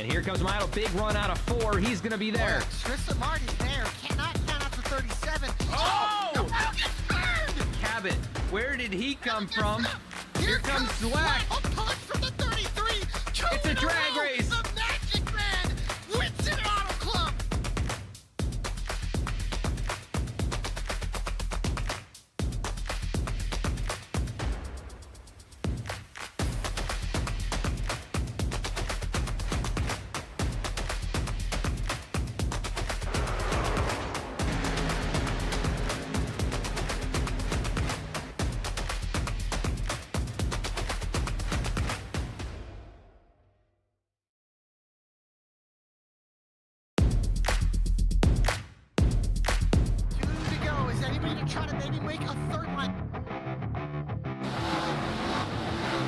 And here comes Milo, big run out of 4. He's going to be there. Tristan Martin's there. Cannot count out to 37. Oh! The wheel gets burned! Cabot, where did he come from? Here comes Zwack. A punch from the 33. It's a drag race. The Magic Man wins it Auto Club.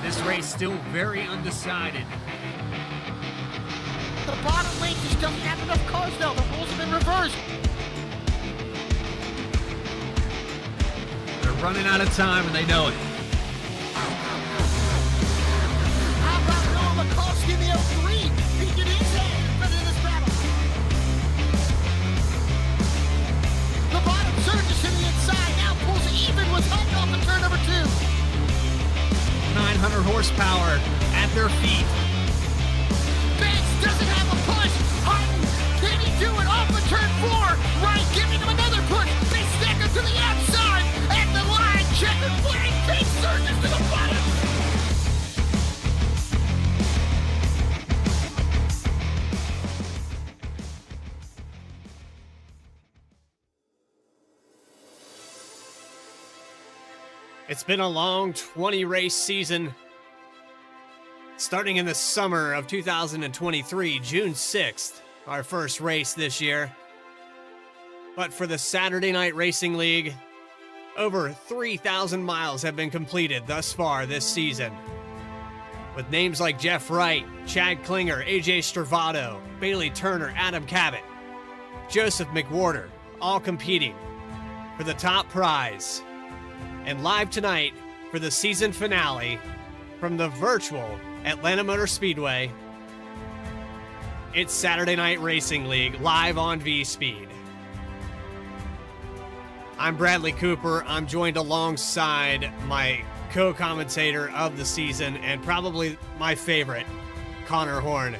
This race still very undecided. The bottom lane just doesn't have enough cars now. The rules have been reversed. They're running out of time and they know it. How about Noah Mikulski, the 03? He did his hand in front of this battle. The bottom surges to the inside. Now pulls even with Hutton off the turn number 2. 900 horsepower at their feet. Banks doesn't have a push. Hutton, can he do it off of turn 4? Wright giving him another push. They stack him to the outside. And the line, checkered flag, big surges to the bottom. It's been a long 20-race season. Starting in the summer of 2023, June 6th, our first race this year. But for the Saturday Night Racing League, over 3,000 miles have been completed thus far this season. With names like Jeff Wright, Chad Klinger, AJ Stravato, Bailey Turner, Adam Cabot, Joseph McWhorter, all competing for the top prize. And live tonight for the season finale from the virtual Atlanta Motor Speedway, it's Saturday Night Racing League live on V-Speed. I'm Bradley Cooper. I'm joined alongside my co-commentator of the season and probably my favorite, Connor Horn.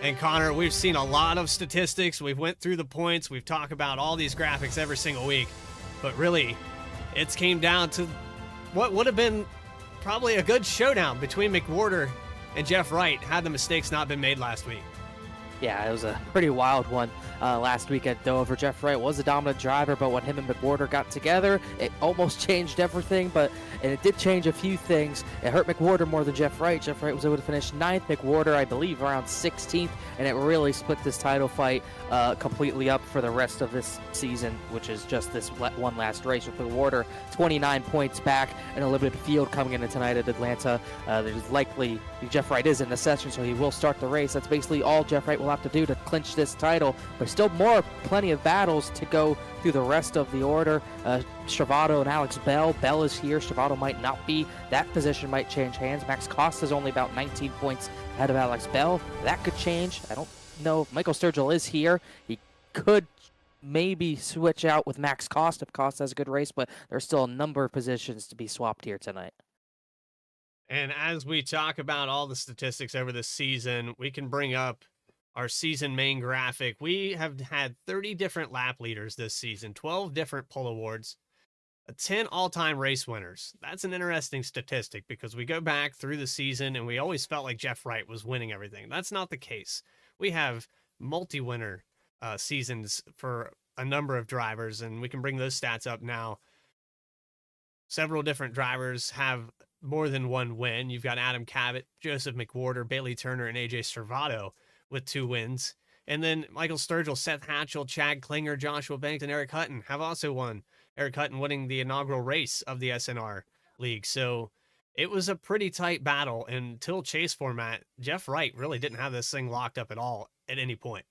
And Connor, we've seen a lot of statistics. We've went through the points. We've talked about all these graphics every single week. But really, it's came down to what would have been probably a good showdown between McWhorter and Jeff Wright had the mistakes not been made last week. Yeah, it was a pretty wild one last week at Dover. Jeff Wright was a dominant driver, but when him and McWhorter got together, it almost changed everything, and it did change a few things. It hurt McWhorter more than Jeff Wright. Jeff Wright was able to finish 9th, McWhorter, I believe, around 16th, and it really split this title fight completely up for the rest of this season, which is just this one last race with McWhorter 29 points back in a limited field coming into tonight at Atlanta. There's likely, Jeff Wright is in the session, so he will start the race. That's basically all Jeff Wright will have to do to clinch this title. There's still plenty of battles to go through the rest of the order. Stravato and Alex Bell. Bell is here. Stravato might not be. That position might change hands. Max Costa's only about 19 points ahead of Alex Bell. That could change. I don't know if Michael Sturgill is here. He could maybe switch out with Max Costa if Costa has a good race, but there's still a number of positions to be swapped here tonight. And as we talk about all the statistics over the season, we can bring up our season main graphic. We have had 30 different lap leaders this season, 12 different pole awards, 10 all-time race winners. That's an interesting statistic because we go back through the season and we always felt like Jeff Wright was winning everything. That's not the case. We have multi-winner seasons for a number of drivers, and we can bring those stats up now. Several different drivers have more than one win. You've got Adam Cabot, Joseph McWhorter, Bailey Turner, and AJ Stravato with 2 wins. And then Michael Sturgill, Seth Hatchell, Chad Klinger, Joshua Banks, and Eric Hutton have also won. Eric Hutton winning the inaugural race of the SNR League. So it was a pretty tight battle. Until chase format, Jeff Wright really didn't have this thing locked up at all at any point.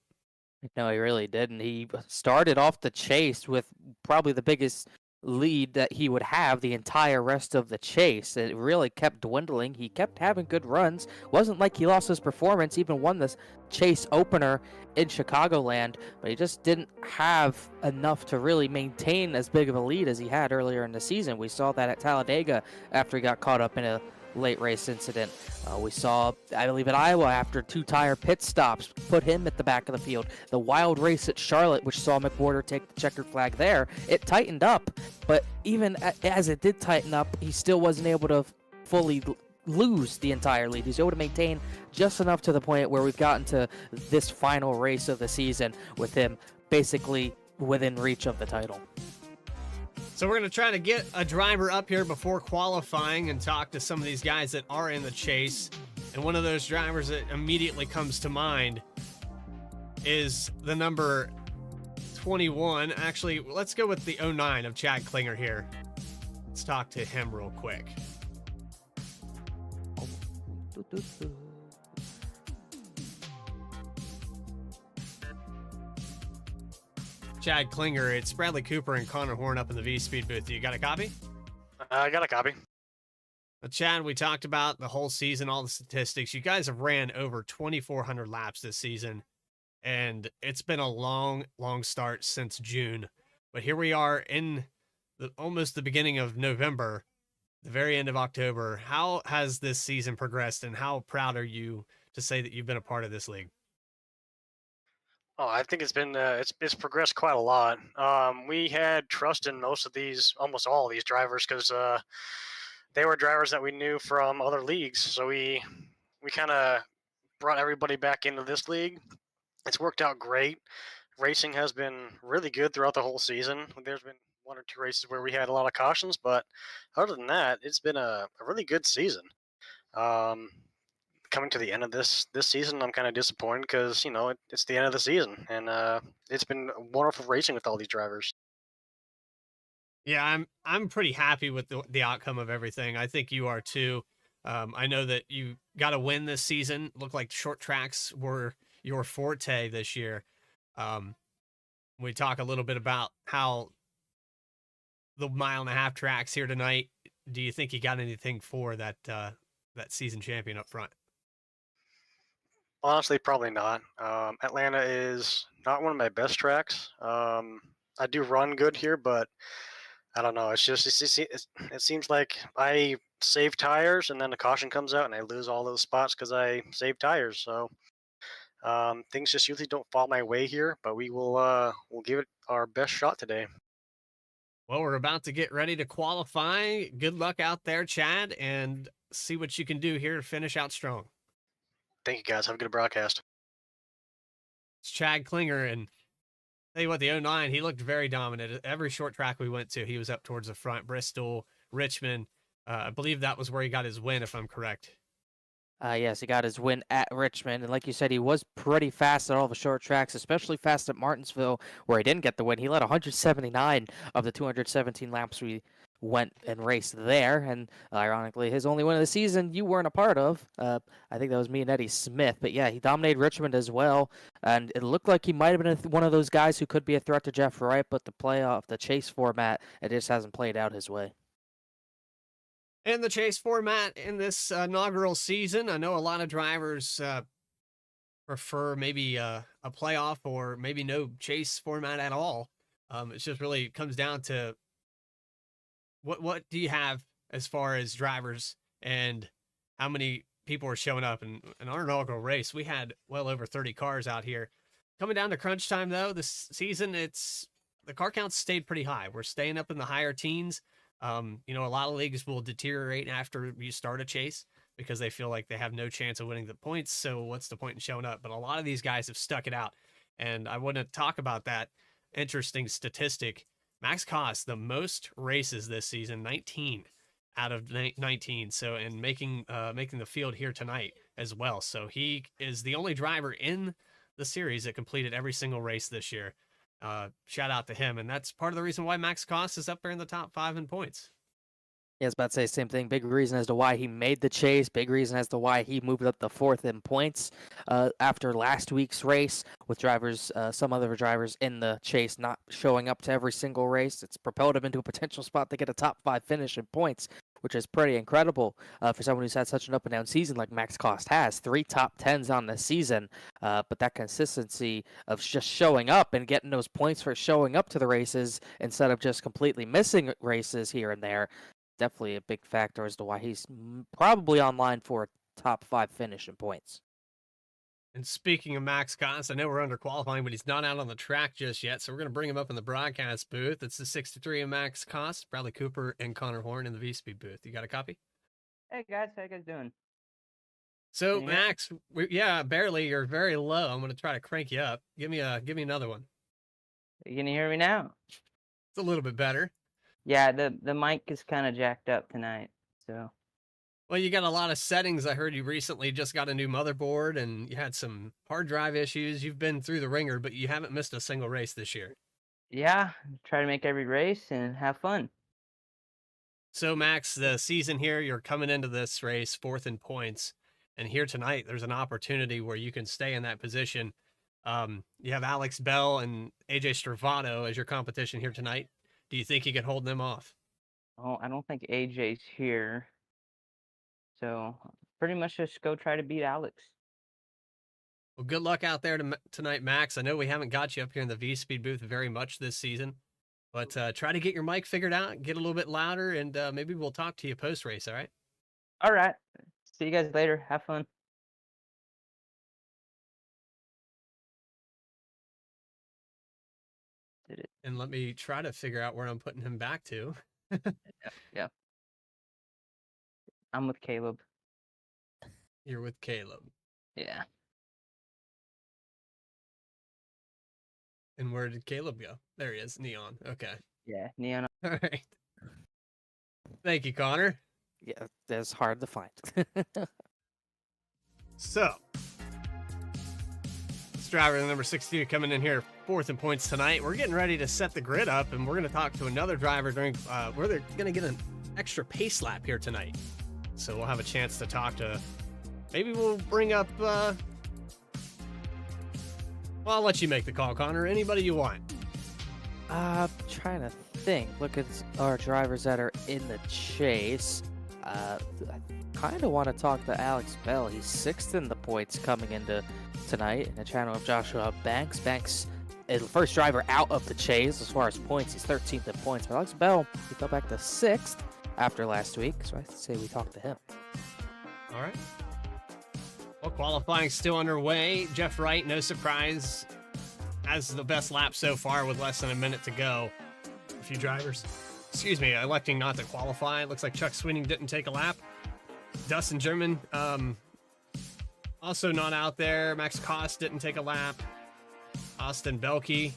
No, he really didn't. He started off the chase with probably the biggest lead that he would have the entire rest of the chase. It really kept dwindling. He kept having good runs. Wasn't like he lost his performance, even won this chase opener in Chicagoland, but he just didn't have enough to really maintain as big of a lead as he had earlier in the season. We saw that at Talladega after he got caught up in a late race incident. We saw, I believe, at Iowa after 2 tire pit stops, put him at the back of the field. The wild race at Charlotte, which saw McWhorter take the checkered flag there, it tightened up, but even as it did tighten up, he still wasn't able to fully lose the entire lead. He's able to maintain just enough to the point where we've gotten to this final race of the season with him basically within reach of the title. So we're going to try to get a driver up here before qualifying and talk to some of these guys that are in the chase. And one of those drivers that immediately comes to mind is the number 21. Actually, let's go with the 09 of Chad Klinger here. Let's talk to him real quick. Chad Klinger, it's Bradley Cooper and Connor Horn up in the V-Speed booth. You got a copy? I got a copy. Chad, we talked about the whole season, all the statistics. You guys have ran over 2,400 laps this season, and it's been a long, long start since June. But here we are in almost the beginning of November, the very end of October. How has this season progressed, and how proud are you to say that you've been a part of this league? Oh, I think it's been it's progressed quite a lot. We had trust in almost all of these drivers because they were drivers that we knew from other leagues. So we kind of brought everybody back into this league. It's worked out great. Racing has been really good throughout the whole season. There's been 1 or 2 races where we had a lot of cautions, but other than that, it's been a really good season. Coming to the end of this season, I'm kind of disappointed because it's the end of the season, and it's been wonderful racing with all these drivers. Yeah, I'm pretty happy with the outcome of everything. I think you are too. I know that you got a win this season. Looked like short tracks were your forte this year. We talk a little bit about how the 1.5-mile tracks here tonight. Do you think you got anything for that season champion up front? Honestly, probably not. Atlanta is not one of my best tracks. I do run good here, but I don't know. It seems like I save tires, and then the caution comes out, and I lose all those spots because I save tires. So things just usually don't fall my way here. But we'll give it our best shot today. Well, we're about to get ready to qualify. Good luck out there, Chad, and see what you can do here to finish out strong. Thank you, guys. Have a good broadcast. It's Chad Klinger, and tell you what, the 09, he looked very dominant. Every short track we went to, he was up towards the front. Bristol, Richmond, I believe that was where he got his win, if I'm correct. Yes, he got his win at Richmond, and like you said, he was pretty fast at all the short tracks, especially fast at Martinsville, where he didn't get the win. He led 179 of the 217 laps we went and raced there, and ironically, his only win of the season you weren't a part of. I think that was me and Eddie Smith, but yeah, he dominated Richmond as well, and it looked like he might have been one of those guys who could be a threat to Jeff Wright, but the chase format, it just hasn't played out his way. In the chase format in this inaugural season, I know a lot of drivers prefer maybe a playoff or maybe no chase format at all. It just really comes down to what do you have as far as drivers and how many people are showing up. In our inaugural race, we had well over 30 cars out here. Coming down to crunch time, though, this season, the car counts stayed pretty high. We're staying up in the higher teens. A lot of leagues will deteriorate after you start a chase because they feel like they have no chance of winning the points. So what's the point in showing up? But a lot of these guys have stuck it out. And I want to talk about that interesting statistic. Max Koss, the most races this season, 19 out of 19. So, and making the field here tonight as well. So he is the only driver in the series that completed every single race this year. Shout out to him. And that's part of the reason why Max Koss is up there in the top 5 in points. Yeah, I was about to say the same thing. Big reason as to why he made the chase. Big reason as to why he moved up to fourth in points after last week's race with drivers, some other drivers in the chase not showing up to every single race. It's propelled him into a potential spot to get a top 5 finish in points, which is pretty incredible for someone who's had such an up and down season like Max Cost has. 3 top 10s on the season, but that consistency of just showing up and getting those points for showing up to the races instead of just completely missing races here and there, definitely a big factor as to why he's probably online for a top 5 finish in points. And speaking of Max Cost, I know we're under qualifying, but he's not out on the track just yet, so we're going to bring him up in the broadcast booth. It's the 63 of Max Cost, Bradley Cooper and Connor Horn in the V-Speed booth. You got a copy? Hey guys, how you guys doing? So Can you hear me? Max, yeah, barely. You're very low. I'm going to try to crank you up. Give me another one. You can hear me now? It's a little bit better. Yeah, the mic is kind of jacked up tonight, so. Well, you got a lot of settings. I heard you recently just got a new motherboard and you had some hard drive issues. You've been through the ringer, but you haven't missed a single race this year. Yeah, try to make every race and have fun. So Max, the season here, you're coming into this race fourth in points. And here tonight, there's an opportunity where you can stay in that position. You have Alex Bell and AJ Stravato as your competition here tonight. Do you think you can hold them off? Oh, I don't think AJ's here. So pretty much just go try to beat Alex. Well, good luck out there tonight, Max. I know we haven't got you up here in the V-Speed booth very much this season, but try to get your mic figured out, get a little bit louder, and maybe we'll talk to you post-race, all right? All right. See you guys later. Have fun. Did it? And let me try to figure out where I'm putting him back to. Yeah. I'm with Caleb. You're with Caleb. Yeah. And where did Caleb go? There he is, Neon. Okay. Yeah. Neon. All right. Thank you, Connor. Yeah, that's hard to find. So, this driver, number 62, coming in here fourth in points tonight. We're getting ready to set the grid up, and we're going to talk to another driver during where they're going to get an extra pace lap here tonight. So we'll have a chance to talk to. Maybe we'll bring up. Well, I'll let you make the call, Connor. Anybody you want. Trying to think. Look at our drivers that are in the chase. I kind of want to talk to Alex Bell. He's 6th in the points coming into tonight in the channel of Joshua Banks. Banks is the first driver out of the chase as far as points. He's 13th in points. But Alex Bell, he fell back to 6th after last week, so I say we talk to him. All right. Well, qualifying still underway. Jeff Wright, no surprise, has the best lap so far with less than a minute to go. A few drivers, electing not to qualify. It looks like Chuck Sweeney didn't take a lap. Dustin German, also not out there. Max Cost didn't take a lap. Austin Belkey.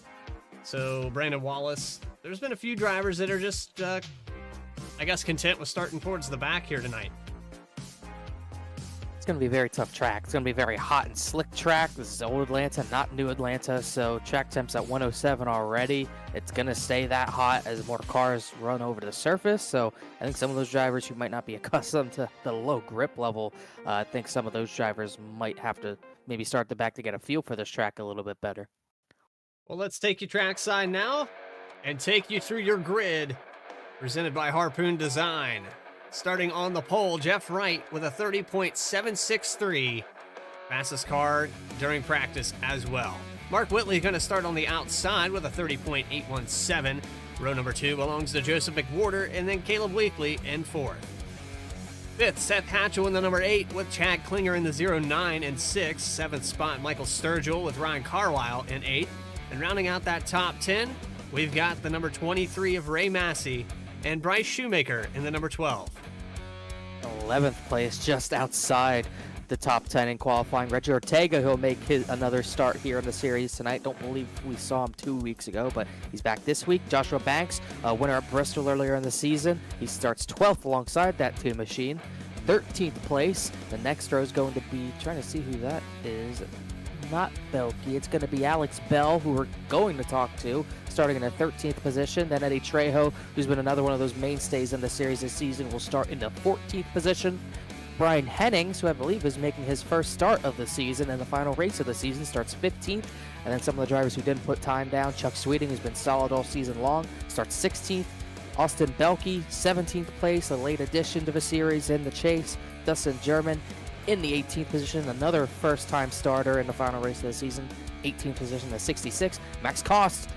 So Brandon Wallace. There's been a few drivers that are just, I guess, content with starting towards the back here tonight. It's going to be a very tough track. It's going to be a very hot and slick track. This is old Atlanta, not new Atlanta, so track temps at 107 already. It's going to stay that hot as more cars run over the surface, so I think some of those drivers who might not be accustomed to the low grip level, I think some of those drivers might have to maybe start the back to get a feel for this track a little bit better. Well, let's take you trackside now and take you through your grid, presented by Harpoon Design. Starting on the pole, Jeff Wright with a 30.763. Fastest car during practice as well. Mark Whitley going to start on the outside with a 30.817. Row number 2 belongs to Joseph McWhorter, and then Caleb Weekly in 4th. 5th, Seth Hatchell in the number 8 with Chad Klinger in the 09 and 6th. 7th spot, Michael Sturgill with Ryan Carlisle in 8th. And rounding out that top 10, we've got the number 23 of Ray Massey and Bryce Shoemaker in the number 12. 11th place, just outside the top 10 in qualifying. Reggie Ortega, who'll make another start here in the series tonight. Don't believe we saw him 2 weeks ago, but he's back this week. Joshua Banks, winner at Bristol earlier in the season. He starts 12th alongside that two machine. 13th place. The next row is going to be, trying to see who that is. not Belky. It's going to be Alex Bell, who we're going to talk to, starting in the 13th position. Then Eddie Trejo, who's been another one of those mainstays in the series this season, will start in the 14th position. Brian Hennings, who I believe is making his first start of the season and the final race of the season, starts 15th. And then some of the drivers who didn't put time down, Chuck Sweeting, who's been solid all season long, starts 16th. Austin Belky, 17th place, a late addition to the series in the chase. Dustin German in the 18th position, another first-time starter in the final race of the season. 18th position to 66th. Max Cost,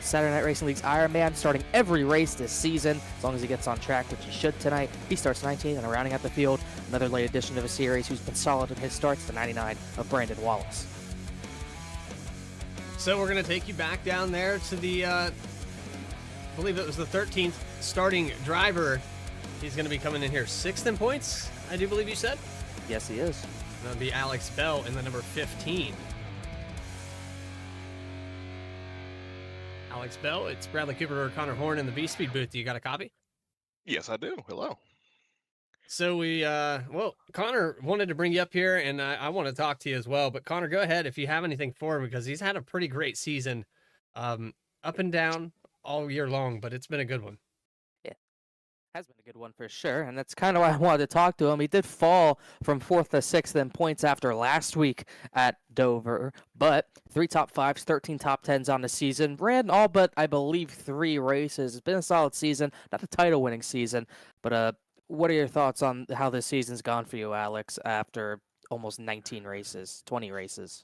Saturday Night Racing League's Ironman, starting every race this season, as long as he gets on track, which he should tonight. He starts 19th, and rounding out the field, another late addition to the series who's been solid in his starts, the 99 of Brandon Wallace. So we're going to take you back down there to the, I believe it was the 13th starting driver. He's going to be coming in here 6th in points, I do believe you said? Yes, he is. That'll be Alex Bell in the number 15. Alex Bell, it's Bradley Cooper or Connor Horn in the V-Speed booth. Do you got a copy? Yes, I do. Hello. So we, well, Connor wanted to bring you up here, and I want to talk to you as well. But Connor, go ahead if you have anything for him, because he's had a pretty great season, up and down all year long, but it's been a good one. Has been a good one for sure, and that's kind of why I wanted to talk to him. He did fall from 4th to 6th in points after last week at Dover, but 3 top 5s, 13 top 10s on the season. Ran all but, I believe, 3 races. It's been a solid season, not a title-winning season, but what are your thoughts on how this season's gone for you, Alex, after almost 19 races, 20 races?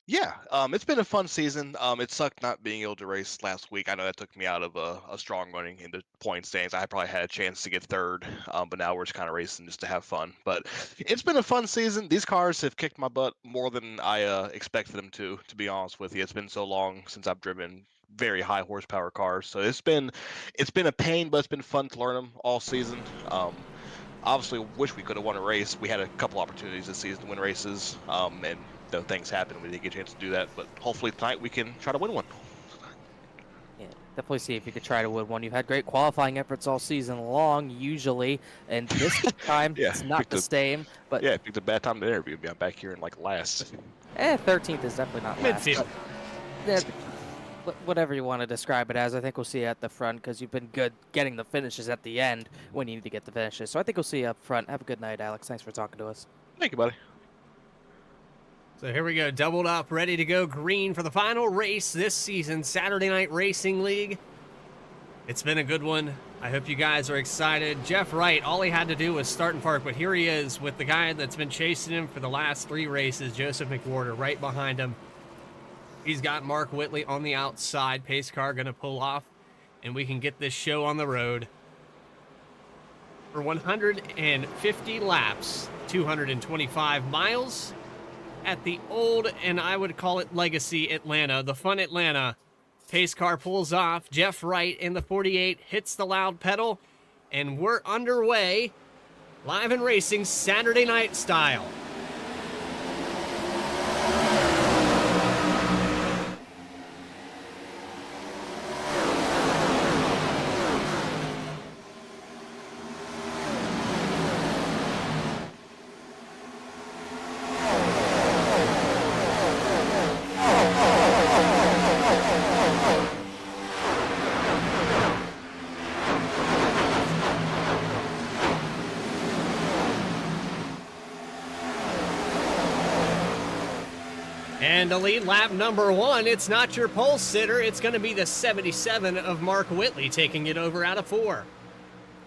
Yeah, it's been a fun season. It sucked not being able to race last week. I know that took me out of a strong running in the point standings. I probably had a chance to get 3rd, but now we're just kind of racing just to have fun. But it's been a fun season. These cars have kicked my butt more than I expected them to be honest with you. It's been so long since I've driven very high horsepower cars, so it's been a pain, but it's been fun to learn them all season. Obviously, wish we could have won a race. We had a couple opportunities this season to win races, and though things happen, we didn't get a chance to do that, but hopefully tonight we can try to win one. Yeah, definitely see if you could try to win one. You've had great qualifying efforts all season long, usually, and this time Yeah, it's not the same. But yeah, it's a bad time to interview me. I'm back here in like last. 13th is definitely not last. Midfield. but, whatever you want to describe it as, I think we'll see you at the front because you've been good getting the finishes at the end when you need to get the finishes. So I think we'll see you up front. Have a good night, Alex. Thanks for talking to us. Thank you, buddy. So here we go, doubled up, ready to go green for the final race this season, Saturday Night Racing League. It's been a good one. I hope you guys are excited. Jeff Wright, all he had to do was start and park, but here he is with the guy that's been chasing him for the last 3 races, Joseph McWhorter, right behind him. He's got Mark Whitley on the outside. Pace car going to pull off, and we can get this show on the road. For 150 laps, 225 miles, at the old, and I would call it legacy Atlanta, the fun Atlanta. Pace car pulls off. Jeff Wright in the 48 hits the loud pedal, and we're underway, live and racing Saturday night style. And to lead lap number 1, it's not your pole sitter. It's going to be the 77 of Mark Whitley taking it over out of 4.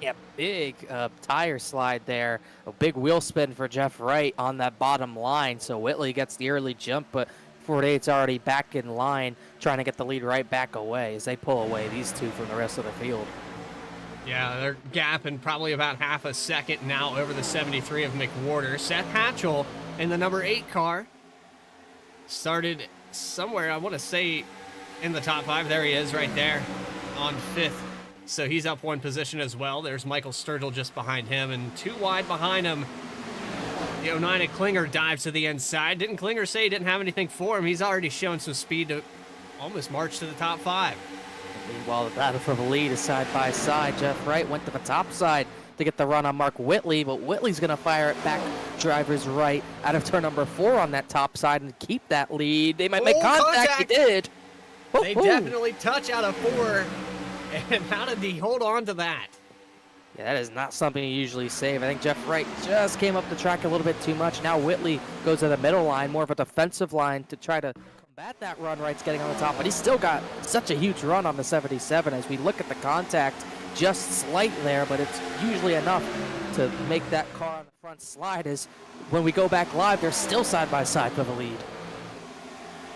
Yeah, big tire slide there. A big wheel spin for Jeff Wright on that bottom line. So Whitley gets the early jump, but 48's already back in line, trying to get the lead right back away as they pull away these two from the rest of the field. Yeah, they're gapping probably about half a second now over the 73 of McWhorter. Seth Hatchell in the number 8 car started somewhere, I want to say, in the top 5. There he is right there on 5th. So he's up 1 position as well. There's Michael Sturgill just behind him, and 2 wide behind him. The 09 at Klinger dives to the inside. Didn't Klinger say he didn't have anything for him? He's already shown some speed to almost march to the top 5. Meanwhile, the battle for the lead is side by side. Jeff Wright went to the top side to get the run on Mark Whitley, but Whitley's going to fire it back driver's right out of turn number 4 on that top side and keep that lead. They might make contact. They did. They definitely touch out of 4. And how did he hold on to that? Yeah, that is not something you usually save. I think Jeff Wright just came up the track a little bit too much. Now Whitley goes to the middle line, more of a defensive line to try to combat that run Wright's getting on the top. But he's still got such a huge run on the 77 as we look at the contact. Just slight there, but it's usually enough to make that car on the front slide. As when we go back live, they're still side by side for the lead.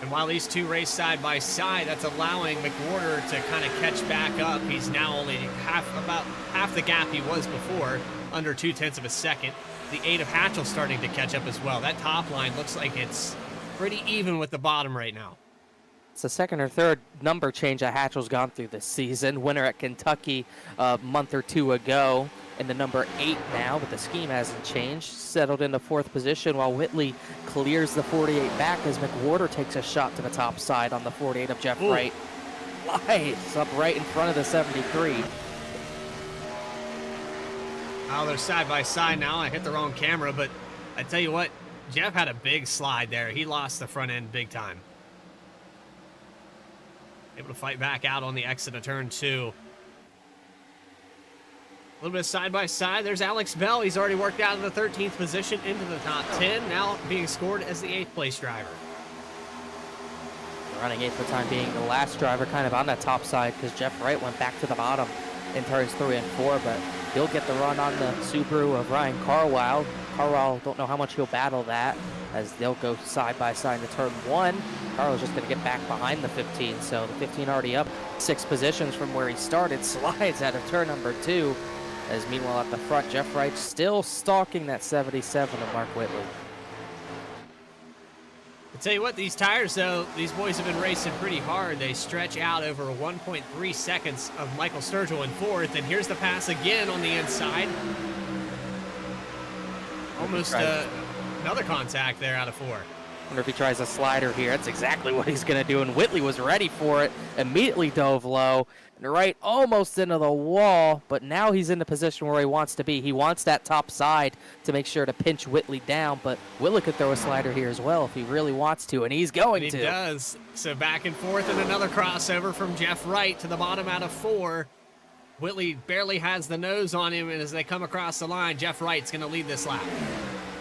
And while these two race side by side, that's allowing McWhorter to kind of catch back up. He's now only about half the gap he was before, under 0.2 of a second. The 8 of Hatchell starting to catch up as well. That top line looks like it's pretty even with the bottom right now. It's the second or third number change that Hatchell's gone through this season. Winner at Kentucky a month or 2 ago. In the number 8 now, but the scheme hasn't changed. Settled into 4th position while Whitley clears the 48 back as McWhorter takes a shot to the top side on the 48 of Jeff Wright. Nice, up right in front of the 73. Oh, they're side by side now. I hit the wrong camera, but I tell you what, Jeff had a big slide there. He lost the front end big time. Able to fight back out on the exit of turn 2. A little bit of side by side. There's Alex Bell. He's already worked out in the 13th position into the top 10. Now being scored as the 8th place driver. Running 8th for the time being. The last driver kind of on that top side because Jeff Wright went back to the bottom in turns 3 and 4, but he'll get the run on the Subaru of Ryan Carlisle. Carlisle, don't know how much he'll battle that as they'll go side by side into turn 1. Carlisle's just going to get back behind the 15, so the 15 already up 6 positions from where he started. Slides out of turn number 2. As meanwhile at the front, Jeff Wright still stalking that 77 of Mark Whitley. I tell you what, these tires, though, these boys have been racing pretty hard. They stretch out over 1.3 seconds of Michael Sturgill in 4th, and here's the pass again on the inside. Almost another contact there out of 4. I wonder if he tries a slider here. That's exactly what he's going to do, and Whitley was ready for it. Immediately dove low. And Wright almost into the wall, but now he's in the position where he wants to be. He wants that top side to make sure to pinch Whitley down, but Whitley could throw a slider here as well if he really wants to, and he's going to. He does. So back and forth, and another crossover from Jeff Wright to the bottom out of 4. Whitley barely has the nose on him, and as they come across the line, Jeff Wright's going to lead this lap.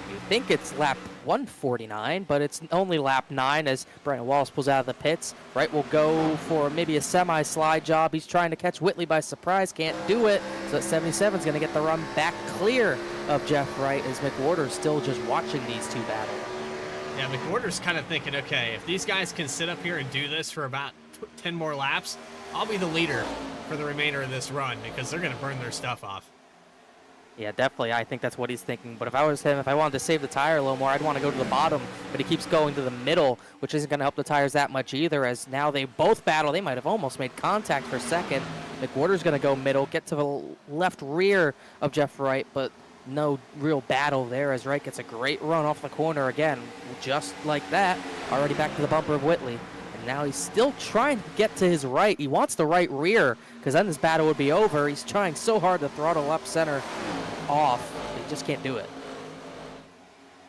You think it's lap 149, but it's only lap 9 as Brandon Wallace pulls out of the pits. Wright will go for maybe a semi-slide job. He's trying to catch Whitley by surprise, can't do it. So that 77 is going to get the run back clear of Jeff Wright as McWhorter's still just watching these two battle. Yeah, McWhorter's kind of thinking, okay, if these guys can sit up here and do this for about 10 more laps, I'll be the leader for the remainder of this run because they're going to burn their stuff off. Yeah, definitely. I think that's what he's thinking. But if I was him, if I wanted to save the tire a little more, I'd want to go to the bottom. But he keeps going to the middle, which isn't going to help the tires that much either, as now they both battle. They might have almost made contact for second. McWhorter's going to go middle, get to the left rear of Jeff Wright, but no real battle there as Wright gets a great run off the corner again. Just like that, already back to the bumper of Whitley. And now he's still trying to get to his right. He wants the right rear, because then this battle would be over. He's trying so hard to throttle up center off. He just can't do it.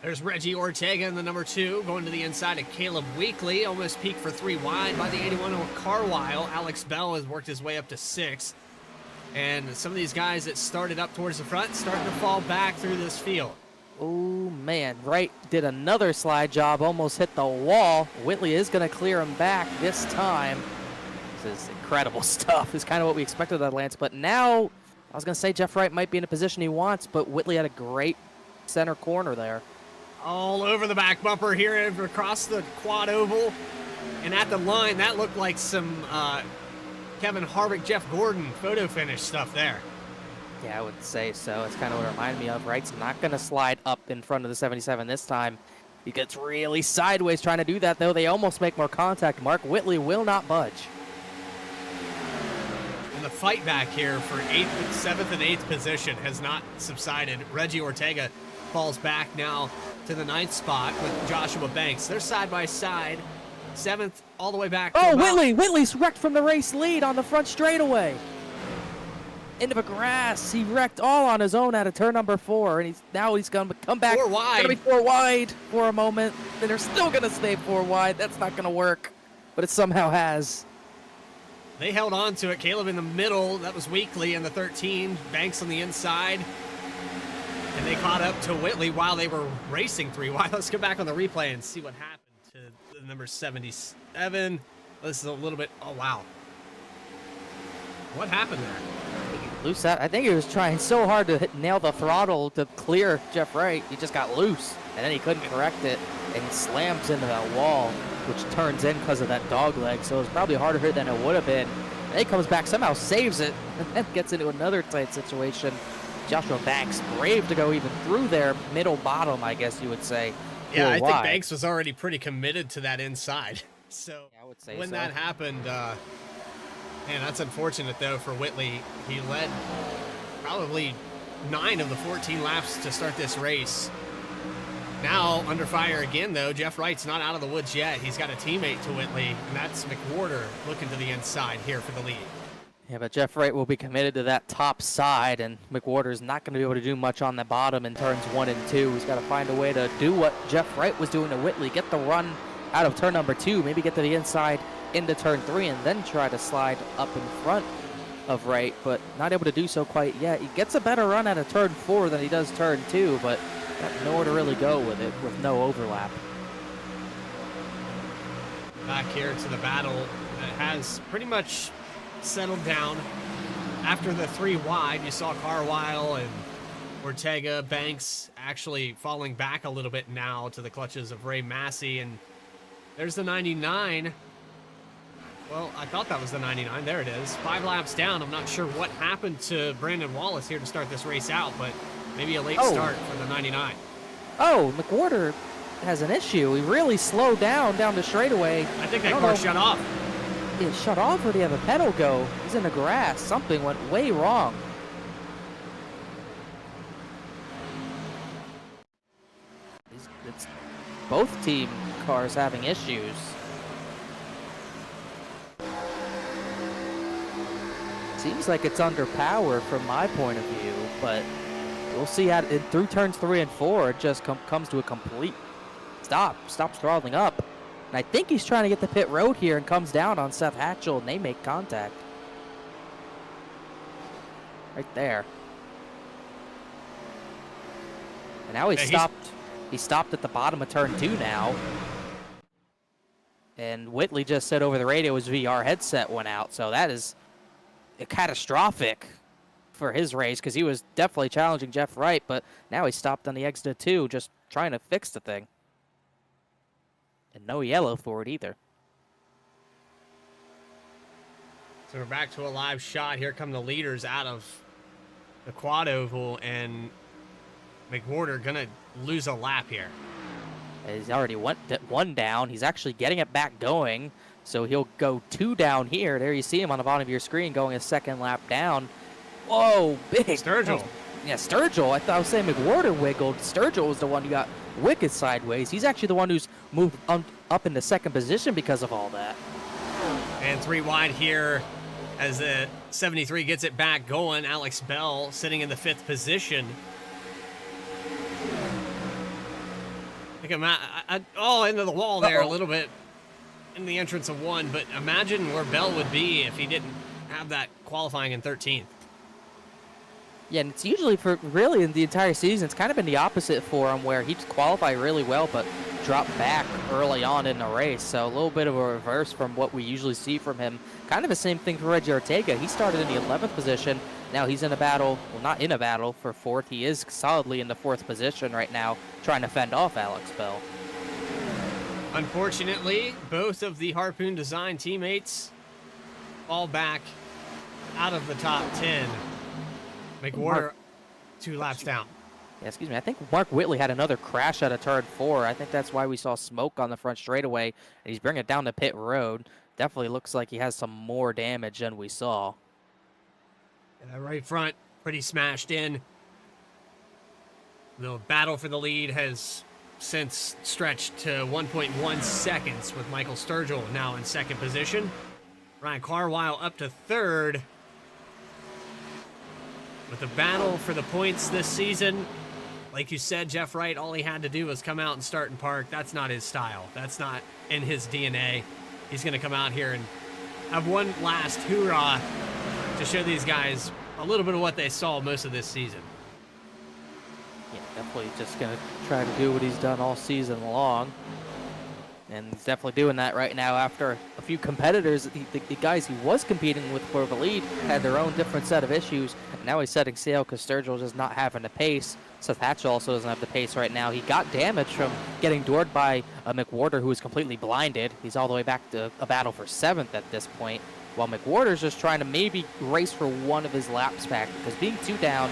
There's Reggie Ortega in the number 2, going to the inside of Caleb Weekly. Almost peaked for 3 wide by the 81 of Carlisle. Alex Bell has worked his way up to 6. And some of these guys that started up towards the front starting to fall back through this field. Oh, man. Wright did another slide job, almost hit the wall. Whitley is going to clear him back this time. This is incredible stuff. It's kind of what we expected of Lance. But now, I was going to say Jeff Wright might be in a position he wants, but Whitley had a great center corner there. All over the back bumper here across the quad oval. And at the line, that looked like some Kevin Harvick, Jeff Gordon photo finish stuff there. Yeah, I would say so. It's kind of what it reminded me of. Wright's not going to slide up in front of the 77 this time. He gets really sideways trying to do that, though. They almost make more contact. Mark Whitley will not budge. And the fight back here for 7th and 8th position has not subsided. Reggie Ortega falls back now to the 9th spot with Joshua Banks. They're side by side. 7th all the way back. Oh, Whitley's wrecked from the race lead on the front straightaway. into the grass. He wrecked all on his own out of turn number 4, and he's going to come back. 4 It's wide. going to be 4 wide for a moment. Then they're still going to stay 4 wide. That's not going to work, but it somehow has. They held on to it. Caleb in the middle. That was Weekly in the 13. Banks on the inside. And they caught up to Whitley while they were racing 3 wide. Let's go back on the replay and see what happened to the number 77. This is a little bit, oh wow. What happened there? Loose out. I think he was trying so hard to nail the throttle to clear Jeff Wright. He just got loose, and then he couldn't correct it, and slams into that wall, which turns in because of that dog leg. So it was probably harder hit than it would have been. And then he comes back, somehow saves it, and then gets into another tight situation. Joshua Banks, brave to go even through their middle bottom, I guess you would say. Yeah, I 4 think wide. Banks was already pretty committed to that inside. So Yeah, I would say when so. that happened, man, that's unfortunate though for Whitley. He led probably 9 of the 14 laps to start this race. Now under fire again though. Jeff Wright's not out of the woods yet. He's got a teammate to Whitley, and that's McWhorter looking to the inside here for the lead. Yeah, but Jeff Wright will be committed to that top side, and McWhorter's not going to be able to do much on the bottom in turns 1 and 2. He's got to find a way to do what Jeff Wright was doing to Whitley, get the run out of turn number 2, maybe get to the inside into turn 3, and then try to slide up in front of Wright, but not able to do so quite yet. He gets a better run out of turn 4 than he does turn 2, but got nowhere to really go with it with no overlap. Back here to the battle that has pretty much settled down. After the 3 wide, you saw Carwile and Ortega, Banks actually falling back a little bit now to the clutches of Ray Massey, and there's the 99. Well, I thought that was the 99. There it is. 5 laps down. I'm not sure what happened to Brandon Wallace here to start this race out, but maybe a late start for the 99. Oh, McWhorter has an issue. He really slowed down the straightaway. I think that car shut off. Did it shut off or did he have a pedal go? He's in the grass. Something went way wrong. It's both team cars having issues. Seems like it's under power from my point of view, but we'll see how through turns 3 and 4 it just comes to a complete stop. Stops throttling up. And I think he's trying to get the pit road here and comes down on Seth Hatchell, and they make contact. Right there. And now he stopped at the bottom of turn 2 now. And Whitley just said over the radio his VR headset went out, so that is catastrophic for his race because he was definitely challenging Jeff Wright, but now he stopped on the exit 2 just trying to fix the thing. And no yellow for it either. So we're back to a live shot. Here come the leaders out of the quad oval, and McWhorter gonna lose a lap here. He's already went 1 down. He's actually getting it back going, so he'll go 2 down here. There you see him on the bottom of your screen going a 2nd lap down. Whoa, big. Sturgill. Yeah, Sturgill. I thought I was saying McWhorter wiggled. Sturgill was the one who got wicked sideways. He's actually the one who's moved up into 2nd position because of all that. And 3 wide here as the 73 gets it back going. Alex Bell sitting in the 5th position. Look at Matt. Into the wall there a little bit in the entrance of 1, but imagine where Bell would be if he didn't have that qualifying in 13th. Yeah, and it's usually for really in the entire season, it's kind of been the opposite for him where he'd qualify really well but drop back early on in the race. So a little bit of a reverse from what we usually see from him. Kind of the same thing for Reggie Ortega. He started in the 11th position. Now he's in a battle, well, not in a battle for 4th. He is solidly in the 4th position right now, trying to fend off Alex Bell. Unfortunately, both of the Harpoon Design teammates fall back out of the top 10. McWhorter 2 laps down. Yeah, excuse me. I think Mark Whitley had another crash out of turn 4. I think that's why we saw smoke on the front straightaway, and he's bringing it down to pit road. Definitely looks like he has some more damage than we saw. Yeah, right front, pretty smashed in. The battle for the lead has since stretched to 1.1 seconds with Michael Sturgill now in 2nd position. Ryan Carwile up to 3rd. With the battle for the points this season, like you said, Jeff Wright, all he had to do was come out and start in park. That's not his style. That's not in his DNA. He's going to come out here and have one last hoorah to show these guys a little bit of what they saw most of this season. Yeah, definitely just going to try to do what he's done all season long. And he's definitely doing that right now after a few competitors. The guys he was competing with for the lead had their own different set of issues. And now he's setting sail because Sturgill is not having the pace. Seth Hatchell also doesn't have the pace right now. He got damaged from getting doored by McWhorter, who was completely blinded. He's all the way back to a battle for 7th at this point, while McWhorter's just trying to maybe race for one of his laps back, because being 2 down,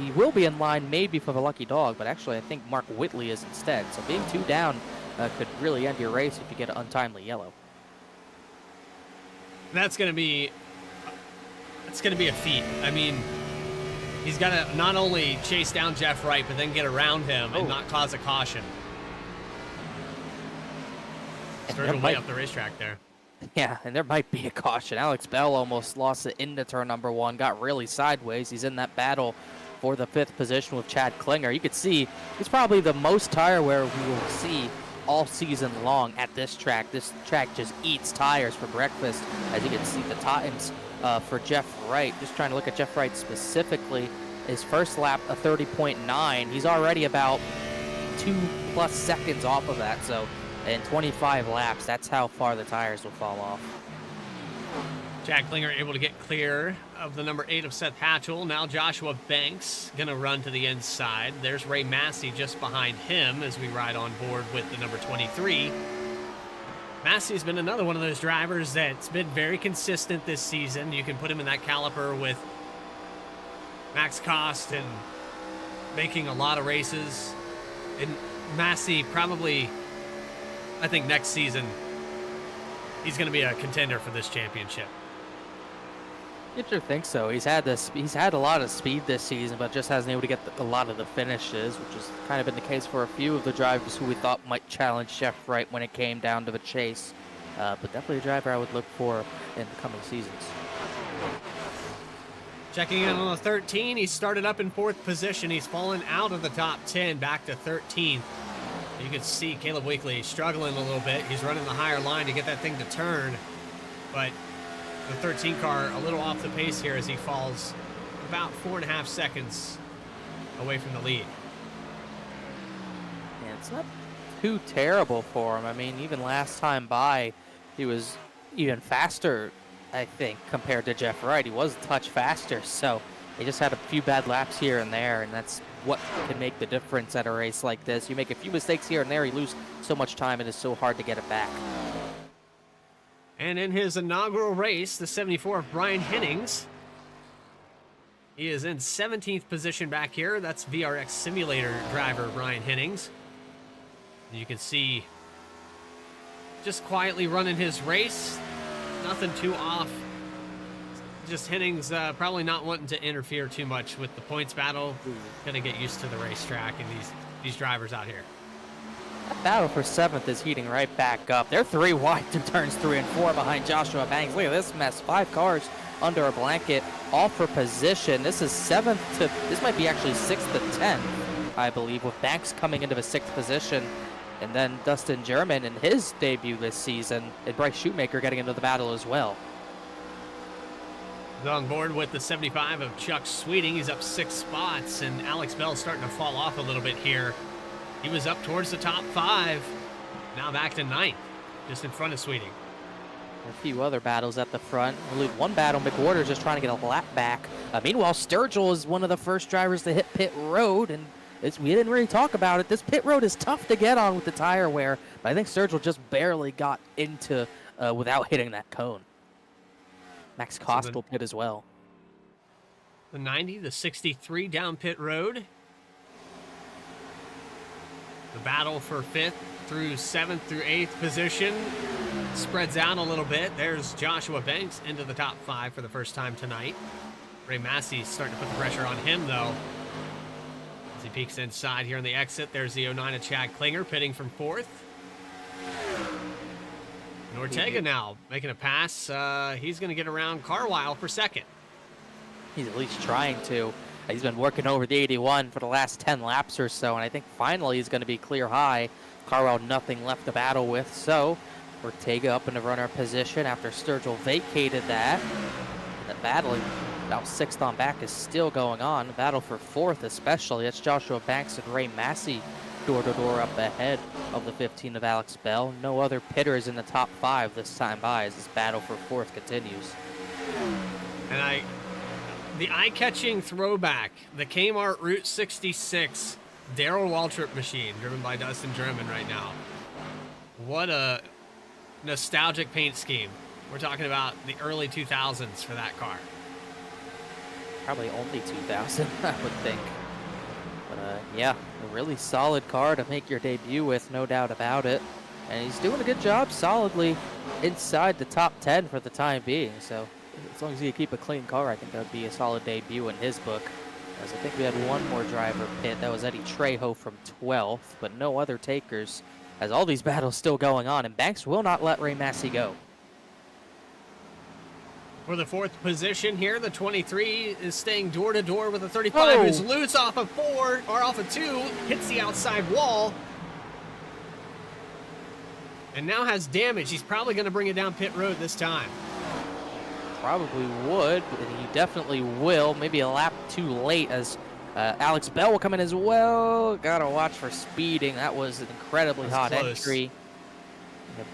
he will be in line maybe for the lucky dog, but actually I think Mark Whitley is instead. So being 2 down could really end your race if you get an untimely yellow. That's going to be a feat. I mean, he's got to not only chase down Jeff Wright, but then get around him and not cause a caution. Sturgill way up the racetrack there. Yeah, and there might be a caution. Alex Bell almost lost it into turn number 1, got really sideways. He's in that battle for the 5th position with Chad Klinger. You could see he's probably the most tire wear we will see all season long at this track. This track just eats tires for breakfast. As you can see, the times for Jeff Wright, just trying to look at Jeff Wright specifically, his first lap a 30.9. He's already about 2+ seconds off of that. So in 25 laps, that's how far the tires will fall off. Chad Klinger able to get clear of the number 8 of Seth Hatchell. Now Joshua Banks going to run to the inside. There's Ray Massey just behind him as we ride on board with the number 23. Massey's been another one of those drivers that's been very consistent this season. You can put him in that caliper with Max Cost and making a lot of races. And Massey probably, I think next season, he's going to be a contender for this championship. I sure think so. He's had a lot of speed this season, but just hasn't been able to get a lot of the finishes, which has kind of been the case for a few of the drivers who we thought might challenge Jeff Wright when it came down to the chase. But definitely a driver I would look for in the coming seasons. Checking in on the 13, he started up in 4th position. He's fallen out of the top 10, back to 13th. You can see Caleb Weekly struggling a little bit. He's running the higher line to get that thing to turn, but the 13 car a little off the pace here as he falls about 4.5 seconds away from the lead. Yeah, it's not too terrible for him. I mean, even last time by, he was even faster, I think, compared to Jeff Wright. He was a touch faster, so he just had a few bad laps here and there, and that's what can make the difference at a race like this. You make a few mistakes here and there, you lose so much time, and it's so hard to get it back. And in his inaugural race, the 74 of Brian Hennings, he is in 17th position back here. That's VRX Simulator driver Brian Hennings. You can see just quietly running his race. Nothing too off. Just Hennings probably not wanting to interfere too much with the points battle. Gonna get used to the racetrack and these drivers out here. That battle for 7th is heating right back up. They're 3 wide to turns 3 and 4 behind Joshua Banks. Look at this mess. 5 cars under a blanket, all for position. This is 7th to, this might be actually 6th to 10th, I believe, with Banks coming into the 6th position. And then Dustin German in his debut this season, and Bryce Shoemaker getting into the battle as well. On board with the 75 of Chuck Sweeting. He's up 6 spots, and Alex Bell's starting to fall off a little bit here. He was up towards the top 5, now back to 9th, just in front of Sweeting. A few other battles at the front. Only one battle, McWhorter's just trying to get a lap back. Meanwhile, Sturgill is one of the first drivers to hit pit road, and we didn't really talk about it. This pit road is tough to get on with the tire wear, but I think Sturgill just barely got into without hitting that cone. Max Cost will pit as well. The 90, the 63 down pit road. The battle for 5th through 7th through 8th position spreads out a little bit. There's Joshua Banks into the top 5 for the first time tonight. Ray Massey starting to put the pressure on him, though. As he peeks inside here on the exit, there's the 09 of Chad Klinger pitting from 4th. And Ortega now making a pass. He's going to get around Carwile for 2nd. He's at least trying to. He's been working over the 81 for the last 10 laps or so, and I think finally he's going to be clear high. Carwell nothing left to battle with, so Ortega up in the runner position after Sturgill vacated that. And the battle about 6th on back is still going on. The battle for 4th especially. That's Joshua Banks and Ray Massey door-to-door up ahead of the 15 of Alex Bell. No other pitters in the top 5 this time by as this battle for 4th continues. And the eye-catching throwback, the Kmart Route 66 Darrell Waltrip machine driven by Dustin German right now. What a nostalgic paint scheme. We're talking about the early 2000s for that car. Probably only 2000, I would think. But yeah, a really solid car to make your debut with, no doubt about it. And he's doing a good job solidly inside the top 10 for the time being. So as long as he can keep a clean car, I think that would be a solid debut in his book. As I think we had one more driver pit. That was Eddie Trejo from 12th, but no other takers as all these battles still going on. And Banks will not let Ray Massey go. For the 4th position here, the 23 is staying door-to-door with a 35 who's loose off of 4, or off of 2, hits the outside wall. And now has damage. He's probably going to bring it down pit road this time. Probably would, and he definitely will. Maybe a lap too late as Alex Bell will come in as well. Gotta watch for speeding. That was an incredibly hot entry.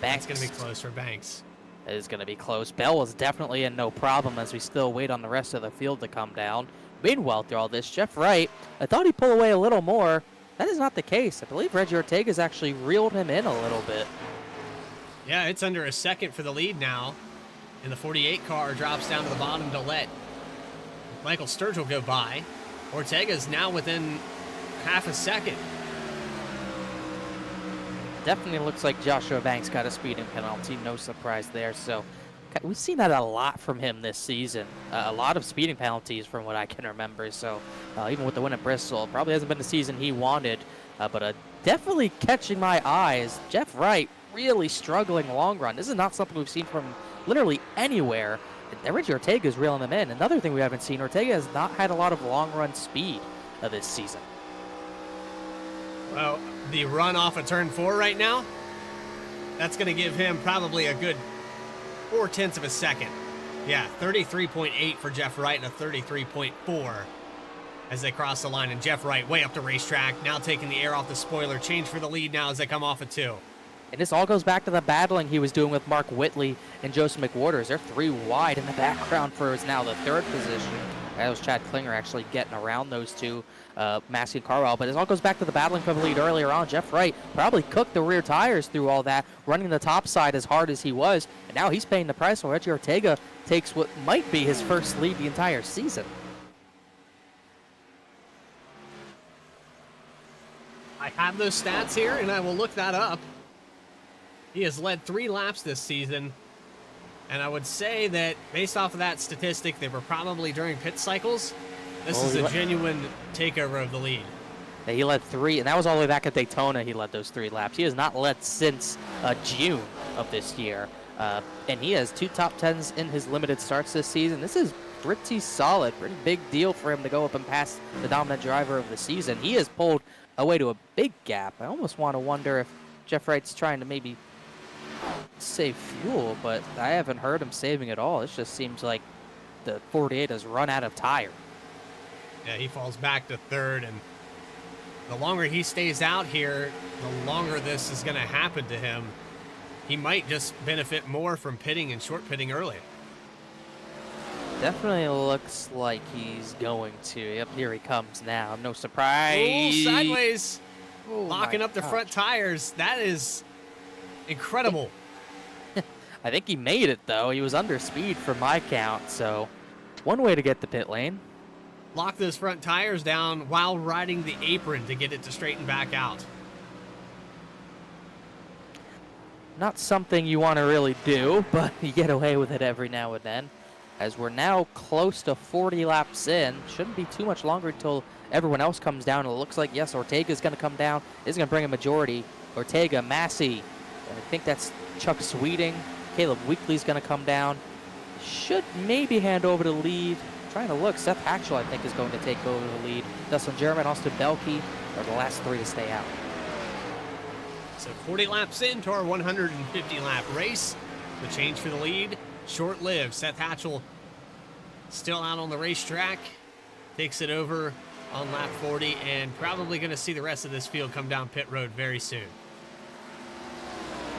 That's going to be close for Banks. It is going to be close. Bell was definitely in no problem as we still wait on the rest of the field to come down. Meanwhile, through all this, Jeff Wright, I thought he'd pull away a little more. That is not the case. I believe Reggie Ortega's actually reeled him in a little bit. Yeah, it's under a second for the lead now. And the 48 car drops down to the bottom to let Michael Sturgill go by. Ortega's now within half a second. Definitely looks like Joshua Banks got a speeding penalty. No surprise there. So we've seen that a lot from him this season. A lot of speeding penalties from what I can remember. So even with the win at Bristol, probably hasn't been the season he wanted. But definitely catching my eyes. Jeff Wright really struggling long run. This is not something we've seen from literally anywhere. And Reggie Ortega's reeling them in. Another thing we haven't seen, Ortega has not had a lot of long run speed this season. Well, the run off of turn 4 right now, that's going to give him probably a good 0.4 of a second. Yeah, 33.8 for Jeff Wright and a 33.4 as they cross the line. And Jeff Wright way up the racetrack, now taking the air off the spoiler. Change for the lead now as they come off of 2. And this all goes back to the battling he was doing with Mark Whitley and Joseph McWhorters. They're 3 wide in the background for is now the 3rd position. That was Chad Klinger actually getting around those two, Massey and Carwell. But it all goes back to the battling for the lead earlier on. Jeff Wright probably cooked the rear tires through all that, running the top side as hard as he was. And now he's paying the price while Reggie Ortega takes what might be his first lead the entire season. I have those stats here, and I will look that up. He has led 3 laps this season. And I would say that based off of that statistic, they were probably during pit cycles. This is a genuine takeover of the lead. Yeah, he led 3, and that was all the way back at Daytona. He led those 3 laps. He has not led since June of this year. And he has 2 top 10s in his limited starts this season. This is pretty solid, pretty big deal for him to go up and pass the dominant driver of the season. He has pulled away to a big gap. I almost want to wonder if Jeff Wright's trying to maybe save fuel, but I haven't heard him saving it all. It just seems like the 48 has run out of tire. Yeah, he falls back to 3rd, and the longer he stays out here, the longer this is going to happen to him. He might just benefit more from pitting and short pitting early. Definitely looks like he's going to. Yep, here he comes now. No surprise. Ooh, sideways. Oh, locking up the front tires. That is incredible. I think he made it, though. He was under speed for my count, so one way to get the pit lane. Lock those front tires down while riding the apron to get it to straighten back out. Not something you want to really do, but you get away with it every now and then. As we're now close to 40 laps in, shouldn't be too much longer until everyone else comes down. It looks like, yes, Ortega's going to come down. Is going to bring a majority. Ortega, Massey, I think that's Chuck Sweeting. Caleb Weekly's going to come down. Should maybe hand over the lead trying to look. Seth Hatchell, I think, is going to take over the lead. Dustin German, Austin Belke are the last 3 to stay out. So 40 laps into our 150 lap race. The change for the lead, short-lived. Seth Hatchell still out on the racetrack. Takes it over on lap 40 and probably going to see the rest of this field come down pit road very soon.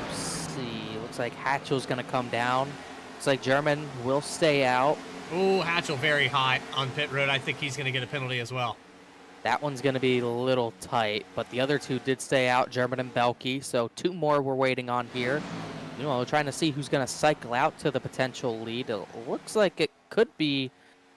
Let's see. Looks like Hatchell's going to come down. Looks like German will stay out. Oh, Hatchell very hot on pit road. I think he's going to get a penalty as well. That one's going to be a little tight, but the other 2 did stay out, German and Belke. So 2 more we're waiting on here. You know, trying to see who's going to cycle out to the potential lead. It looks like it could be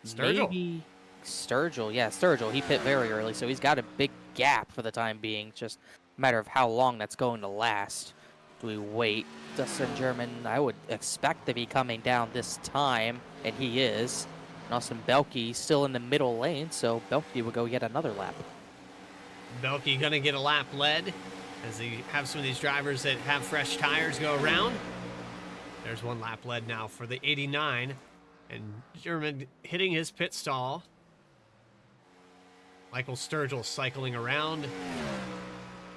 Sturgill. maybe Sturgill. Yeah, Sturgill. He pit very early, so he's got a big gap for the time being. It's just a matter of how long that's going to last. Do we wait? Dustin German, I would expect to be coming down this time, and he is. And Austin Belke still in the middle lane, so Belke will go yet another lap. Belke going to get a lap led as they have some of these drivers that have fresh tires go around. There's 1 lap led now for the 89. And German hitting his pit stall. Michael Sturgill cycling around.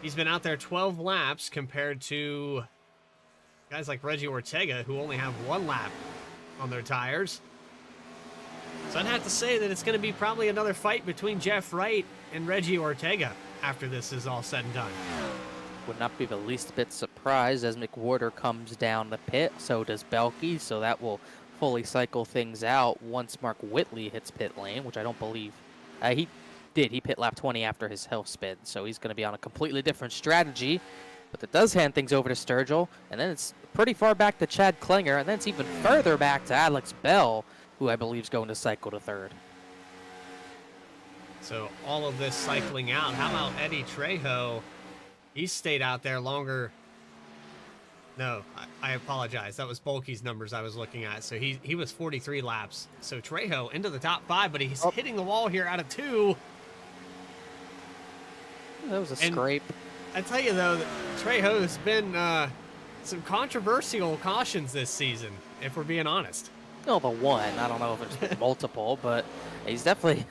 He's been out there 12 laps compared to guys like Reggie Ortega, who only have 1 lap on their tires. So I'd have to say that it's going to be probably another fight between Jeff Wright and Reggie Ortega after this is all said and done. Would not be the least bit surprised as McWhorter comes down the pit. So does Belke, so that will fully cycle things out once Mark Whitley hits pit lane, which I don't believe. He did. He pit lap 20 after his hill spin, so he's going to be on a completely different strategy. But that does hand things over to Sturgill, and then it's pretty far back to Chad Klinger, and then it's even further back to Alex Bell, who I believe is going to cycle to 3rd. So all of this cycling out. How about Eddie Trejo? He stayed out there longer. No, I apologize. That was Bulky's numbers I was looking at. So he was 43 laps. So Trejo into the top 5, but he's hitting the wall here out of 2. That was a scrape. I tell you, though, Trejo has been some controversial cautions this season, if we're being honest. No, the 1. I don't know if it's been multiple, but he's definitely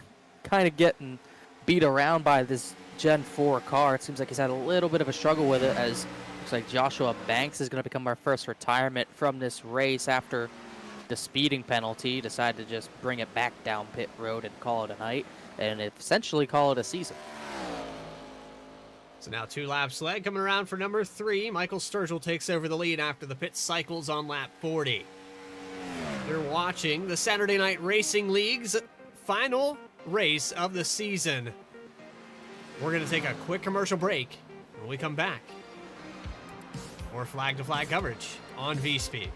kind of getting beat around by this Gen 4 car. It seems like he's had a little bit of a struggle with it, as looks like Joshua Banks is going to become our first retirement from this race after the speeding penalty. Decided to just bring it back down pit road and call it a night, and essentially call it a season. So now 2 laps led. Coming around for number 3, Michael Sturgill takes over the lead after the pit cycles on lap 40. You're watching the Saturday Night Racing League's final race of the season. We're going to take a quick commercial break. When we come back, more flag-to-flag coverage on V-Speed.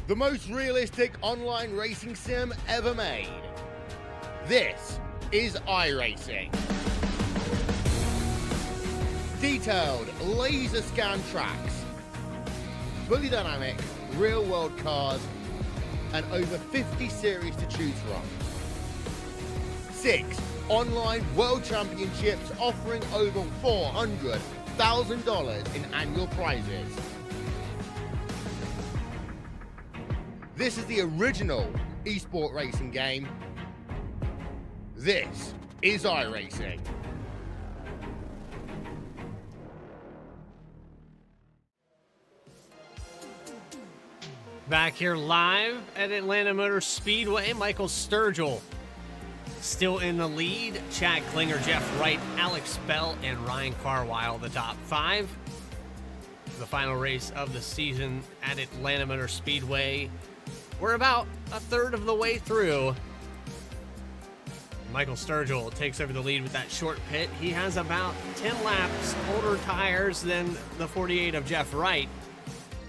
The most realistic online racing sim ever made. This is iRacing. Details detailed laser scan tracks, fully dynamic, real-world cars, and over 50 series to choose from. 6 online world championships offering over $400,000 in annual prizes. This is the original esport racing game. This is iRacing. Back here live at Atlanta Motor Speedway, Michael Sturgill still in the lead. Chad Klinger, Jeff Wright, Alex Bell, and Ryan Carwile, the top 5. The final race of the season at Atlanta Motor Speedway. We're about a third of the way through. Michael Sturgill takes over the lead with that short pit. He has about 10 laps older tires than the 48 of Jeff Wright.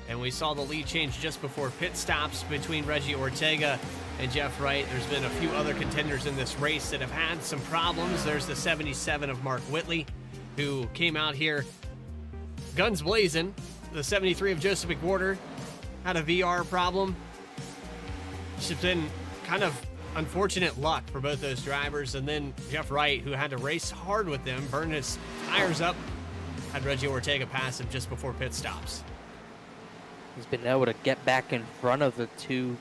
And we saw the lead change just before pit stops between Reggie Ortega and Jeff Wright. There's been a few other contenders in this race that have had some problems. There's the 77 of Mark Whitley, who came out here guns blazing. The 73 of Joseph McWhorter had a VR problem. It's just been kind of unfortunate luck for both those drivers. And then Jeff Wright, who had to race hard with them, burned his tires up, had Reggie Ortega pass him just before pit stops. He's been able to get back in front of the two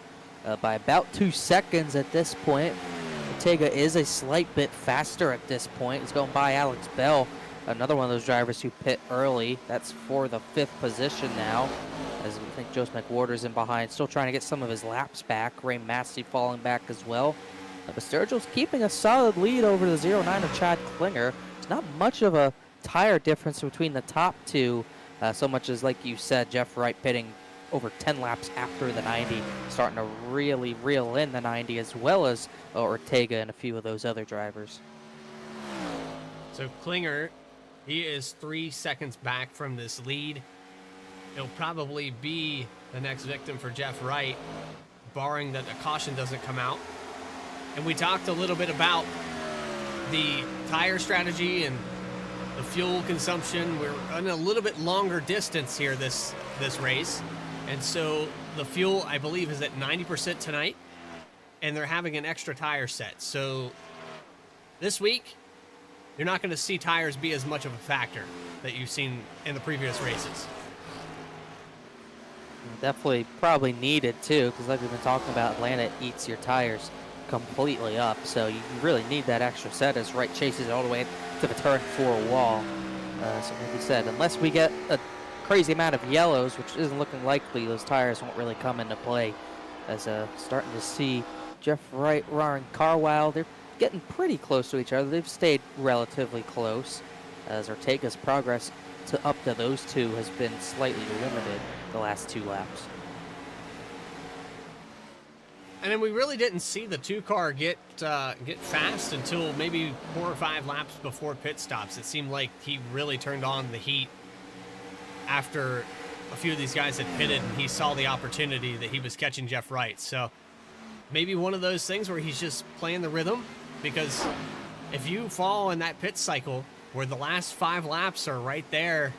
by about 2 seconds at this point. Ortega is a slight bit faster at this point. He's going by Alex Bell, another one of those drivers who pit early. That's for the 5th position now, as we think Joseph McWhorter's in behind, still trying to get some of his laps back. Ray Massey falling back as well. But Sturgill's keeping a solid lead over the 09 of Chad Klinger. There's not much of a tire difference between the top two, so much as, like you said, Jeff Wright pitting over 10 laps after the 90, starting to really reel in the 90, as well as Ortega and a few of those other drivers. So Klinger, he is 3 seconds back from this lead. He'll probably be the next victim for Jeff Wright, barring that a caution doesn't come out. And we talked a little bit about the tire strategy and the fuel consumption. We're on a little bit longer distance here this race. And so the fuel, I believe, is at 90% tonight, and they're having an extra tire set. So this week, you're not going to see tires be as much of a factor that you've seen in the previous races. Definitely probably needed too, because like we've been talking about, Atlanta eats your tires completely up. So you really need that extra set as Wright chases it all the way to the turn 4 wall. So like we said, unless we get a crazy amount of yellows, which isn't looking likely, those tires won't really come into play. As starting to see Jeff Wright, Ryan Carwile, they're getting pretty close to each other. They've stayed relatively close, as Ortega's progress up to those two has been slightly limited the last 2 laps. And then we really didn't see the 2-car get fast until maybe 4 or 5 laps before pit stops. It seemed like he really turned on the heat after a few of these guys had pitted, and he saw the opportunity that he was catching Jeff Wright. So maybe one of those things where he's just playing the rhythm, because if you fall in that pit cycle where the last 5 laps are right there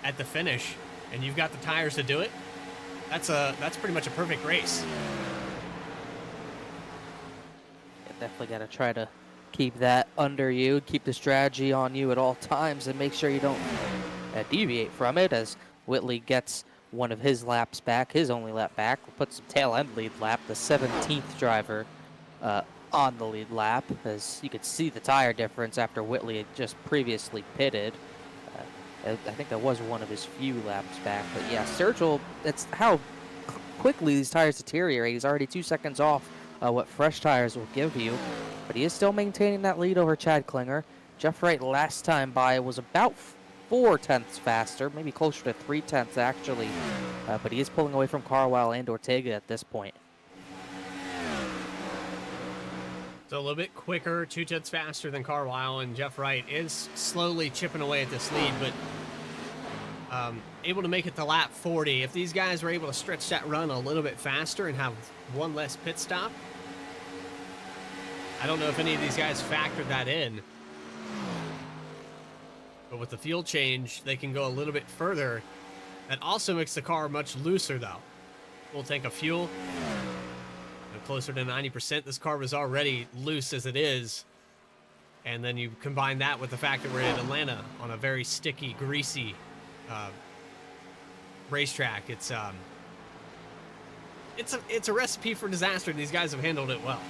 at the finish and you've got the tires to do it, that's pretty much a perfect race. Definitely got to try to keep that under you, keep the strategy on you at all times, and make sure you don't deviate from it, as Whitley gets one of his laps back, his only lap back. We'll put some tail end lead lap, the 17th driver on the lead lap, as you could see the tire difference after Whitley had just previously pitted. I think that was one of his few laps back. But yeah, Sturgill, that's how quickly these tires deteriorate. He's already 2 seconds off what fresh tires will give you, but he is still maintaining that lead over Chad Klinger. Jeff Wright last time by was about 4/10 faster, maybe closer to 3/10 actually, but he is pulling away from Carwile and Ortega at this point. So a little bit quicker, 2/10 faster than Carwile, and Jeff Wright is slowly chipping away at this lead, but able to make it to lap 40. If these guys were able to stretch that run a little bit faster and have one less pit stop, I don't know if any of these guys factored that in. But with the fuel change, they can go a little bit further. That also makes the car much looser, though. Full tank of fuel. Closer to 90%. This car was already loose as it is. And then you combine that with the fact that we're in Atlanta on a very sticky, greasy racetrack. It's a recipe for disaster, and these guys have handled it well.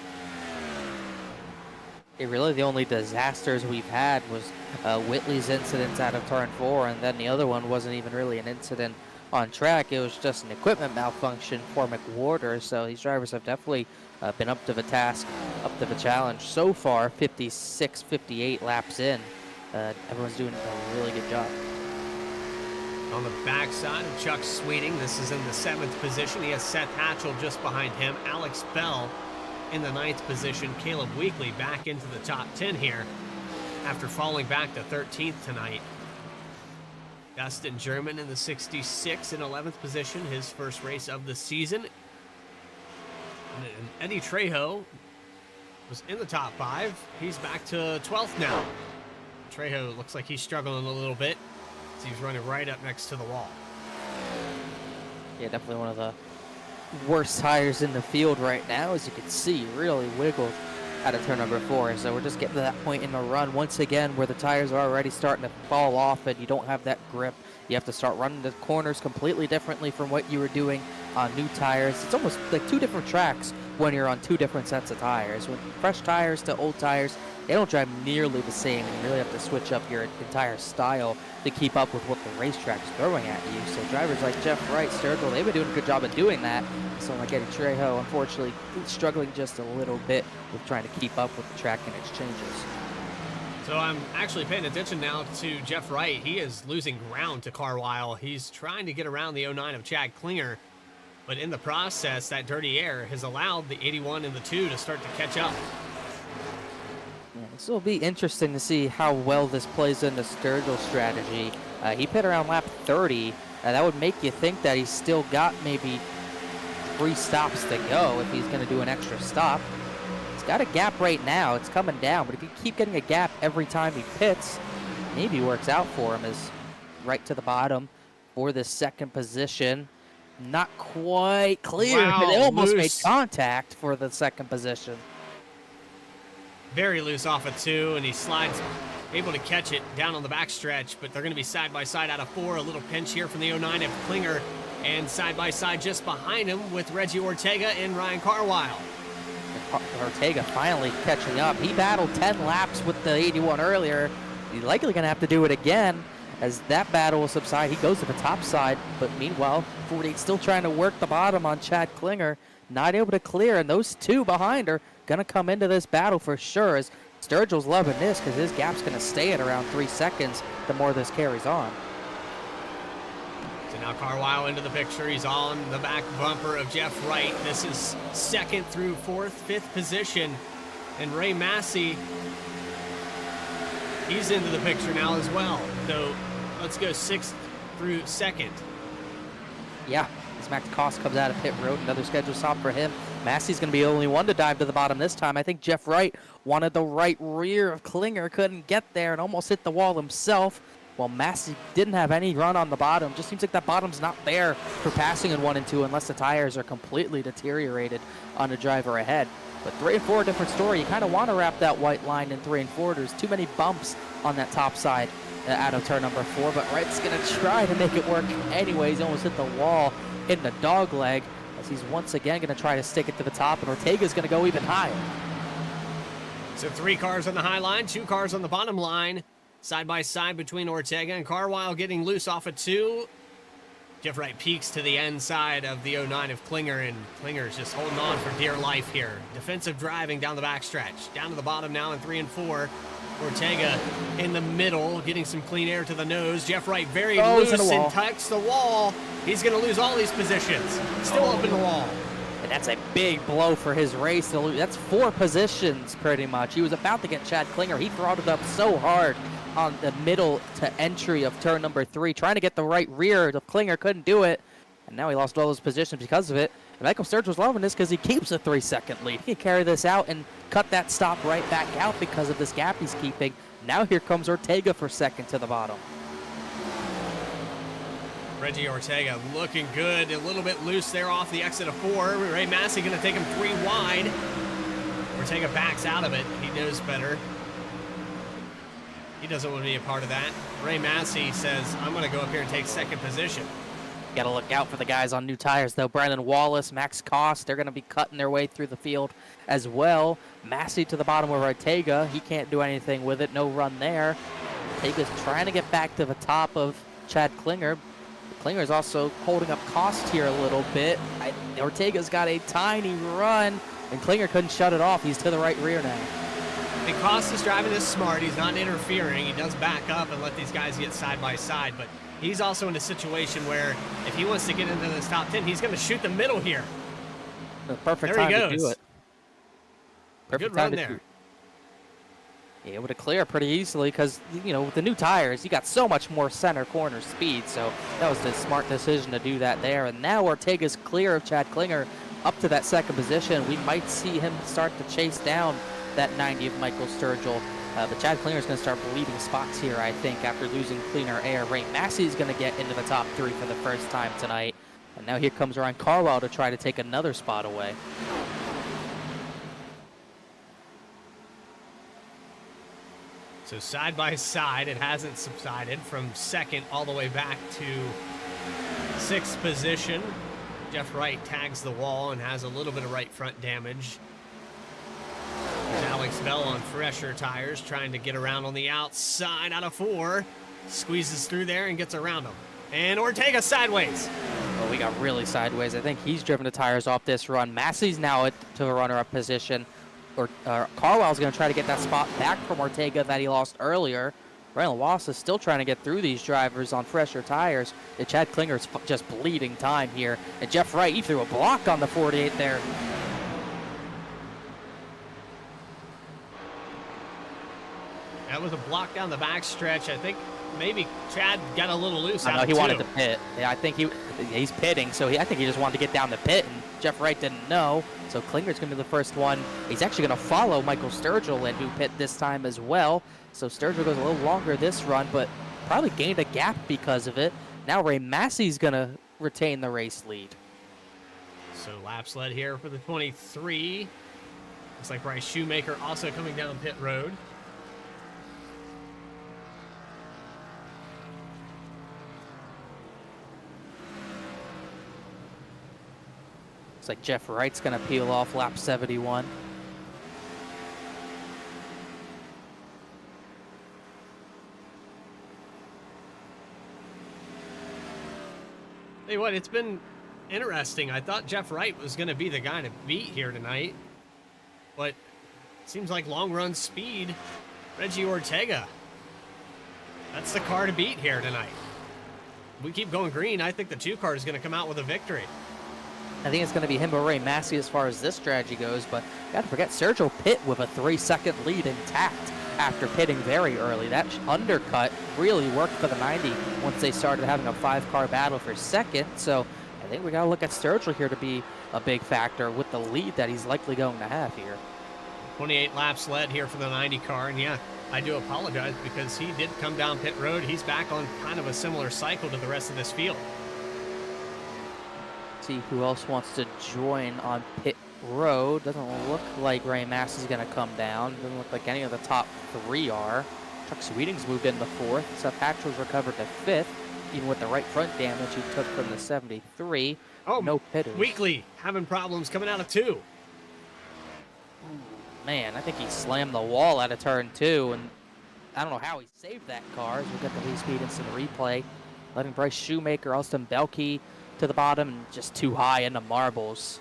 Really, the only disasters we've had was Whitley's incidents out of turn 4, and then the other one wasn't even really an incident on track. It was just an equipment malfunction for McWhorter. So these drivers have definitely been up to the task, up to the challenge. So far, 56, 58 laps in. Everyone's doing a really good job. On the backside of Chuck Sweeting, this is in the 7th position. He has Seth Hatchell just behind him. Alex Bell in the 9th position. Caleb Weekly back into the top 10 here after falling back to 13th tonight. Dustin German in the 66 in 11th position, his first race of the season. And Eddie Trejo was in the top 5. He's back to 12th now. Trejo looks like he's struggling a little bit. So he's running right up next to the wall. Yeah, definitely one of the worst tires in the field right now. As you can see, really wiggled out of turn number 4. So we're just getting to that point in the run once again where the tires are already starting to fall off and you don't have that grip. You have to start running the corners completely differently from what you were doing on new tires. It's almost like 2 different tracks when you're on 2 different sets of tires. With fresh tires to old tires, they don't drive nearly the same. You really have to switch up your entire style to keep up with what the racetrack is throwing at you. So drivers like Jeff Wright, Sturgill, they've been doing a good job of doing that. So like Eddie Trejo, unfortunately, struggling just a little bit with trying to keep up with the track and its changes. So I'm actually paying attention now to Jeff Wright. He is losing ground to Carlisle. He's trying to get around the 09 of Chad Klinger. But in the process, that dirty air has allowed the 81 and the 2 to start to catch up. Yeah, this will be interesting to see how well this plays into Sturgill's strategy. He pit around lap 30. That would make you think that he's still got maybe 3 stops to go if he's going to do an extra stop. He's got a gap right now. It's coming down. But if you keep getting a gap every time he pits, maybe works out for him. Is right to the bottom for the 2nd position. Not quite clear. Wow, they almost made loose. contact for the 2nd position. Very loose off of 2, and he slides, able to catch it down on the backstretch, but they're going to be side by side out of 4. A little pinch here from the 09 of Klinger, and side by side just behind him with Reggie Ortega and Ryan Carlisle. Ortega finally catching up. He battled 10 laps with the 81 earlier. He's likely going to have to do it again. As that battle will subside, he goes to the top side. But meanwhile, 48 still trying to work the bottom on Chad Klinger. Not able to clear, and those 2 behind are going to come into this battle for sure. As Sturgill's loving this because his gap's going to stay at around 3 seconds the more this carries on. So now Carlisle into the picture. He's on the back bumper of Jeff Wright. This is 2nd through 4th, 5th position. And Ray Massey, he's into the picture now as well. So let's go 6th through 2nd. Yeah, as Max Koss comes out of pit road, another scheduled stop for him. Massey's going to be the only one to dive to the bottom this time. I think Jeff Wright wanted the right rear of Klinger, couldn't get there, and almost hit the wall himself. While Massey didn't have any run on the bottom. Just seems like that bottom's not there for passing in 1 and 2 unless the tires are completely deteriorated on the driver ahead. But 3 and 4, different story. You kind of want to wrap that white line in 3 and 4. There's too many bumps on that top side out of turn number 4. But Wright's going to try to make it work anyways. Almost hit the wall in the dog leg as he's once again going to try to stick it to the top. And Ortega's going to go even higher. So 3 cars on the high line, 2 cars on the bottom line. Side by side between Ortega and Carlisle getting loose off of 2. Jeff Wright peaks to the end side of the 09 of Klinger, and Klinger's just holding on for dear life here. Defensive driving down the backstretch. Down to the bottom now in 3 and 4. Ortega in the middle, getting some clean air to the nose. Jeff Wright very loose and tucks the wall. He's going to lose all these positions. Still up in the wall. And that's a big blow for his race. That's 4 positions pretty much. He was about to get Chad Klinger. He throttled up so hard on the middle to entry of turn number 3, trying to get the right rear of Klinger, couldn't do it, and now he lost all those positions because of it. And Michael Sturge was loving this because he keeps a 3-second lead. He can carry this out and cut that stop right back out because of this gap he's keeping. Now here comes Ortega for second to the bottom. Reggie Ortega looking good, a little bit loose there off the exit of 4. Ray Massey going to take him 3 wide. Ortega backs out of it. He knows better. He doesn't want to be a part of that. Ray Massey says, I'm going to go up here and take second position. Got to look out for the guys on new tires, though. Brandon Wallace, Max Kost, they're going to be cutting their way through the field as well. Massey to the bottom of Ortega. He can't do anything with it. No run there. Ortega's trying to get back to the top of Chad Klinger. Klinger's also holding up Kost here a little bit. Ortega's got a tiny run, and Klinger couldn't shut it off. He's to the right rear now. And Kost is driving this smart. He's not interfering. He does back up and let these guys get side by side, but he's also in a situation where if he wants to get into this top 10, he's going to shoot the middle here. The perfect There time he to do goes. it. Perfect Good run time to there. Able to clear pretty easily because, you know, with the new tires, you got so much more center corner speed. So that was the smart decision to do that there. And now Ortega's clear of Chad Klinger up to that second position. We might see him start to chase down that 90 of Michael Sturgill. But Chad Klinger is going to start bleeding spots here, I think, after losing cleaner air. Ray Massey is going to get into the top 3 for the first time tonight. And now here comes Ryan Carwell to try to take another spot away. So side by side, it hasn't subsided from second all the way back to 6th position. Jeff Wright tags the wall and has a little bit of right front damage. There's Alex Bell on fresher tires trying to get around on the outside out of 4. Squeezes through there and gets around him. And Ortega sideways. Oh, we got really sideways. I think he's driven the tires off this run. Massey's now to the runner-up position. Carwell's going to try to get that spot back from Ortega that he lost earlier. Brandon Wallace is still trying to get through these drivers on fresher tires. And Chad Klinger's just bleeding time here. And Jeff Wright, he threw a block on the 48 there. That was a block down the back stretch. I think maybe Chad got a little loose out I know of he 2. wanted to pit. Yeah, I think he's pitting, so I think he just wanted to get down the pit, and Jeff Wright didn't know. So Klinger's going to be the first one. He's actually going to follow Michael Sturgill in, who pit this time as well. So Sturgill goes a little longer this run, but probably gained a gap because of it. Now Ray Massey's going to retain the race lead. So laps led here for the 23. Looks like Bryce Shoemaker also coming down pit road. Looks like Jeff Wright's going to peel off lap 71. Tell you what, it's been interesting. I thought Jeff Wright was going to be the guy to beat here tonight, but it seems like long run speed, Reggie Ortega. That's the car to beat here tonight. If we keep going green, I think the 2 car is going to come out with a victory. I think it's going to be him or Ray Massey as far as this strategy goes, but you got to forget Sergio pit with a 3-second lead intact after pitting very early. That undercut really worked for the 90 once they started having a 5-car battle for second. So I think we got to look at Sturgill here to be a big factor with the lead that he's likely going to have here. 28 laps led here for the 90 car, and yeah, I do apologize because he did come down pit road. He's back on kind of a similar cycle to the rest of this field. See who else wants to join on pit road. Doesn't look like Ray Massey's going to come down. Doesn't look like any of the top 3 are. Chuck Sweeting's moved into 4th. Seth Hatchell's recovered to 5th, even with the right front damage he took from the 73. Oh, no pitters. Weekly having problems coming out of 2. Man, I think he slammed the wall out of turn 2, and I don't know how he saved that car, as we'll get the speed instant replay. Letting Bryce Shoemaker, Austin Belkey to the bottom, and just too high into marbles.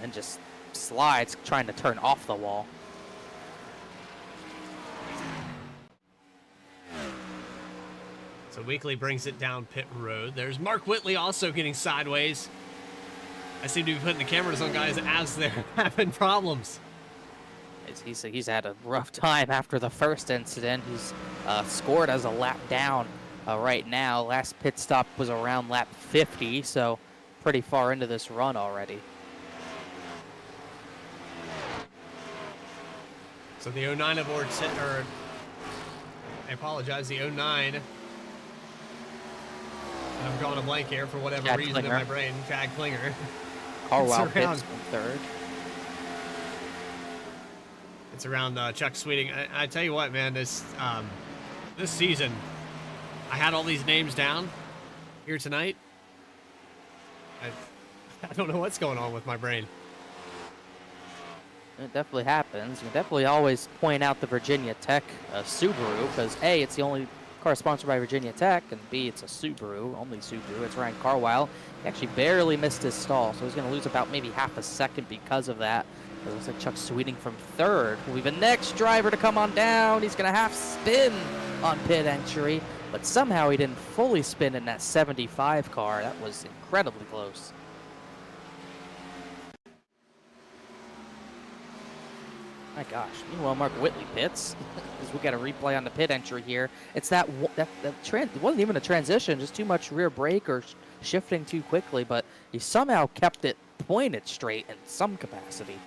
And just slides trying to turn off the wall. So Weekly brings it down pit road. There's Mark Whitley also getting sideways. I seem to be putting the cameras on guys as they're having problems. He's had a rough time after the first incident. He's scored as a lap down right now. Last pit stop was around lap 50, so pretty far into this run already. So the 09 of I apologize, the 09. I'm drawing a blank here for whatever Chad reason in Klinger. my brain. Chad Klinger. Carwell It's around- pits from third. It's around Chuck Sweeting. I tell you what, man, this season, I had all these names down here tonight. I don't know what's going on with my brain. It definitely happens. You definitely always point out the Virginia Tech Subaru because A, it's the only car sponsored by Virginia Tech, and B, it's a Subaru, only Subaru. It's Ryan Carwile. He actually barely missed his stall, so he's going to lose about maybe half a second because of that. It looks like Chuck Sweeting from third will be the next driver to come on down. He's going to half spin on pit entry, but somehow he didn't fully spin in that 75 car. That was incredibly close. My gosh. Meanwhile, Mark Whitley pits because we got a replay on the pit entry here. It's it wasn't even a transition, just too much rear brake or shifting too quickly, but he somehow kept it pointed straight in some capacity.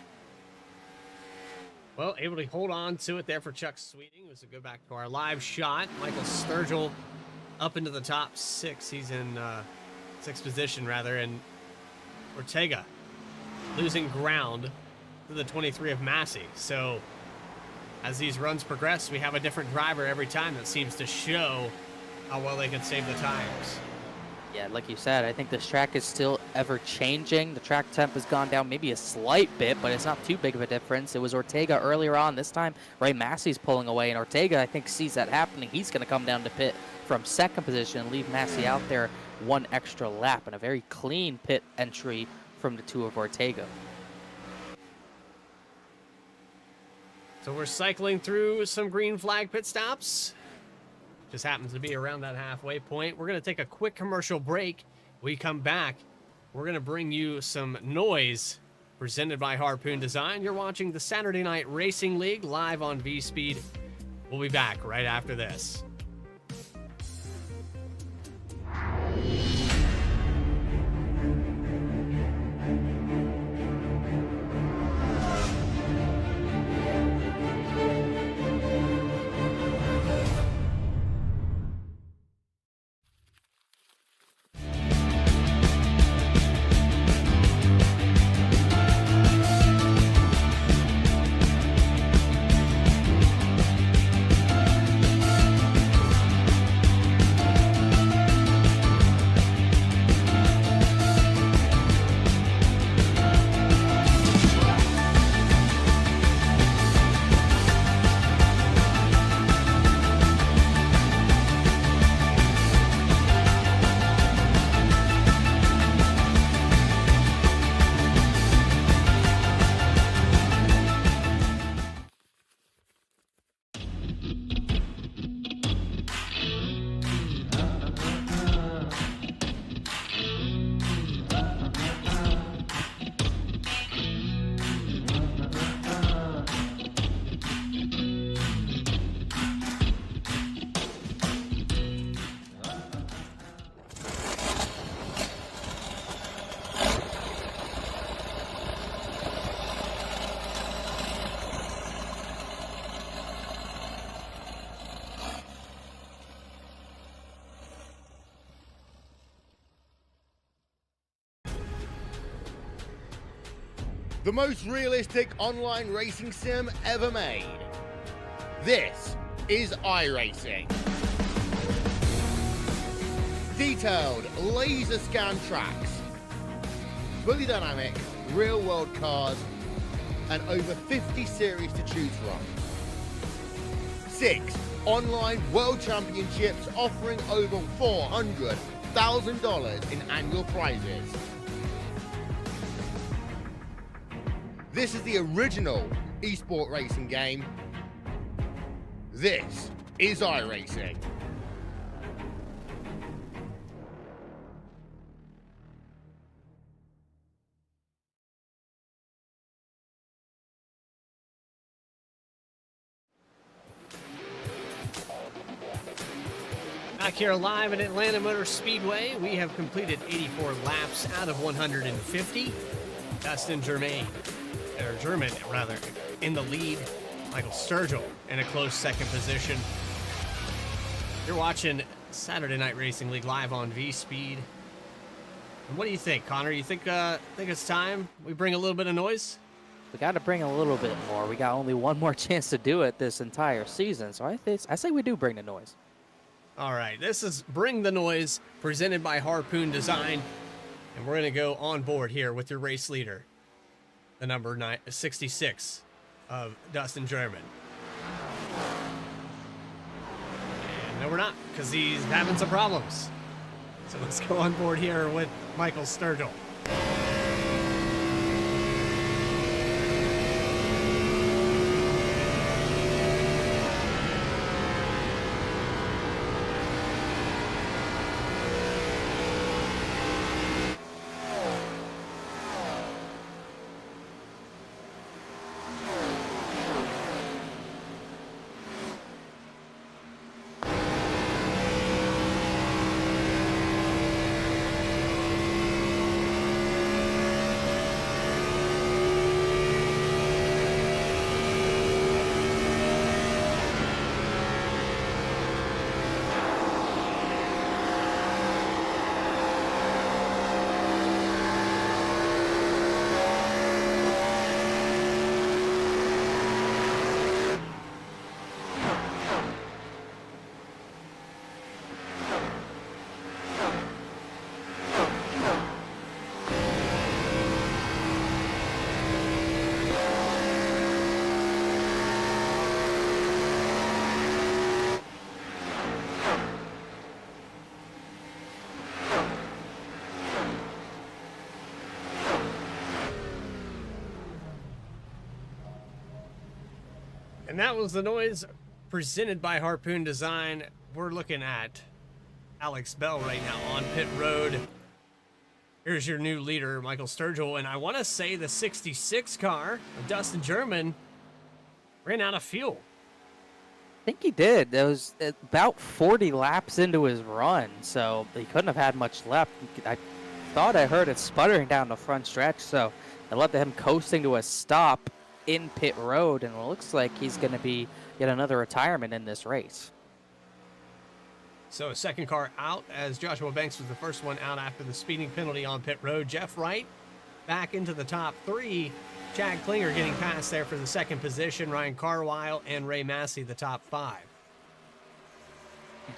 Well, able to hold on to it there for Chuck Sweeting. Let's go back to our live shot. Michael Sturgill up into the top six. He's in sixth position, rather, and Ortega losing ground to the 23 of Massey. So as these runs progress, we have a different driver every time that seems to show how well they can save the tires. Yeah, like you said, I think this track is still ever changing. The track temp has gone down maybe a slight bit, but it's not too big of a difference. It was Ortega earlier on. This time, Ray Massey's pulling away, and Ortega, I think, sees that happening. He's going to come down to pit from second position and leave Massey out there one extra lap, and a very clean pit entry from the two of Ortega. So we're cycling through some green flag pit stops. Just happens to be around that halfway point. We're going to take a quick commercial break. We come back, we're going to bring you some noise presented by Harpoon Design. You're watching the Saturday Night Racing League live on V-Speed. We'll be back right after this. The most realistic online racing sim ever made. This is iRacing. Detailed laser scan tracks, fully dynamic real world cars, and over 50 series to choose from. 6 online world championships offering over $400,000 in annual prizes. This is the original esport racing game. This is iRacing. Back here live at Atlanta Motor Speedway, we have completed 84 laps out of 150. Dustin Germain, or German rather, in the lead. Michael Sturgill in a close second position. You're watching Saturday Night Racing League live on V-Speed. And what do you think, Connor? You think it's time we bring a little bit of noise? We got to bring a little bit more. We got only one more chance to do it this entire season, so I say we do bring the noise. All right, this is Bring the Noise, presented by Harpoon Design, and we're going to go on board here with your race leader, the number 66 of Dustin German. And no, we're not, because he's having some problems. So let's go on board here with Michael Sturgill. And that was the noise presented by Harpoon Design. We're looking at Alex Bell right now on pit road. Here's your new leader, Michael Sturgill. And I want to say the 66 car of Dustin German ran out of fuel. I think he did. It was about 40 laps into his run, so he couldn't have had much left. I thought I heard it sputtering down the front stretch, so it led to him coasting to a stop in pit road, and it looks like he's going to be yet another retirement in this race. So a second car out, as Joshua Banks was the first one out after the speeding penalty on pit road. Jeff Wright back into the top three. Chad Klinger getting past there for the second position. Ryan Carwile and Ray Massey the top five.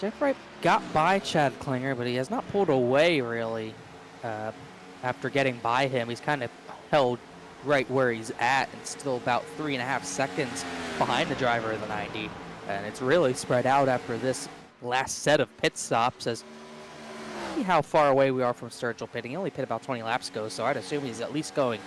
Jeff Wright got by Chad Klinger, but he has not pulled away really after getting by him. He's kind of held right where he's at and still about 3.5 seconds behind the driver of the 90. And it's really spread out after this last set of pit stops. As see how far away we are from Sturgill pitting. He only pit about 20 laps ago, so I'd assume he's at least going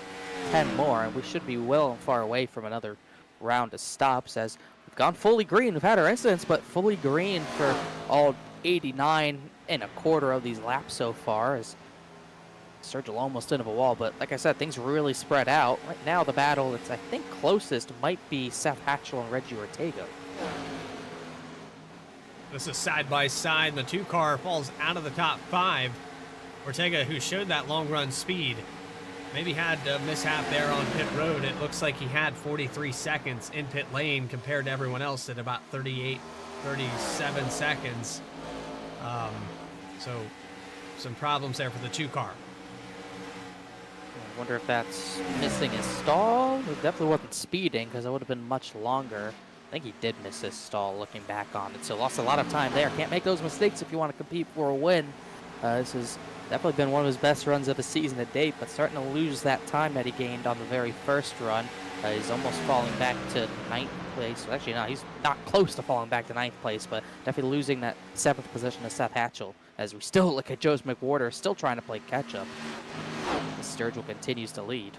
10 more, and we should be well and far away from another round of stops, as we've gone fully green. We've had our incidents, but fully green for all 89 1/4 of these laps so far, as Sturgill almost into a wall. But like I said, things really spread out. Right now the battle that's I think closest might be Seth Hatchell and Reggie Ortega. This is side by side. The two car falls out of the top five. Ortega, who showed that long run speed, maybe had a mishap there on pit road. It looks like he had 43 seconds in pit lane compared to everyone else at about 38, 37 seconds. So some problems there for the two car. I wonder if that's missing his stall. It definitely wasn't speeding, because it would have been much longer. I think he did miss his stall looking back on it, so lost a lot of time there. Can't make those mistakes if you want to compete for a win. This has definitely been one of his best runs of the season to date, but starting to lose that time that he gained on the very first run. He's almost falling back to 9th place. Actually, no, he's not close to falling back to 9th place, but definitely losing that 7th position to Seth Hatchell, as we still look at Joe McWhorter still trying to play catch-up. Sturgill continues to lead.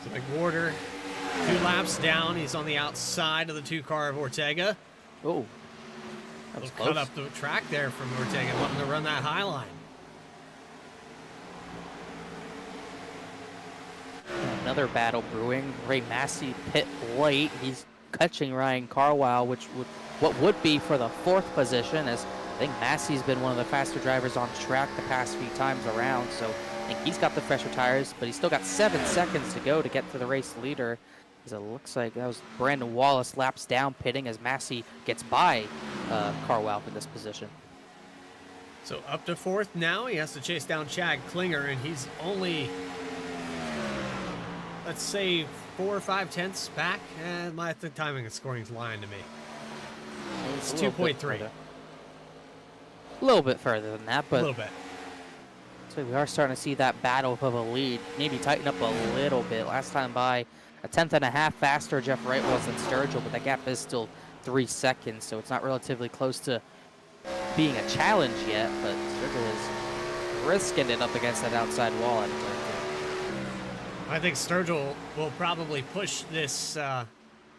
So McWhorter, 2 laps down. He's on the outside of the two car of Ortega. Oh, that was Little close. cut up the track there from Ortega, wanting to run that high line. Another battle brewing. Ray Massey pit late. He's catching Ryan Carwile, which would be for the 4th position, as I think Massey's been one of the faster drivers on track the past few times around, so I think he's got the fresher tires, but he's still got 7 seconds to go to get to the race leader. As it looks like that was Brandon Wallace laps down pitting as Massey gets by Carwell in this position. So up to fourth now. He has to chase down Chad Klinger, and he's only, let's say, 4 or 5 tenths back. And the timing and scoring is lying to me. It's 2.3. A little bit further than that, but a little bit. So we are starting to see that battle of a lead maybe tighten up a little bit. Last time by a 1/10.5 faster Jeff Wright was than Sturgill, but that gap is still 3 seconds, so it's not relatively close to being a challenge yet, but Sturgill is risking it up against that outside wall. I think Sturgill will probably push this to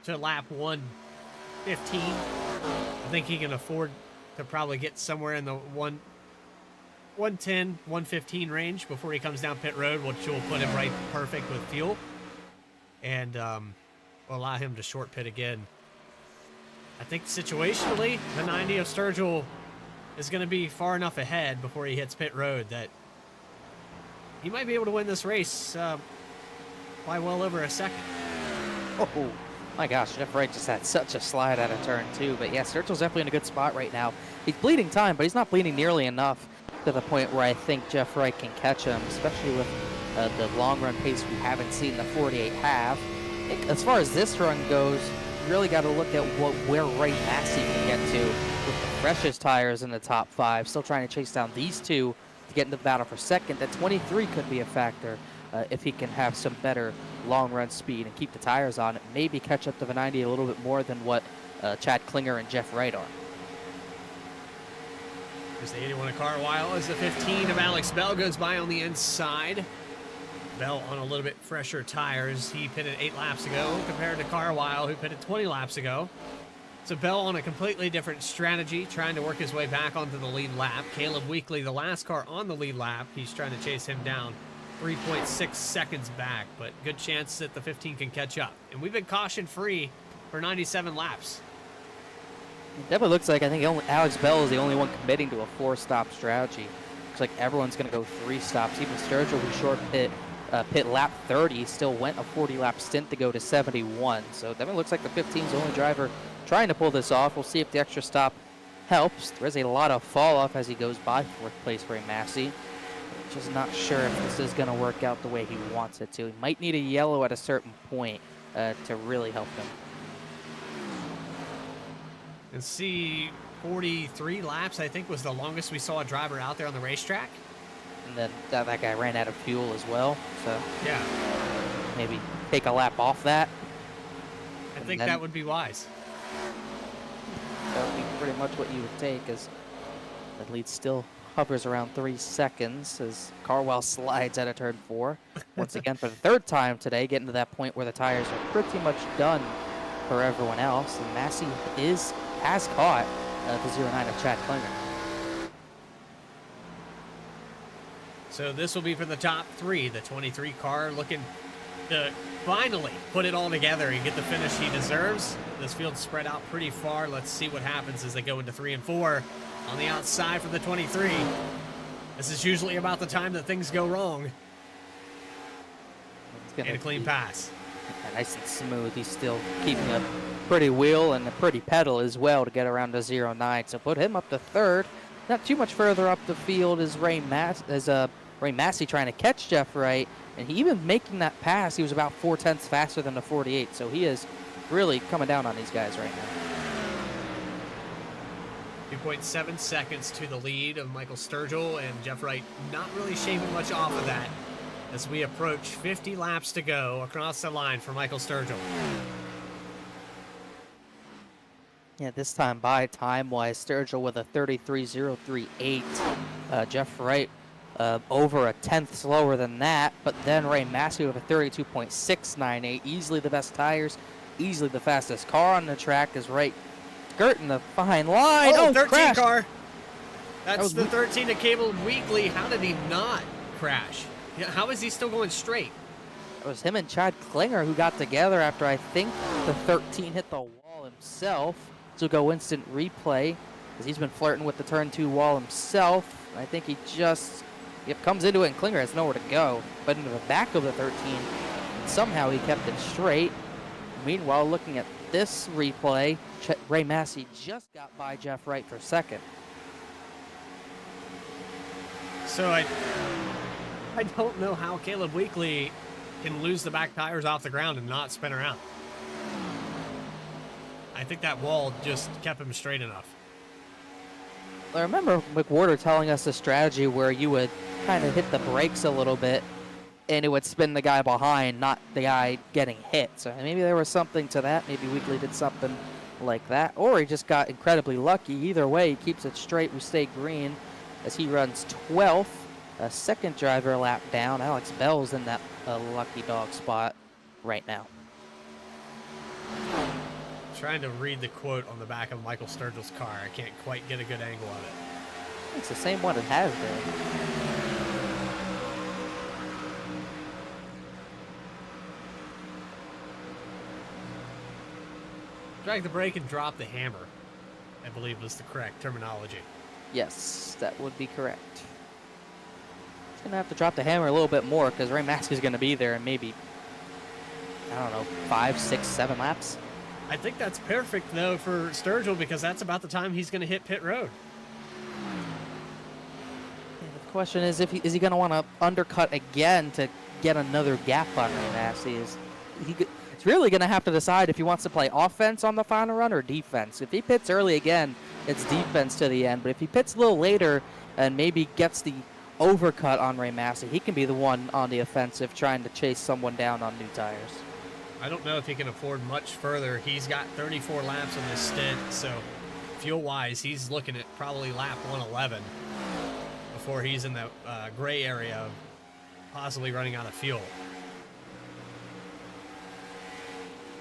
lap 115. I think he can afford to probably get somewhere in the 110, 115 range before he comes down pit road, which will put him right perfect with fuel and will allow him to short pit again. I think situationally, the 90 of Sturgill is going to be far enough ahead before he hits pit road that he might be able to win this race by well over a second. Oh my gosh, Jeff Wright just had such a slide out of turn 2. But yeah, Sturgill's definitely in a good spot right now. He's bleeding time, but he's not bleeding nearly enough to the point where I think Jeff Wright can catch him, especially with the long run pace we haven't seen the 48 have. As far as this run goes, you really got to look at where Ray Massey can get to with the freshest tires in the top 5. Still trying to chase down these two to get into the battle for second. That 23 could be a factor if he can have some better long run speed and keep the tires on it. Maybe catch up to the 90 a little bit more than what Chad Klinger and Jeff Wright are. There's the 81 of Carwile as the 15 of Alex Bell goes by on the inside. Bell on a little bit fresher tires. He pitted 8 laps ago compared to Carwile, who pitted 20 laps ago. So Bell on a completely different strategy, trying to work his way back onto the lead lap. Caleb Weekly, the last car on the lead lap, he's trying to chase him down 3.6 seconds back, but good chance that the 15 can catch up. And we've been caution free for 97 laps. It definitely looks like I think Alex Bell is the only one committing to a 4-stop strategy. Looks like everyone's going to go 3 stops. Even Sturgill, who short pit lap 30, still went a 40-lap stint to go to 71. So it definitely looks like the 15 is the only driver trying to pull this off. We'll see if the extra stop helps. There is a lot of fall off as he goes by 4th place for Massey. Just not sure if this is going to work out the way he wants it to. He might need a yellow at a certain point to really help him. And see, 43 laps, I think, was the longest we saw a driver out there on the racetrack. And then that guy ran out of fuel as well. So yeah, maybe take a lap off that. I think that would be wise. That would be pretty much what you would take, as the lead still hovers around 3 seconds as Carwell slides out of turn 4. Once again, for the 3rd time today, getting to that point where the tires are pretty much done for everyone else. And Massey has caught the 09 of Chad Klinger. So this will be for the top 3. The 23 car looking to finally put it all together and get the finish he deserves. This field's spread out pretty far. Let's see what happens as they go into 3 and 4. On the outside for the 23. This is usually about the time that things go wrong. And a clean pass. Nice and smooth. He's still keeping a pretty wheel and a pretty pedal as well to get around to 09. So put him up to 3rd. Not too much further up the field is Ray Massey trying to catch Jeff Wright. And he even making that pass, he was about 4 tenths faster than the 48. So he is really coming down on these guys right now. 2.7 seconds to the lead of Michael Sturgill, and Jeff Wright not really shaving much off of that as we approach 50 laps to go across the line for Michael Sturgill. Yeah, this time by time-wise, Sturgill with a 33.038. Jeff Wright over a 10th slower than that, but then Ray Massey with a 32.698. Easily the best tires, easily the fastest car on the track as Wright skirting the fine line. Oh, 13 crashed. car. That's the 13 to Cable Weekly. How did he not crash? How is he still going straight? It was him and Chad Klinger who got together after I think the 13 hit the wall himself. So go instant replay as he's been flirting with the turn 2 wall himself. I think he just comes into it and Klinger has nowhere to go. But into the back of the 13, somehow he kept it straight. Meanwhile, looking at this replay, Ray Massey just got by Jeff Wright for second. So I don't know how Caleb Weekly can lose the back tires off the ground and not spin around. I think that wall just kept him straight enough. I remember McWhorter telling us a strategy where you would kind of hit the brakes a little bit and it would spin the guy behind, not the guy getting hit. So maybe there was something to that. Maybe Weekly did something like that. Or he just got incredibly lucky. Either way, he keeps it straight. We stay green as he runs 12th. A second driver lap down. Alex Bell's in that lucky dog spot right now. Trying to read the quote on the back of Michael Sturgill's car. I can't quite get a good angle of it. It's the same one it has been. Drag the brake and drop the hammer, I believe was the correct terminology. Yes, that would be correct. He's going to have to drop the hammer a little bit more because Ray Massey's going to be there in maybe, I don't know, 5, 6, 7 laps. I think that's perfect, though, for Sturgill because that's about the time he's going to hit pit road. And the question is, is he going to want to undercut again to get another gap on Ray Massey? He's really going to have to decide if he wants to play offense on the final run or defense. If he pits early again, it's defense to the end. But if he pits a little later and maybe gets the overcut on Ray Massey, he can be the one on the offensive trying to chase someone down on new tires. I don't know if he can afford much further. He's got 34 laps on this stint, so fuel-wise, he's looking at probably lap 111 before he's in the gray area of possibly running out of fuel.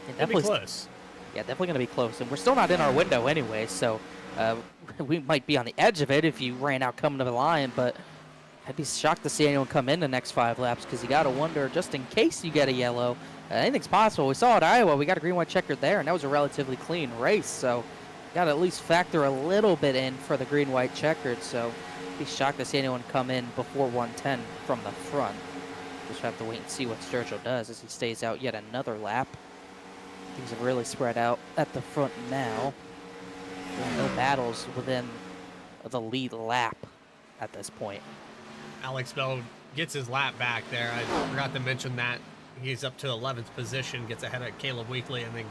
It'll be close. Yeah, definitely going to be close. And we're still not in our window anyway, so we might be on the edge of it if you ran out coming to the line, but I'd be shocked to see anyone come in the next 5 laps because you got to wonder, just in case you get a yellow, anything's possible. We saw at Iowa, we got a green-white checkered there, and that was a relatively clean race, so got to at least factor a little bit in for the green-white checkered, so I'd be shocked to see anyone come in before 110 from the front. Just have to wait and see what Sturgill does as he stays out yet another lap. Things have really spread out at the front now. There are no battles within the lead lap at this point. Alex Bell gets his lap back there. I forgot to mention that. He's up to 11th position, gets ahead of Caleb Weekly, and then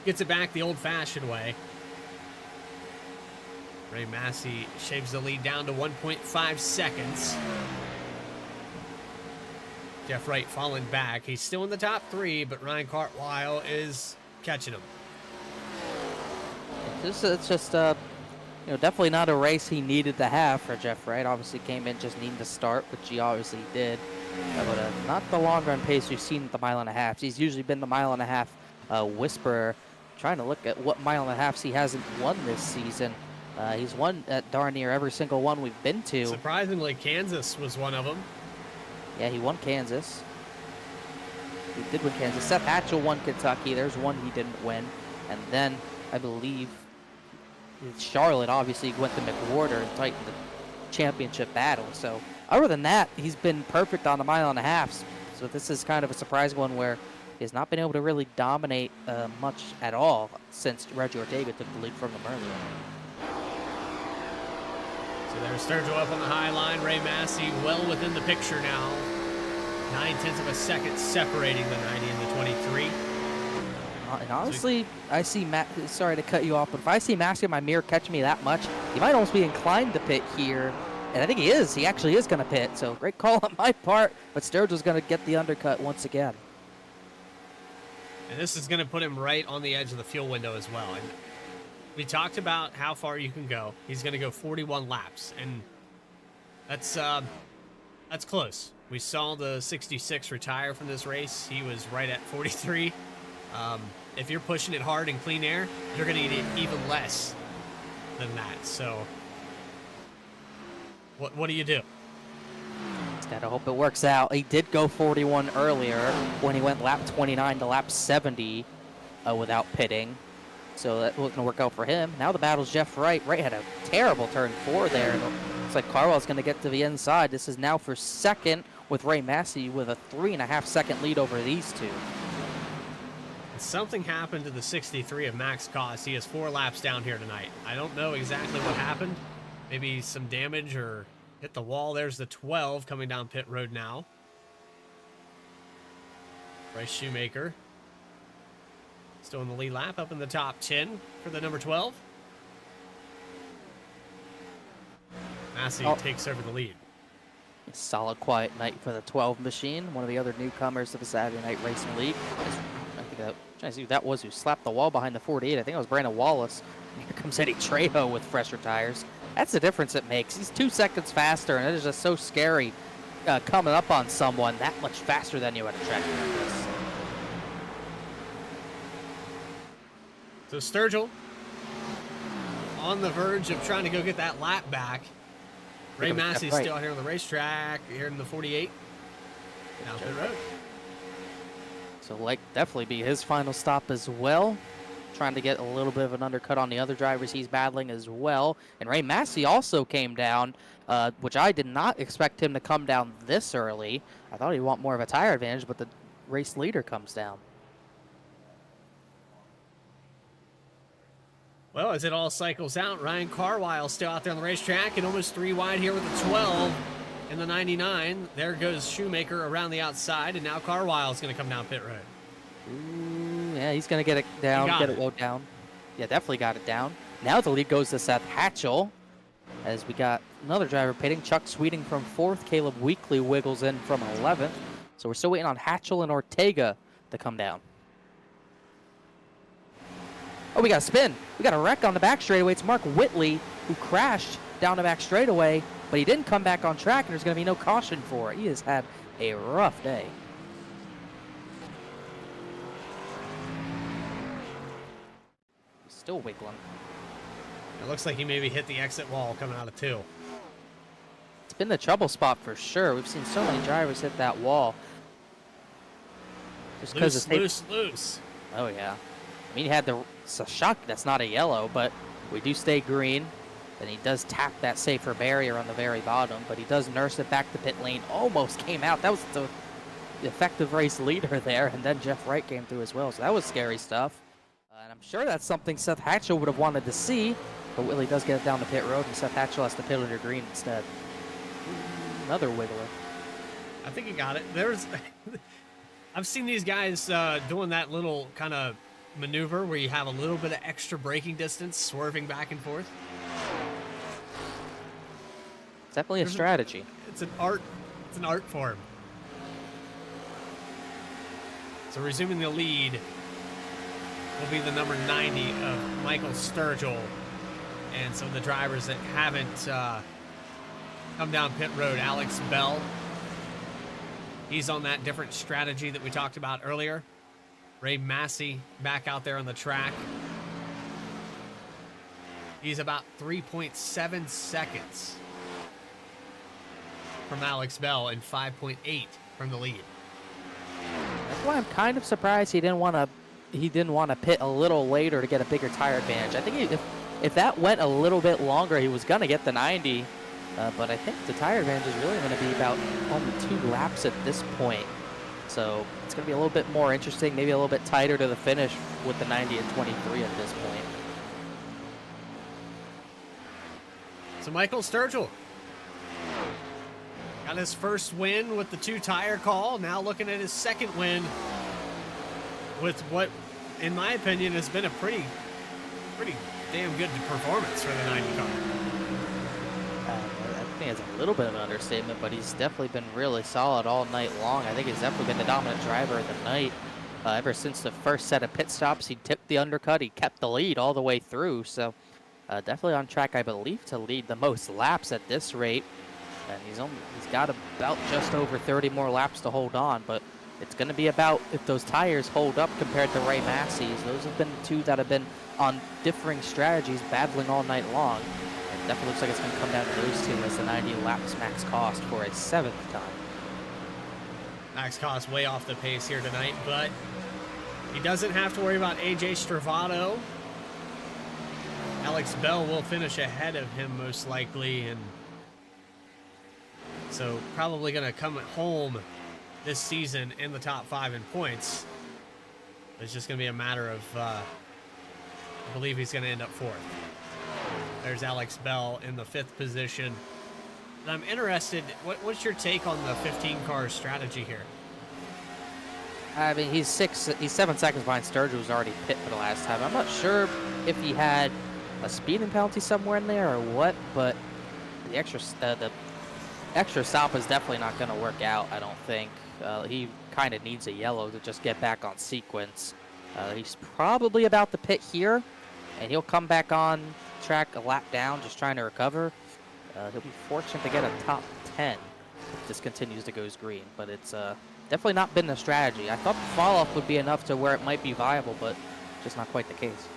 gets it back the old-fashioned way. Ray Massey shaves the lead down to 1.5 seconds. Jeff Wright falling back. He's still in the top 3, but Ryan Cartwile is catching him. It's just definitely not a race he needed to have for Jeff Wright. Obviously came in just needing to start, which he obviously did. But not the long run pace we've seen at the mile and a half. He's usually been the mile and a half whisperer. Trying to look at what mile and a halves he hasn't won this season. He's won at darn near every single one we've been to. Surprisingly, Kansas was one of them. Yeah, he won Kansas. He did win Kansas. Seth Hatchell won Kentucky. There's one he didn't win. And then, I believe, Charlotte obviously went to McWhorter and tightened the championship battle. So, other than that, he's been perfect on the mile and a half. So this is kind of a surprising one where he's not been able to really dominate much at all since Reggie Ortega took the lead from him earlier. So there's Sturgill up on the high line. Ray Massey well within the picture now. 9/10 of a second separating the 90 and the 23. And honestly, I see Matt. Sorry to cut you off, but if I see Massey in my mirror catch me that much, he might almost be inclined to pit here. And I think he is. He actually is going to pit. So great call on my part. But Sturgill's going to get the undercut once again. And this is going to put him right on the edge of the fuel window as well. And we talked about how far you can go. He's going to go 41 laps, and that's close. We saw the 66 retire from this race. He was right at 43. If you're pushing it hard in clean air, you're going to get even less than that. So what do you do? Just gotta hope it works out. He did go 41 earlier when he went lap 29 to lap 70 without pitting. So that wasn't going to work out for him. Now the battle's Jeff Wright. Wright had a terrible turn 4 there. Looks like Carwell's going to get to the inside. This is now for second with Ray Massey with a 3.5 second lead over these two. something happened to the 63 of Max Cost. He has 4 laps down here tonight. I don't know exactly what happened. Maybe some damage or hit the wall. There's the 12 coming down pit road now. Bryce Shoemaker still in the lead lap, up in the top 10 for the number 12. Massey takes over the lead. Solid, quiet night for the 12 machine, one of the other newcomers to the Saturday Night Racing League. I think that, trying to see who that was who slapped the wall behind the 48. I think it was Brandon Wallace. And here comes Eddie Trejo with fresher tires. That's the difference it makes. He's 2 seconds faster, and it is just so scary coming up on someone that much faster than you at a track like this. So Sturgill on the verge of trying to go get that lap back. Ray Massey's still out here on the racetrack, here in the 48. Down pit road. So like definitely be his final stop as well. Trying to get a little bit of an undercut on the other drivers he's battling as well. And Ray Massey also came down, which I did not expect him to come down this early. I thought he'd want more of a tire advantage, but the race leader comes down. Well, as it all cycles out, Ryan Carwile still out there on the racetrack and almost 3 wide here with the 12 in the 99. There goes Shoemaker around the outside, and now Carwile's going to come down pit road. Ooh, yeah, he's going to get it down, get it low down. Yeah, definitely got it down. Now the lead goes to Seth Hatchell, as we got another driver pitting. Chuck Sweeting from 4th. Caleb Weekly wiggles in from 11th. So we're still waiting on Hatchell and Ortega to come down. Oh, we got a spin. We got a wreck on the back straightaway. It's Mark Whitley who crashed down the back straightaway, but he didn't come back on track, and there's going to be no caution for it. He has had a rough day. He's still wiggling. It looks like he maybe hit the exit wall coming out of 2. It's been the trouble spot for sure. We've seen so many drivers hit that wall. Just because Loose, loose. Oh, yeah. I mean, he had it's a shock that's not a yellow, but we do stay green. Then he does tap that safer barrier on the very bottom, but he does nurse it back to pit lane. Almost came out. That was the effective race leader there, and then Jeff Wright came through as well, so that was scary stuff. And I'm sure that's something Seth Hatchell would have wanted to see, but Willie does get it down the pit road, and Seth Hatchell has to pit under green instead. Another wiggler. I think he got it. I've seen these guys doing that little kind of maneuver where you have a little bit of extra braking distance, swerving back and forth. It's definitely a strategy. It's an art form. So resuming the lead will be the number 90 of Michael Sturgill, and some of the drivers that haven't come down pit road. Alex Bell, he's on that different strategy that we talked about earlier. Ray Massey back out there on the track. He's about 3.7 seconds from Alex Bell and 5.8 from the lead. That's why I'm kind of surprised he didn't want to pit a little later to get a bigger tire advantage. I think if that went a little bit longer, he was going to get the 90. But I think the tire advantage is really going to be about only 2 laps at this point. So it's going to be a little bit more interesting, maybe a little bit tighter to the finish with the 90 and 23 at this point. So Michael Sturgill got his first win with the 2-tire call. Now looking at his second win with what, in my opinion, has been a pretty damn good performance for the 90 car. I think it's a little bit of an understatement, but he's definitely been really solid all night long. I think he's definitely been the dominant driver of the night. Ever since the first set of pit stops, he tipped the undercut. He kept the lead all the way through. So definitely on track, I believe, to lead the most laps at this rate. And he's got about just over 30 more laps to hold on. But it's going to be about if those tires hold up compared to Ray Massey's. Those have been the 2 that have been on differing strategies, battling all night long. It definitely looks like it's going to come down to those 2 as the 90 laps Max Cost for a 7th time. Max Cost way off the pace here tonight, but he doesn't have to worry about AJ Stravato. Alex Bell will finish ahead of him most likely, and so probably going to come home this season in the top 5 in points. It's just going to be a matter of, I believe he's going to end up 4th. There's Alex Bell in the 5th position. And I'm interested, what's your take on the 15-car strategy here? I mean, he's 7 seconds behind Sturgill, who's already pit for the last time. I'm not sure if he had a speeding penalty somewhere in there or what, but the extra stop is definitely not going to work out, I don't think. He kind of needs a yellow to just get back on sequence. He's probably about to pit here, and he'll come back on track a lap down, just trying to recover. He'll be fortunate to get a top 10 if this continues to go green, but it's definitely not been the strategy. I thought the fall-off would be enough to where it might be viable, but just not quite the case.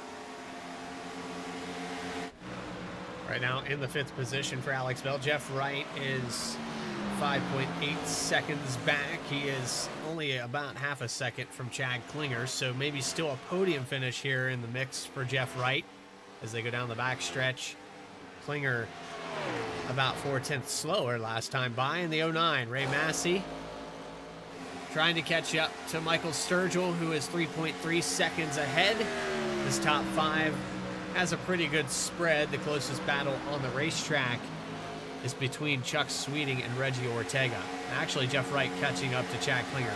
Right now in the 5th position for Alex Bell, Jeff Wright is 5.8 seconds back. He is only about half a second from Chad Klinger, so maybe still a podium finish here in the mix for Jeff Wright as they go down the back stretch. Klinger about 4/10 slower last time by in the 09. Ray Massey trying to catch up to Michael Sturgill, who is 3.3 seconds ahead. This top 5 has a pretty good spread. The closest battle on the racetrack is between Chuck Sweeting and Reggie Ortega. Actually, Jeff Wright catching up to Chad Klinger.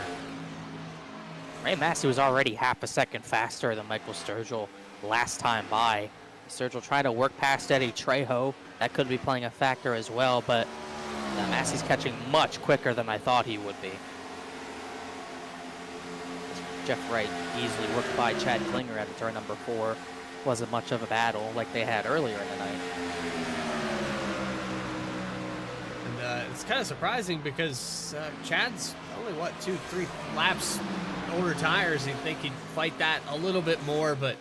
Ray Massey was already half a second faster than Michael Sturgill last time by. Sturgill trying to work past Eddie Trejo. That could be playing a factor as well, but Massey's catching much quicker than I thought he would be. Jeff Wright easily worked by Chad Klinger at turn number 4. Wasn't much of a battle like they had earlier in the night. And it's kind of surprising because Chad's only, 2-3 laps older tires. You'd think he'd fight that a little bit more, but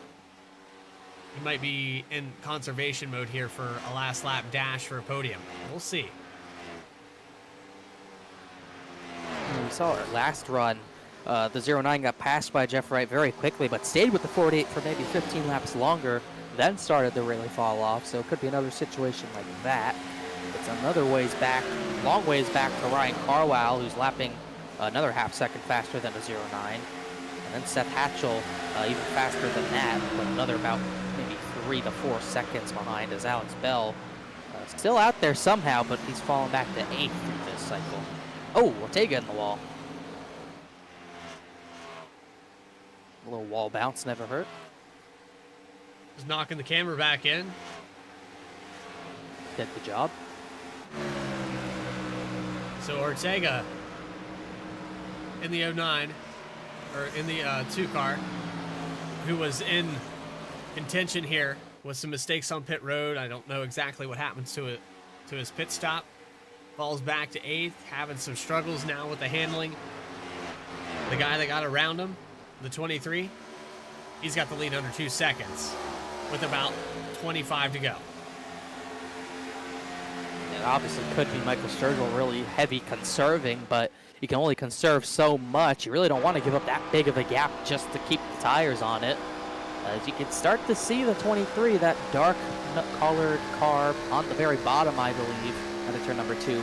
he might be in conservation mode here for a last lap dash for a podium. We'll see. We saw our last run. The 09 got passed by Jeff Wright very quickly, but stayed with the 48 for maybe 15 laps longer, then started to really fall off. So it could be another situation like that. It's another ways back, long ways back to Ryan Carwile, who's lapping another half second faster than the 09. And then Seth Hatchell, even faster than that, but another about maybe 3 to 4 seconds behind as Alex Bell. Still out there somehow, but he's fallen back to 8th through this cycle. Oh, Ortega in the wall. A little wall bounce never hurt. Just knocking the camera back in. Did the job. So Ortega in the 09, or in the 2 car, who was in contention here with some mistakes on pit road. I don't know exactly what happens to his pit stop. Falls back to 8th, having some struggles now with the handling. The guy that got around him, the 23, he's got the lead under 2 seconds with about 25 to go. It obviously could be Michael Sturgill really heavy conserving, but you can only conserve so much. You really don't want to give up that big of a gap just to keep the tires on it. As you can start to see the 23, that dark colored car on the very bottom, I believe, at turn number 2,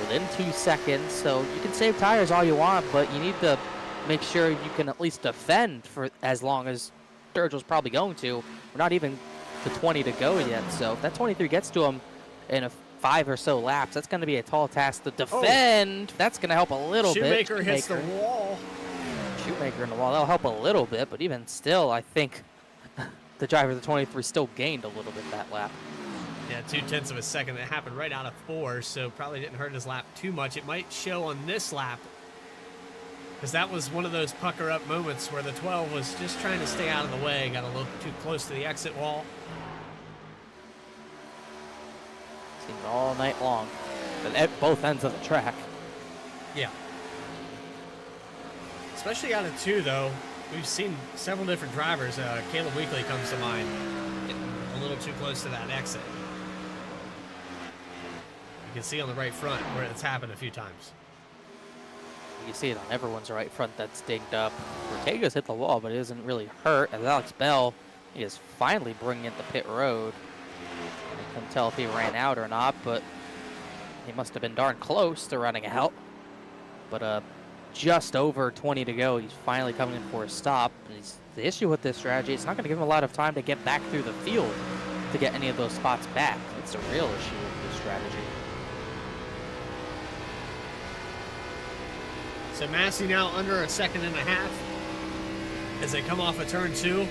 within 2 seconds. So you can save tires all you want, but you need to make sure you can at least defend for as long as Sturgill's probably going to. We're not even to 20 to go yet, so if that 23 gets to him in a 5 or so laps, that's going to be a tall task to defend. That's going to help a little bit. Shoemaker hits the wall. Shoemaker in the wall, that'll help a little bit, but even still, I think the driver of the 23 still gained a little bit that lap. Yeah, 0.2 of a second. That happened right out of 4, so probably didn't hurt his lap too much. It might show on this lap, because that was one of those pucker-up moments where the 12 was just trying to stay out of the way, got a little too close to the exit wall. Seemed all night long, but at both ends of the track. Yeah. Especially out of 2, though. We've seen several different drivers. Caleb Weekly comes to mind, getting a little too close to that exit. You can see on the right front where it's happened a few times. You see it on everyone's right front that's dinged up. Ortega's hit the wall, but it isn't really hurt. As Alex Bell is finally bringing it to pit road. I couldn't tell if he ran out or not, but he must have been darn close to running out. But just over 20 to go. He's finally coming in for a stop. And the issue with this strategy, it's not going to give him a lot of time to get back through the field to get any of those spots back. It's a real issue with this strategy. So Massey now under a second and a half as they come off of turn 2.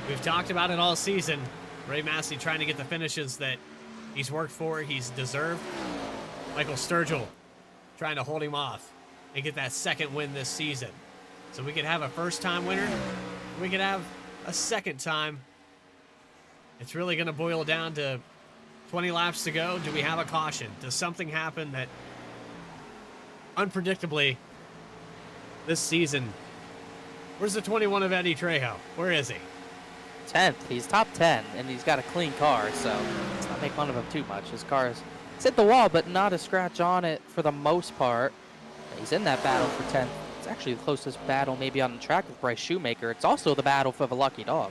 We've talked about it all season. Ray Massey trying to get the finishes that he's worked for, he's deserved. Michael Sturgill trying to hold him off and get that second win this season. So we could have a first-time winner. We could have a second time. It's really going to boil down to 20 laps to go. Do we have a caution? Does something happen that unpredictably this season? Where's the 21 of Eddie Trejo? Where is he? 10th. He's top 10, and he's got a clean car, so let's not make fun of him too much. His car is hit the wall, but not a scratch on it for the most part. He's in that battle for 10th. It's actually the closest battle maybe on the track with Bryce Shoemaker. It's also the battle for the lucky dog.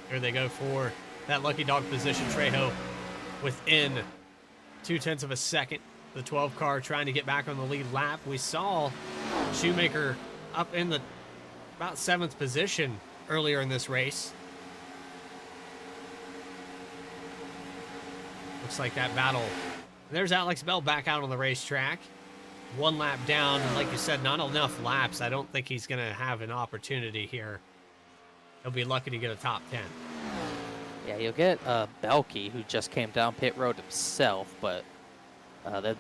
Here they go for that lucky dog position. Trejo within 0.2 of a second. The 12 car trying to get back on the lead lap. We saw Shoemaker up in the about 7th position earlier in this race. Looks like that battle. There's Alex Bell back out on the racetrack. 1 lap down, and like you said, not enough laps. I don't think he's going to have an opportunity here. He'll be lucky to get a top 10. Yeah, you'll get Belkey, who just came down pit road himself, but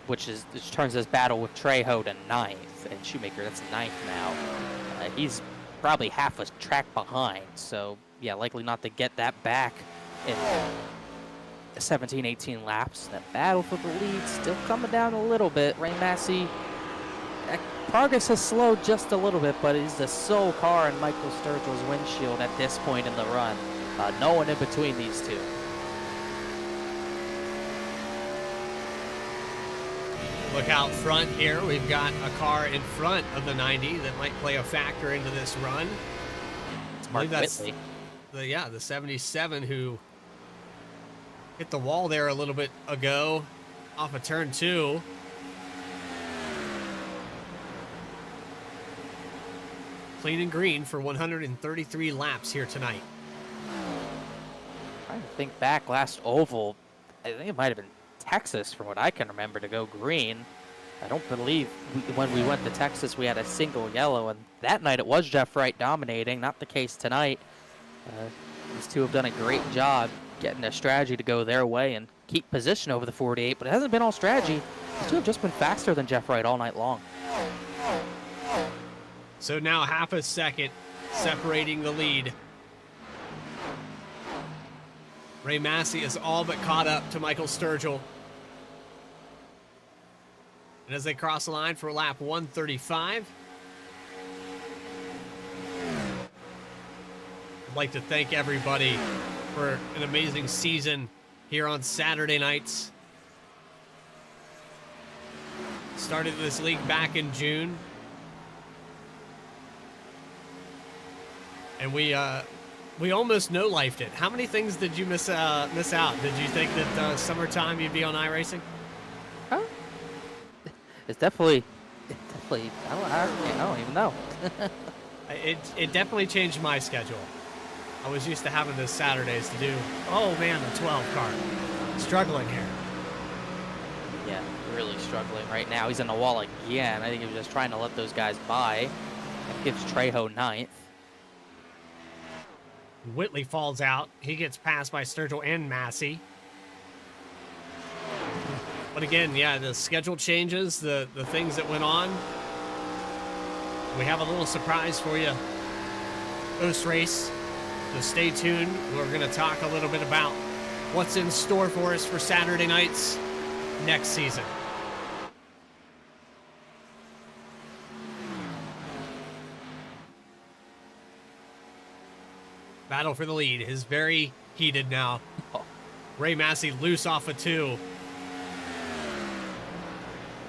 which turns this battle with Trejo to 9th, and Shoemaker, that's 9th now. He's probably half a track behind, so yeah, likely not to get that back in 17, 18 laps. That battle for the lead still coming down a little bit. Ray Massey, progress has slowed just a little bit, but it's the sole car in Michael Sturgill's windshield at this point in the run. No one in between these two. Look out front here. We've got a car in front of the 90 that might play a factor into this run. It's Mark Whitley. The 77 who hit the wall there a little bit ago off of turn 2. Clean and green for 133 laps here tonight. Trying to think back, last oval, I think it might have been Texas from what I can remember to go green. I don't believe when we went to Texas we had a single yellow, and that night it was Jeff Wright dominating. Not the case tonight. These two have done a great job getting their strategy to go their way and keep position over the 48, but it hasn't been all strategy. These two have just been faster than Jeff Wright all night long. So now half a second separating the lead. Ray Massey is all but caught up to Michael Sturgill. And as they cross the line for lap 135, I'd like to thank everybody for an amazing season here on Saturday nights. Started this league back in June. And we almost no-lifed it. How many things did you miss out? Did you think that summertime you'd be on iRacing? Huh? It's definitely, I don't even know. It definitely changed my schedule. I was used to having those Saturdays to do, oh man, the 12 car. Struggling here. Yeah, really struggling right now. He's in the wall again. I think he was just trying to let those guys by. That gives Trejo 9th. Whitley falls out. He gets passed by Sturgill and Massey. But again, yeah, the schedule changes, the things that went on. We have a little surprise for you post-race, so stay tuned. We're going to talk a little bit about what's in store for us for Saturday nights next season. Battle for the lead is very heated now. Ray Massey loose off of 2.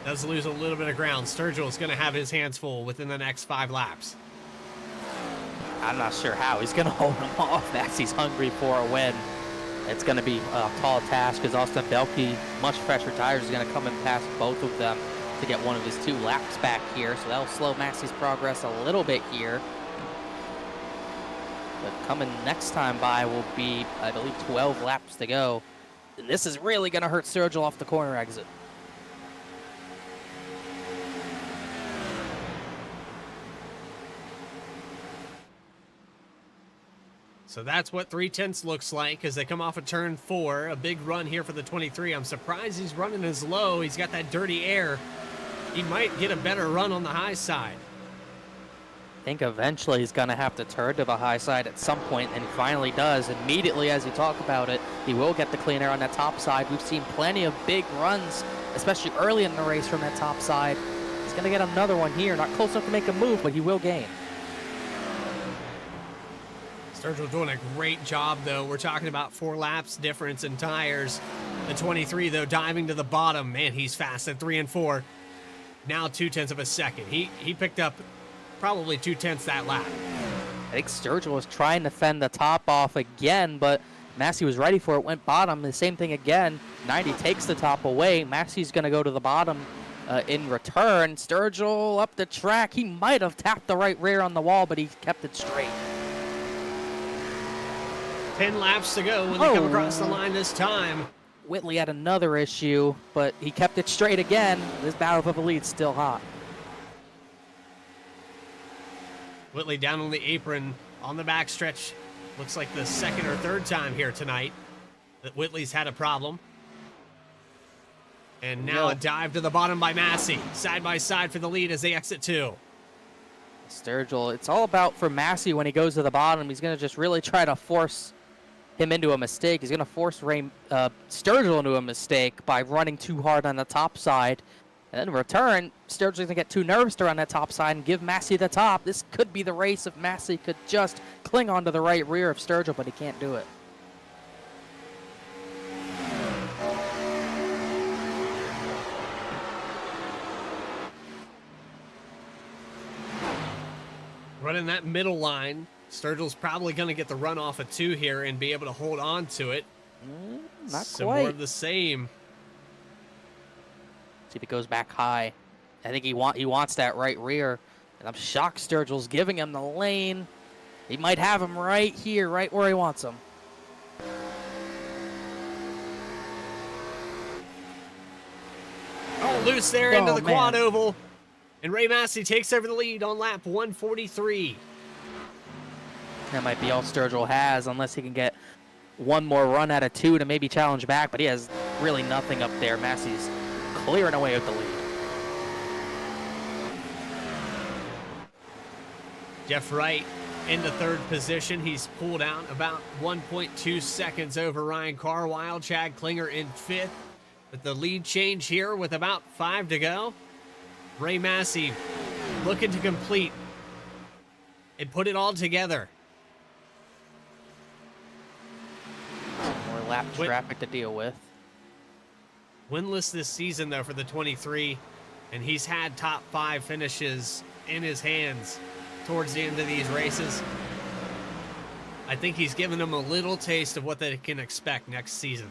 Does lose a little bit of ground. Sturgill is going to have his hands full within the next 5 laps. I'm not sure how he's going to hold him off. Massey's hungry for a win. It's going to be a tall task because Austin Belke, much fresher tires, is going to come and pass both of them to get one of his 2 laps back here. So that'll slow Massey's progress a little bit here. But coming next time by will be, I believe, 12 laps to go. And this is really going to hurt Sturgill off the corner exit. So that's what 3/10 looks like as they come off of turn 4. A big run here for the 23. I'm surprised he's running as low. He's got that dirty air. He might get a better run on the high side. I think eventually he's going to have to turn to the high side at some point, and he finally does. Immediately as you talk about it, he will get the clean air on that top side. We've seen plenty of big runs, especially early in the race from that top side. He's going to get another one here. Not close enough to make a move, but he will gain. Sturgill doing a great job, though. We're talking about 4 laps difference in tires. The 23, though, diving to the bottom. Man, he's fast at 3 and 4. Now 0.2 of a second. He picked up probably 0.2 that lap. I think Sturgill was trying to fend the top off again, but Massey was ready for it, went bottom. The same thing again. 90 takes the top away. Massey's going to go to the bottom in return. Sturgill up the track. He might have tapped the right rear on the wall, but he kept it straight. 10 laps to go when they come across the line this time. Whitley had another issue, but he kept it straight again. This battle for the lead's still hot. Whitley down on the apron on the backstretch. Looks like the 2nd or 3rd time here tonight that Whitley's had a problem. And now a dive to the bottom by Massey. Side by side for the lead as they exit 2. Sturgill, it's all about for Massey when he goes to the bottom. He's going to just really try to force him into a mistake. He's going to force Sturgill into a mistake by running too hard on the top side. And then in return, Sturgill's going to get too nervous to run that top side and give Massey the top. This could be the race if Massey could just cling onto the right rear of Sturgill, but he can't do it. Running that middle line. Sturgill's probably going to get the run off of 2 here and be able to hold on to it. Not so quite. More of the same. See if it goes back high. I think he wants that right rear. And I'm shocked Sturgill's giving him the lane. He might have him right here, right where he wants him. Oh, loose there into the man. quad oval. And Ray Massey takes over the lead on lap 143. That might be all Sturgill has, unless he can get one more run out of 2 to maybe challenge back, but he has really nothing up there. Massey's clearing away with the lead. Jeff Wright in the 3rd position. He's pulled out about 1.2 seconds over Ryan Carwile. Chad Klinger in 5th. With the lead change here with about 5 to go. Ray Massey looking to complete and put it all together. More lap traffic to deal with. Winless this season, though, for the 23, and he's had top 5 finishes in his hands towards the end of these races. I think he's given them a little taste of what they can expect next season.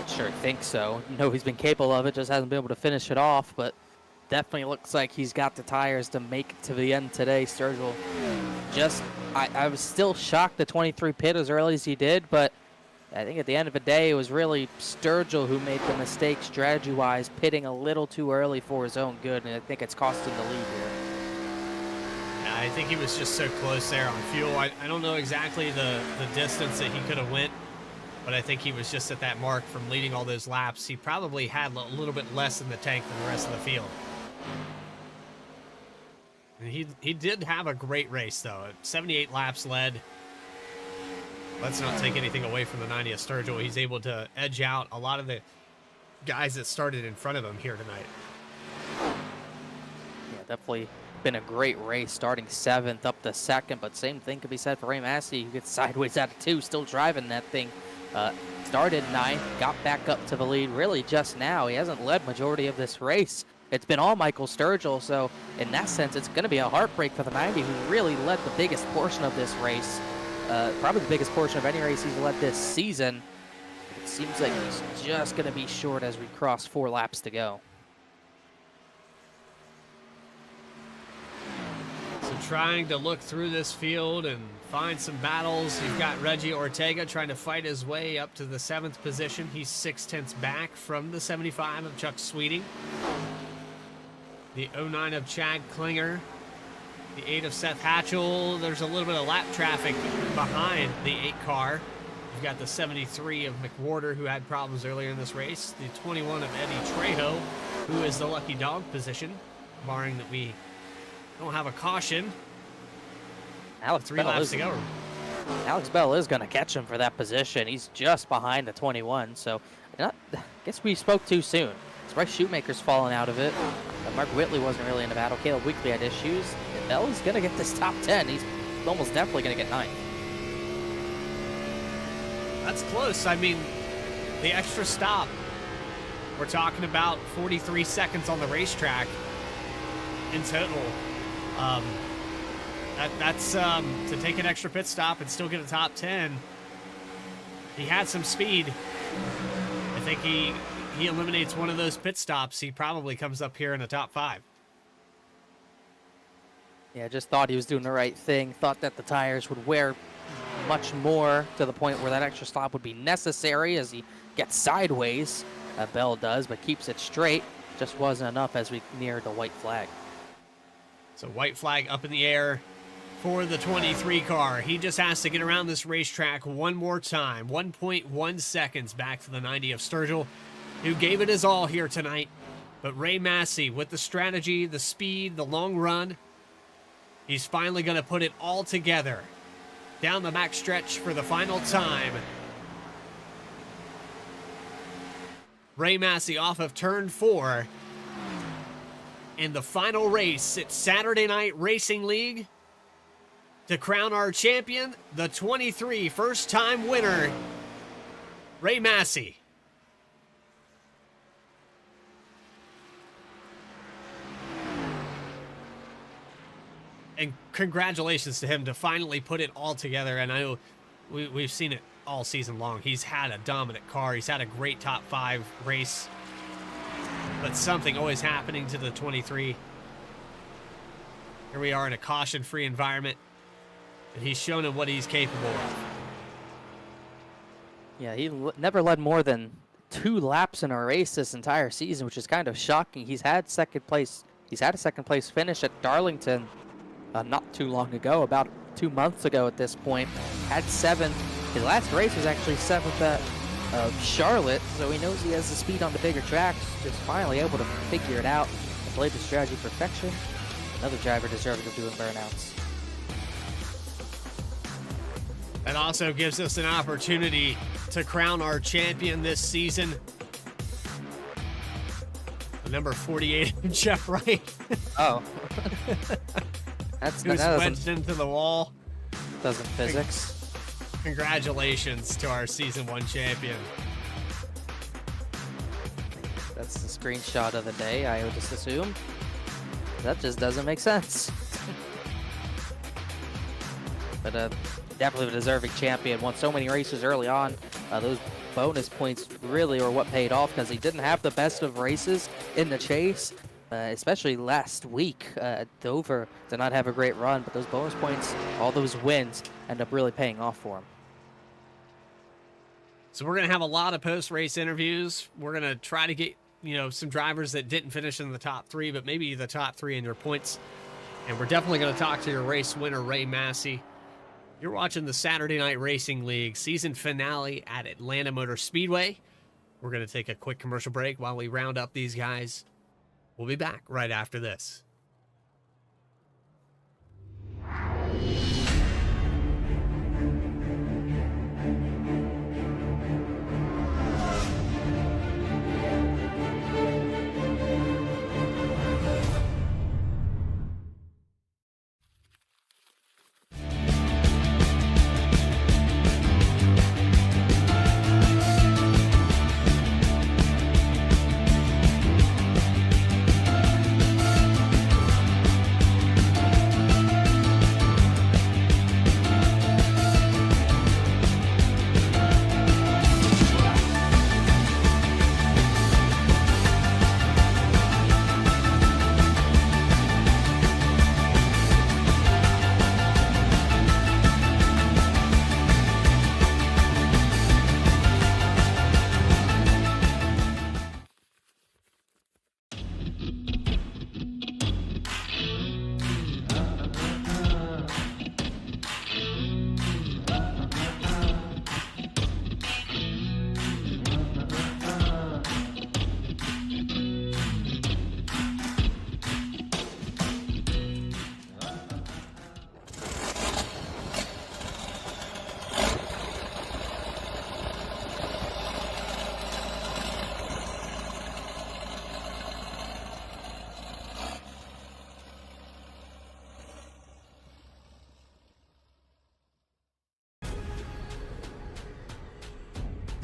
Sure think so. You know he's been capable of it, just hasn't been able to finish it off, but definitely looks like he's got the tires to make it to the end today. Sturgill I was still shocked the 23 pit as early as he did, but I think at the end of the day, it was really Sturgill who made the mistake strategy-wise, pitting a little too early for his own good, and I think it's cost him the lead here. Yeah, I think he was just so close there on fuel. I don't know exactly the distance that he could have went, but I think he was just at that mark from leading all those laps. He probably had a little bit less in the tank than the rest of the field. And he did have a great race, though. 78 laps led. Let's not take anything away from the 90th Sturgill. He's able to edge out a lot of the guys that started in front of him here tonight. Yeah, definitely been a great race, starting 7th up to 2nd, but same thing could be said for Ray Massey, who gets sideways out of 2, still driving that thing. Started 9th, got back up to the lead really just now. He hasn't led majority of this race. It's been all Michael Sturgill, so in that sense, it's going to be a heartbreak for the 90, who really led the biggest portion of this race. probably the biggest portion of any race he's led this season. It seems like he's just going to be short as we cross 4 laps to go. So trying to look through this field and find some battles. You've got Reggie Ortega trying to fight his way up to the 7th position. He's 0.6 back from the 75 of Chuck Sweeting. The 09 of Chad Klinger. The 8 of Seth Hatchell. There's a little bit of lap traffic behind the 8 car. You've got the 73 of McWhorter, who had problems earlier in this race. The 21 of Eddie Trejo, who is the lucky dog position, barring that we don't have a caution. Alex 3 Bell laps is, to go. Alex Bell is going to catch him for that position. He's just behind the 21, so I guess we spoke too soon. Bryce Shoemaker's fallen out of it. Mark Whitley wasn't really in the battle. Caleb Weekly had issues. And Bell is going to get this top 10. He's almost definitely going to get 9th. That's close. I mean, the extra stop. We're talking about 43 seconds on the racetrack in total. That's to take an extra pit stop and still get a top 10. He had some speed. I think he eliminates one of those pit stops. He probably comes up here in the top 5. Yeah, just thought he was doing the right thing. Thought that the tires would wear much more to the point where that extra stop would be necessary as he gets sideways. Bell does, but keeps it straight. Just wasn't enough as we neared the white flag. So white flag up in the air for the 23 car. He just has to get around this racetrack one more time. 1.1 seconds back to the 90 of Sturgill, who gave it his all here tonight. But Ray Massey, with the strategy, the speed, the long run, he's finally going to put it all together down the back stretch for the final time. Ray Massey off of turn 4 in the final race at Saturday Night Racing League to crown our champion, the 23 first-time winner, Ray Massey. And congratulations to him to finally put it all together. And I know we've seen it all season long. He's had a dominant car. He's had a great top 5 race. But something always happening to the 23. Here we are in a caution-free environment. And he's shown him what he's capable of. Yeah, he never led more than 2 laps in a race this entire season, which is kind of shocking. He's had second place. He's had a second place finish at Darlington not too long ago, about 2 months ago at this point. Had 7th. His last race was actually 7th at Charlotte, so he knows he has the speed on the bigger tracks. Just finally able to figure it out and play the strategy perfection. Another driver deserving of doing burnouts. That also gives us an opportunity to crown our champion this season. The number 48, Jeff Wright. Oh. Who's wedged into the wall. Doesn't physics. Congratulations to our season 1 champion. That's the screenshot of the day, I would just assume. That just doesn't make sense. But definitely a deserving champion. Won so many races early on. Those bonus points really were what paid off because he didn't have the best of races in the chase. Especially last week at Dover, did not have a great run, but those bonus points, all those wins, end up really paying off for him. So we're going to have a lot of post-race interviews. We're going to try to get, some drivers that didn't finish in the top 3, but maybe the top 3 in your points. And we're definitely going to talk to your race winner, Ray Massey. You're watching the Saturday Night Racing League season finale at Atlanta Motor Speedway. We're going to take a quick commercial break while we round up these guys. We'll be back right after this.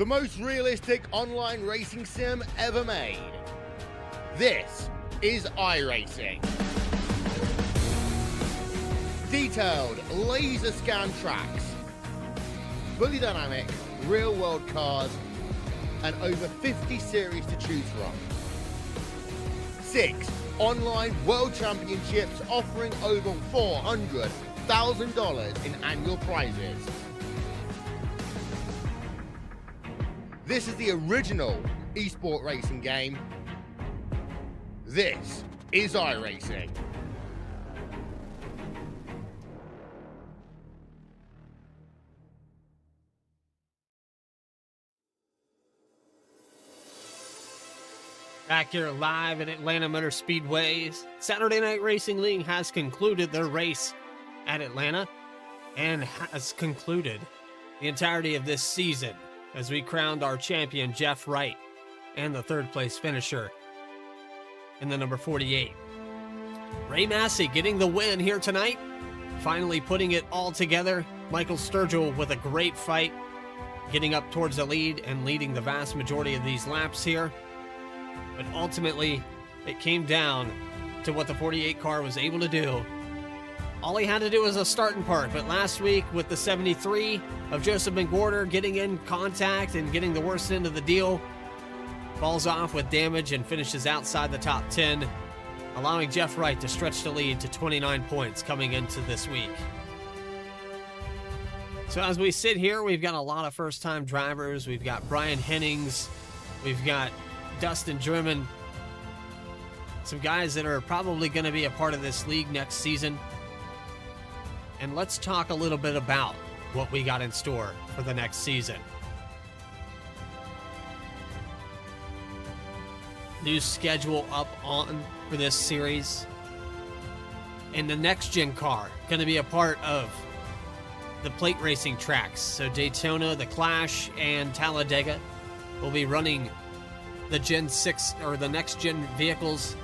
the most realistic online racing sim ever made. This is iRacing. Detailed laser scan tracks, fully dynamic real world cars, and over 50 series to choose from. 6 online world championships offering over $400,000 in annual prizes. This is the original esport racing game. This is iRacing. Back here live at Atlanta Motor Speedway, Saturday Night Racing League has concluded their race at Atlanta and has concluded the entirety of this season as we crowned our champion Jeff Wright and the third place finisher in the number 48. Ray Massey getting the win here tonight, finally putting it all together. Michael Sturgill with a great fight, getting up towards the lead and leading the vast majority of these laps here. But ultimately, it came down to what the 48 car was able to do. All he had to do was a starting part, but last week with the 73 of Joseph McWhorter getting in contact and getting the worst end of the deal, falls off with damage and finishes outside the top 10, allowing Jeff Wright to stretch the lead to 29 points coming into this week. So as we sit here, we've got a lot of first-time drivers. We've got Brian Hennings. We've got Dustin German, some guys that are probably going to be a part of this league next season. And let's talk a little bit about what we got in store for the next season. New schedule up on for this series. And the next gen car going to be a part of the plate racing tracks. So Daytona, the Clash, and Talladega will be running the Gen 6 or the next gen vehicles,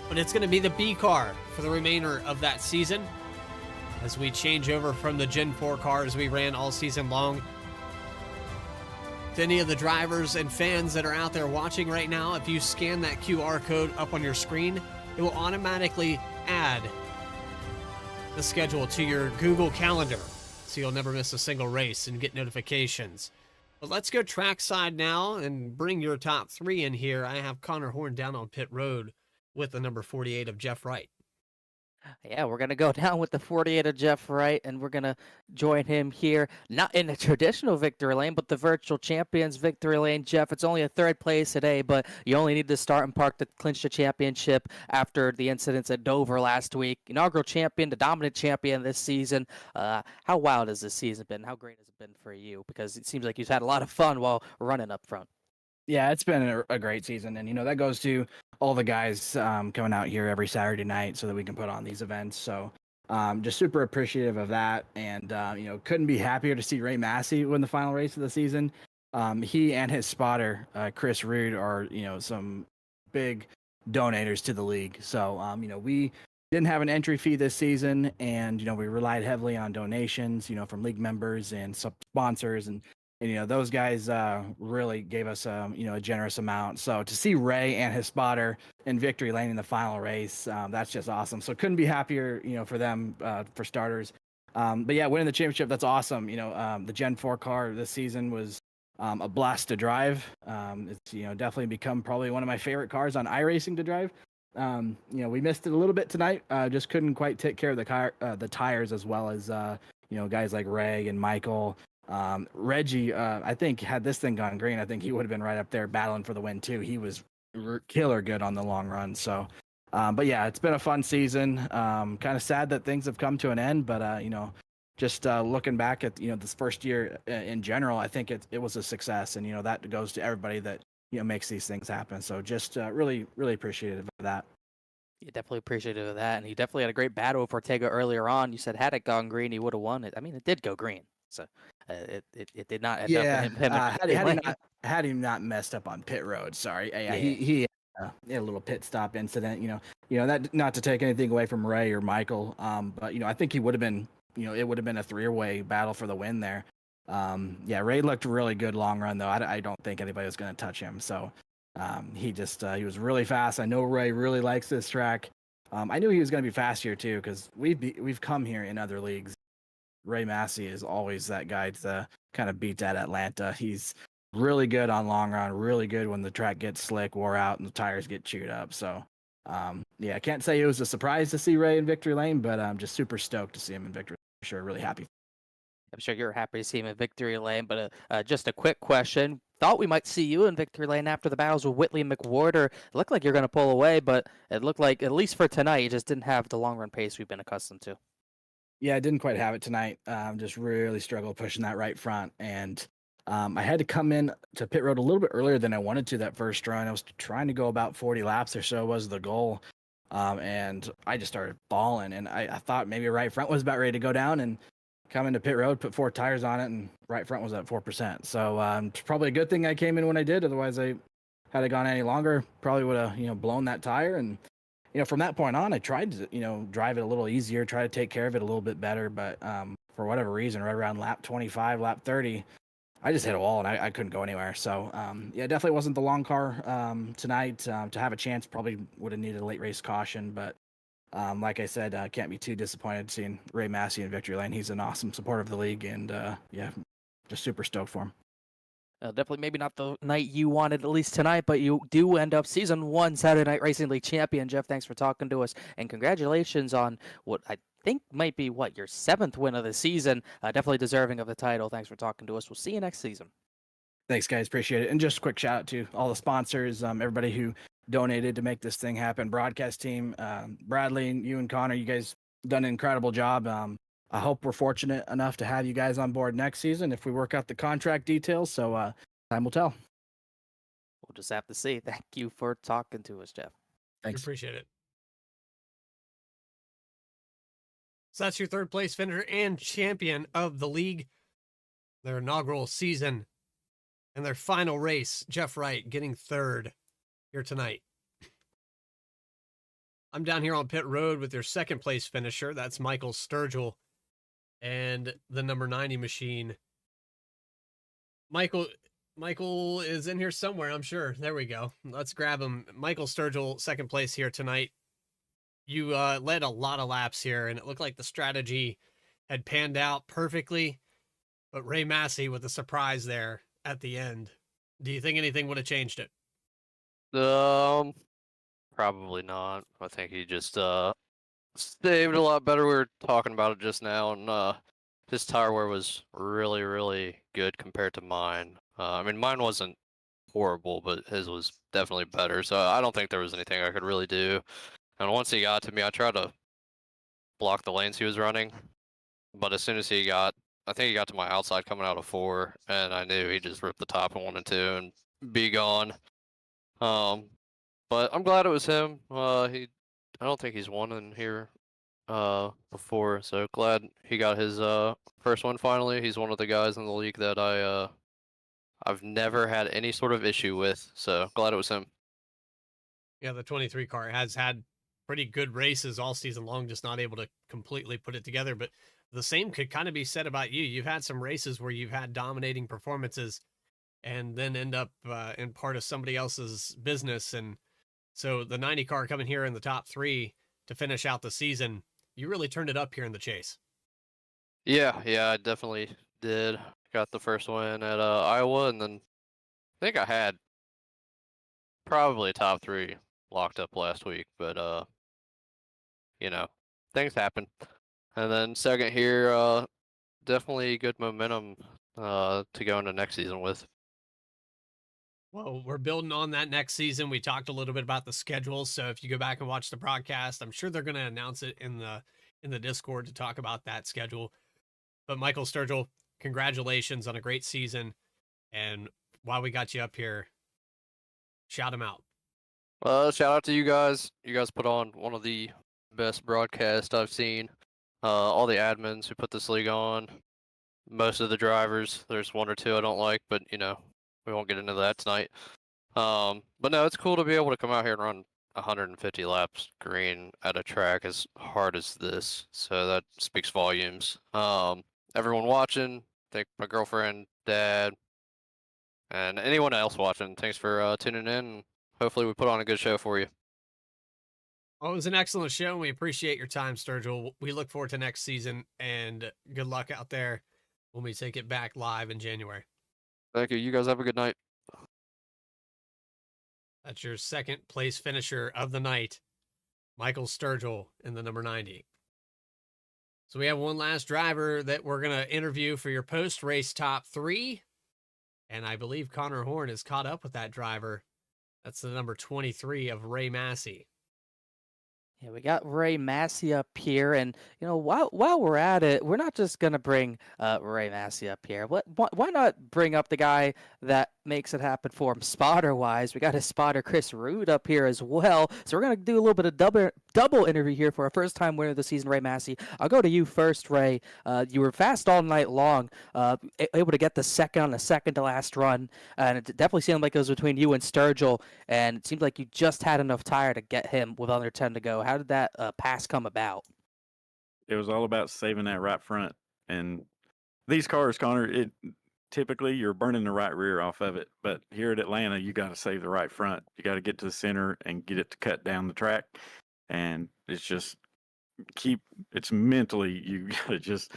but it's going to be the B car for the remainder of that season as we change over from the Gen 4 cars we ran all season long. To any of the drivers and fans that are out there watching right now, if you scan that QR code up on your screen, it will automatically add the schedule to your Google Calendar, so you'll never miss a single race and get notifications. But let's go trackside now and bring your top 3 in here. I have Connor Horn down on pit road with the number 48 of Jeff Wright. Yeah, we're going to go down with the 48 of Jeff Wright, and we're going to join him here, not in the traditional victory lane, but the virtual champions victory lane. Jeff, it's only a third place today, but you only need to start and park to clinch the championship after the incidents at Dover last week. Inaugural champion, the dominant champion this season. How wild has this season been? How great has it been for you? Because it seems like you've had a lot of fun while running up front. Yeah, it's been a great season, and that goes to all the guys coming out here every Saturday night so that we can put on these events. So just super appreciative of that, and couldn't be happier to see Ray Massey win the final race of the season. He and his spotter Chris Rude are some big donators to the league. So we didn't have an entry fee this season, and we relied heavily on donations from league members and sponsors, and those guys really gave us a generous amount. So to see Ray and his spotter in victory lane in the final race, that's just awesome. So couldn't be happier for them, for starters. But yeah, winning the championship, that's awesome. The Gen 4 car this season was a blast to drive. It's definitely become probably one of my favorite cars on iRacing to drive. We missed it a little bit tonight. Just couldn't quite take care of the tires as well as guys like Ray and Michael. Reggie, I think had this thing gone green, I think he would have been right up there battling for the win too. He was killer good on the long run. So, but yeah, it's been a fun season. Kind of sad that things have come to an end, but just looking back at this first year in general, I think it was a success, and that goes to everybody that makes these things happen. So just really appreciative of that. Yeah, definitely appreciative of that, and he definitely had a great battle with Ortega earlier on. You said had it gone green, he would have won it. I mean, it did go green. So it did not end up him had he not messed up on pit road. Sorry, he had a little pit stop incident. That, not to take anything away from Ray or Michael, but I think he would have been, it would have been a 3-way battle for the win there. Yeah, Ray looked really good long run though. I don't think anybody was going to touch him. So he was really fast. I know Ray really likes this track. I knew he was going to be fast here too because we've come here in other leagues. Ray Massey is always that guy to kind of beat that Atlanta. He's really good on long run, really good when the track gets slick, wore out, and the tires get chewed up. So, yeah, I can't say it was a surprise to see Ray in victory lane, but I'm just super stoked to see him in victory lane. For sure, really happy. I'm sure you're happy to see him in victory lane, but just a quick question. Thought we might see you in victory lane after the battles with Whitley and McWhorter. It looked like you're going to pull away, but it looked like, at least for tonight, you just didn't have the long run pace we've been accustomed to. Yeah, I didn't quite have it tonight. Just really struggled pushing that right front. And I had to come in to pit road a little bit earlier than I wanted to that first run. I was trying to go about 40 laps or so was the goal. And I just started balling. And I thought maybe right front was about ready to go down and come into pit road, put 4 tires on it, and right front was at 4%. So it's probably a good thing I came in when I did. Otherwise, had I gone any longer, probably would have, blown that tire. And from that point on, I tried to, drive it a little easier, try to take care of it a little bit better. But for whatever reason, right around lap 25, lap 30, I just hit a wall and I couldn't go anywhere. So, yeah, definitely wasn't the long car tonight. To have a chance, probably would have needed a late race caution. But like I said, can't be too disappointed seeing Ray Massey in victory lane. He's an awesome supporter of the league. And, yeah, just super stoked for him. Definitely maybe not the night you wanted, at least tonight, but you do end up Season 1 Saturday Night Racing League champion. Jeff, thanks for talking to us, and congratulations on what I think might be, your 7th win of the season. Definitely deserving of the title. Thanks for talking to us. We'll see you next season. Thanks, guys. Appreciate it. And just a quick shout out to all the sponsors, everybody who donated to make this thing happen. Broadcast team, Bradley, you and Connor, you guys done an incredible job. I hope we're fortunate enough to have you guys on board next season if we work out the contract details. So time will tell. We'll just have to see. Thank you for talking to us, Jeff. We Thanks. appreciate it. So that's your 3rd place finisher and champion of the league. Their inaugural season and their final race, Jeff Wright getting 3rd here tonight. I'm down here on pit road with your 2nd place finisher. That's Michael Sturgill and the number 90 machine. Michael is in here somewhere, I'm sure. There we go. Let's grab him. Michael Sturgill, 2nd place here tonight. You led a lot of laps here, and it looked like the strategy had panned out perfectly. But Ray Massey with a surprise there at the end. Do you think anything would have changed it? Probably not. I think he just saved a lot better. We were talking about it just now, and his tire wear was really, really good compared to mine. I mean, mine wasn't horrible, but his was definitely better. So I don't think there was anything I could really do. And once he got to me, I tried to block the lanes he was running. But as soon as I think he got to my outside coming out of 4, and I knew he just ripped the top in 1 and 2 and be gone. But I'm glad it was him. I don't think he's won in here before, so glad he got his first one finally. He's one of the guys in the league that I've never had any sort of issue with, so glad it was him. Yeah, the 23 car has had pretty good races all season long, just not able to completely put it together. But the same could kind of be said about you. You've had some races where you've had dominating performances and then end up in part of somebody else's business. And so the 90 car coming here in the top 3 to finish out the season, you really turned it up here in the chase. Yeah, I definitely did. Got the first win at Iowa, and then I think I had probably top 3 locked up last week, but things happen. And then 2nd here, definitely good momentum to go into next season with. Well, we're building on that next season. We talked a little bit about the schedule, so if you go back and watch the broadcast, I'm sure they're going to announce it in the Discord to talk about that schedule. But Michael Sturgill, congratulations on a great season. And while we got you up here, shout him out. Shout out to you guys. You guys put on one of the best broadcasts I've seen. All the admins who put this league on, most of the drivers. There's 1 or 2 I don't like, but we won't get into that tonight. But no, it's cool to be able to come out here and run 150 laps green at a track as hard as this. So that speaks volumes. Everyone watching, thank my girlfriend, dad, and anyone else watching. Thanks for tuning in. Hopefully, we put on a good show for you. Well, it was an excellent show, and we appreciate your time, Sturgill. We look forward to next season, and good luck out there when we take it back live in January. Thank you. You guys have a good night. That's your second place finisher of the night, Michael Sturgill in the number 90. So we have one last driver that we're going to interview for your post-race top 3. And I believe Connor Horn is caught up with that driver. That's the number 23 of Ray Massey. Yeah, we got Ray Massey up here, and while we're at it, we're not just gonna bring Ray Massey up here. Why not bring up the guy that makes it happen for him spotter-wise? We got his spotter Chris Rude up here as well. So we're gonna do a little bit of double interview here for our first time winner of the season, Ray Massey. I'll go to you first, Ray. You were fast all night long, able to get the second on the second to last run, and it definitely seemed like it was between you and Sturgill, and it seemed like you just had enough tire to get him with under 10 to go. How did that pass come about? It was all about saving that right front. And these cars, Connor, typically you're burning the right rear off of it. But here at Atlanta, you got to save the right front. You got to get to the center and get it to cut down the track. And it's just it's mentally, you got to just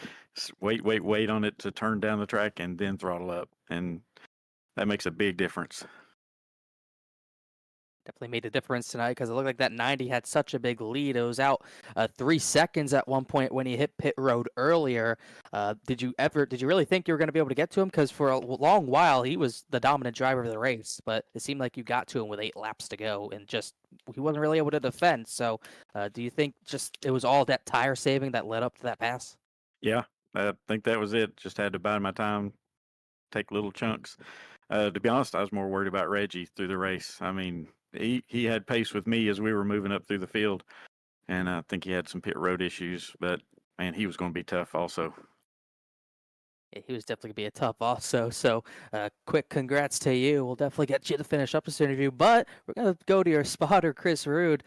wait on it to turn down the track and then throttle up. And that makes a big difference. Definitely made a difference tonight because it looked like that 90 had such a big lead. It was out 3 seconds at one point when he hit pit road earlier. Did you really think you were going to be able to get to him? Because for a long while he was the dominant driver of the race, but it seemed like you got to him with 8 laps to go and just he wasn't really able to defend. So do you think just it was all that tire saving that led up to that pass? Yeah, I think that was it. Just had to bide my time, take little chunks. To be honest, I was more worried about Reggie through the race. I mean, he had pace with me as we were moving up through the field, and I think he had some pit road issues, but man, he was going to be tough also. Yeah, he was definitely going to be a tough also. So quick congrats to you. We'll definitely get you to finish up this interview, but we're going to go to your spotter, Chris Rude.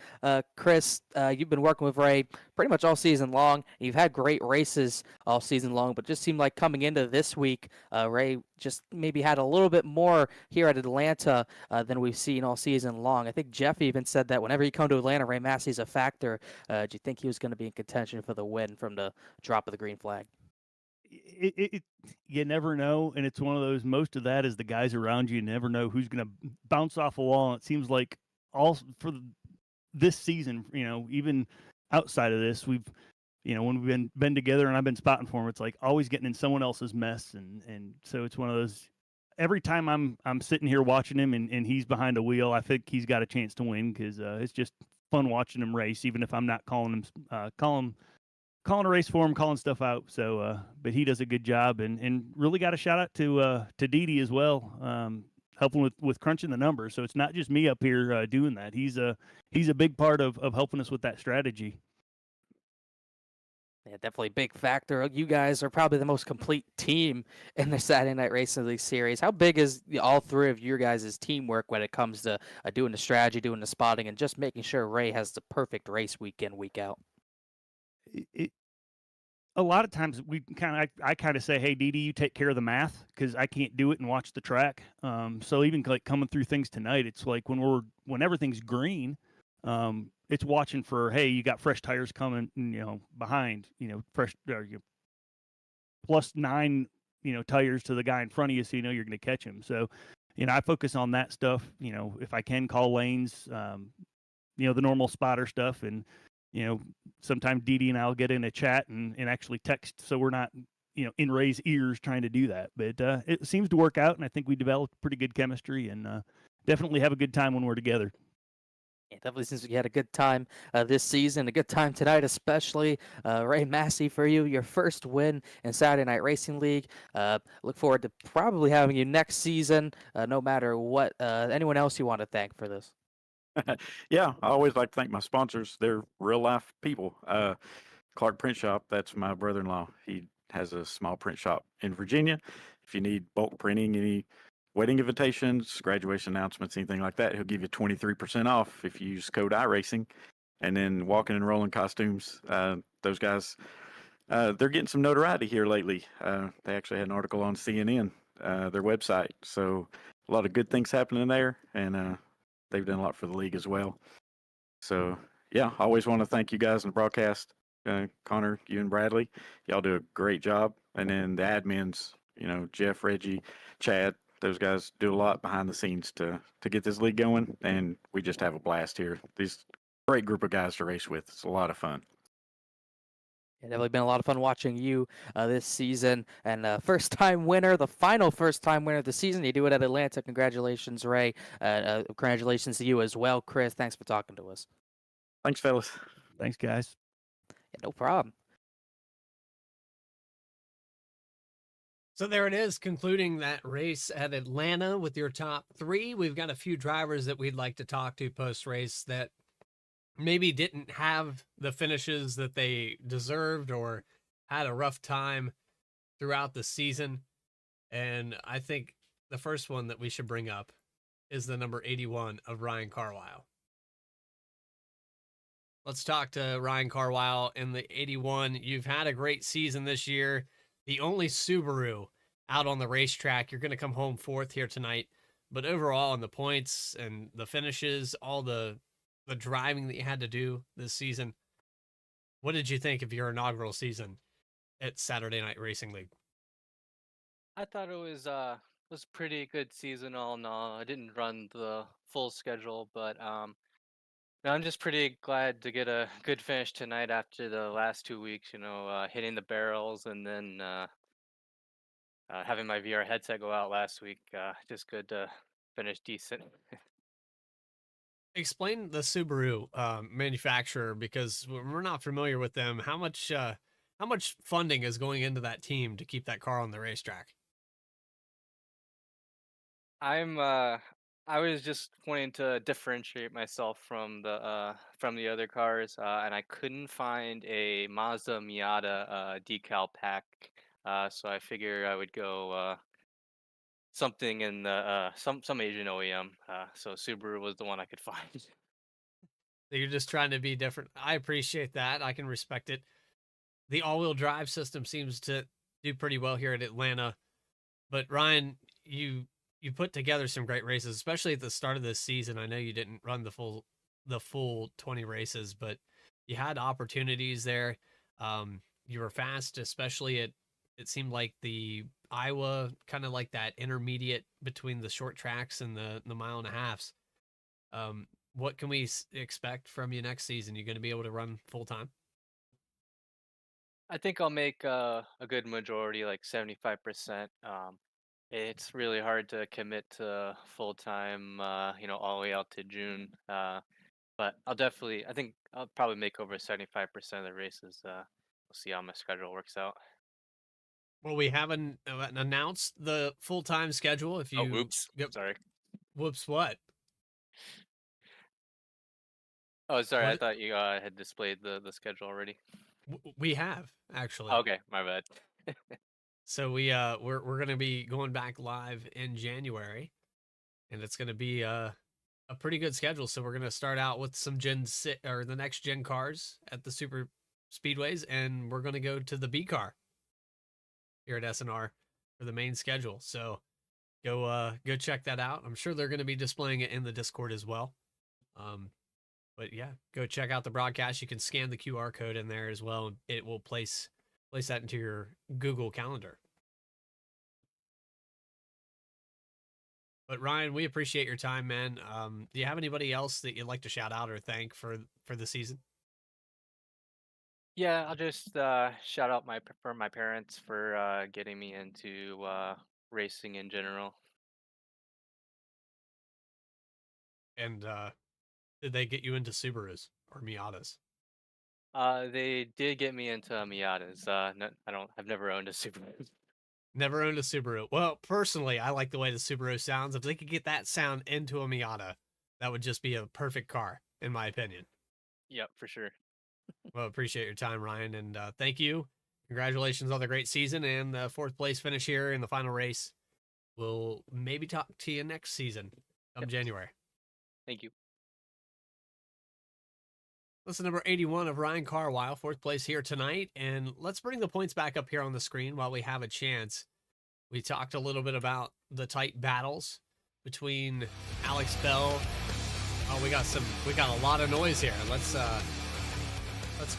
Chris, you've been working with Ray pretty much all season long. You've had great races all season long, but just seemed like coming into this week, Ray just maybe had a little bit more here at Atlanta than we've seen all season long. I think Jeff even said that whenever you come to Atlanta, Ray Massey's a factor. Do you think he was going to be in contention for the win from the drop of the green flag? You never know, and it's one of those. Most of that is the guys around you. You never know who's going to bounce off a wall. And it seems like this season, even outside of this, we've, when we've been together and I've been spotting for him, it's like always getting in someone else's mess, and so it's one of those. Every time I'm sitting here watching him and he's behind a wheel, I think he's got a chance to win because it's just fun watching him race, even if I'm not calling a race for him, calling stuff out. So, but he does a good job, and really got a shout out to Didi as well, helping with crunching the numbers. So it's not just me up here doing that. He's a big part of helping us with that strategy. Yeah, definitely a big factor. You guys are probably the most complete team in the Saturday Night Racing League series. How big is all three of your guys' teamwork when it comes to doing the strategy, doing the spotting, and just making sure Ray has the perfect race week in, week out? A lot of times I kind of say, hey, Didi, you take care of the math because I can't do it and watch the track. So even like coming through things tonight, it's like when everything's green, it's watching for, hey, you got fresh tires coming, behind, fresh plus 9, tires to the guy in front of you, so you're going to catch him. So, I focus on that stuff. If I can call lanes, the normal spotter stuff, and sometimes Didi and I'll get in a chat and actually text, so we're not, in Ray's ears trying to do that. But it seems to work out, and I think we developed pretty good chemistry, and definitely have a good time when we're together. Yeah, definitely seems like you had a good time this season, a good time tonight, especially. Ray Massey, for you, your first win in Saturday Night Racing League. Look forward to probably having you next season, no matter what. Anyone else you want to thank for this? Yeah, I always like to thank my sponsors. They're real life people. Clark Print Shop, that's my brother-in-law. He has a small print shop in Virginia. If you need bulk printing, any wedding invitations, graduation announcements, anything like that, he'll give you 23% off if you use code iRacing. And then walking and rolling costumes, those guys, they're getting some notoriety here lately. They actually had an article on CNN, their website. So a lot of good things happening there, and they've done a lot for the league as well. So yeah, I always want to thank you guys in the broadcast, Connor, you and Bradley. Y'all do a great job, and then the admins, Jeff, Reggie, Chad. Those guys do a lot behind the scenes to get this league going, and we just have a blast here. These great group of guys to race with. It's a lot of fun. Yeah, definitely been a lot of fun watching you this season. And first time winner, the final first time winner of the season. You do it at Atlanta. Congratulations, Ray. Congratulations to you as well, Chris. Thanks for talking to us. Thanks, fellas. Thanks, guys. Yeah, no problem. So there it is, concluding that race at Atlanta with your top 3. We've got a few drivers that we'd like to talk to post-race that maybe didn't have the finishes that they deserved or had a rough time throughout the season. And I think the first one that we should bring up is the number 81 of Ryan Carlisle. Let's talk to Ryan Carlisle in the 81. You've had a great season this year. The only Subaru out on the racetrack. You're going to come home 4th here tonight. But overall, in the points and the finishes, all the driving that you had to do this season, what did you think of your inaugural season at Saturday Night Racing League? I thought it was pretty good season all in all. I didn't run the full schedule, but I'm just pretty glad to get a good finish tonight after the last 2 weeks. Hitting the barrels and then having my VR headset go out last week. Just good to finish decent. Explain the Subaru manufacturer, because we're not familiar with them. How much funding is going into that team to keep that car on the racetrack? I was just wanting to differentiate myself from the other cars, and I couldn't find a Mazda Miata decal pack, so I figure I would go something in the some Asian OEM. So Subaru was the one I could find. So you're just trying to be different. I appreciate that. I can respect it. The all-wheel drive system seems to do pretty well here at Atlanta. But Ryan, you put together some great races, especially at the start of this season. I know you didn't run the full 20 races, but you had opportunities there. You were fast, especially it seemed like the Iowa, kind of like that intermediate between the short tracks and the 1.5 miles. What can we expect from you next season? You going to be able to run full time? I think I'll make a good majority, like 75%. It's really hard to commit to full time, all the way out to June. But I think I'll probably make over 75% of the races. We'll see how my schedule works out. Well, we haven't announced the full-time schedule. If you oops, sorry. Whoops, what? Oh, sorry. What? I thought you had displayed the schedule already. We have actually. Okay, my bad. So we're gonna be going back live in January, and it's gonna be a pretty good schedule. So we're gonna start out with some the next gen cars at the super speedways, and we're gonna go to the B car here at SNR for the main schedule. So go check that out. I'm sure they're gonna be displaying it in the Discord as well. But yeah, go check out the broadcast. You can scan the QR code in there as well, and it will place that into your Google Calendar. But Ryan, we appreciate your time, man. Do you have anybody else that you'd like to shout out or thank for the season? Yeah, I'll just shout out my parents for getting me into racing in general. And did they get you into Subarus or Miatas? They did get me into Miatas. I've never owned a Subaru. Never owned a Subaru. Well, personally, I like the way the Subaru sounds. If they could get that sound into a Miata, that would just be a perfect car, in my opinion. Yep, for sure. Well, appreciate your time, Ryan, and thank you. Congratulations on the great season and the 4th place finish here in the final race. We'll maybe talk to you next season come January. Thank you. That's the number 81 of Ryan Carwile, 4th place here tonight. And let's bring the points back up here on the screen while we have a chance. We talked a little bit about the tight battles between Alex Bell. Oh, we got a lot of noise here. Let's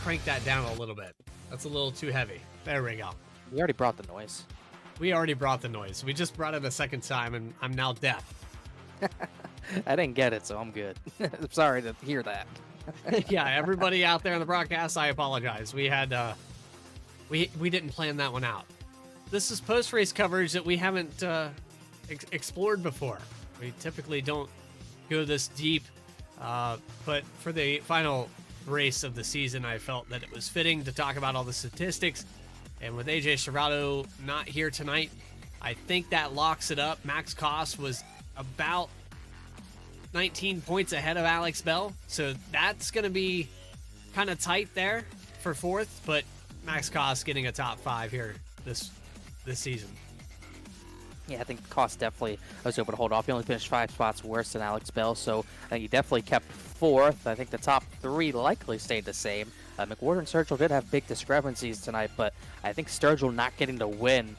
crank that down a little bit. That's a little too heavy. There we go. We already brought the noise. We already brought the noise. We just brought it a second time, and I'm now deaf. I didn't get it, so I'm good. I'm sorry to hear that. Yeah, everybody out there in the broadcast, I apologize. We had we didn't plan that one out. This is post-race coverage that we haven't explored before. We typically don't go this deep, but for the final race of the season, I felt that it was fitting to talk about all the statistics. And with AJ Serrato not here tonight, I think that locks it up. Max Koss was about 19 points ahead of Alex Bell, so that's going to be kind of tight there for 4th, but Max Koss getting a top 5 here this season. Yeah, I think Koss definitely was able to hold off. He only finished 5 spots worse than Alex Bell, so I think he definitely kept 4th. I think the top 3 likely stayed the same. McWhorter and Sturgill did have big discrepancies tonight, but I think Sturgill not getting the win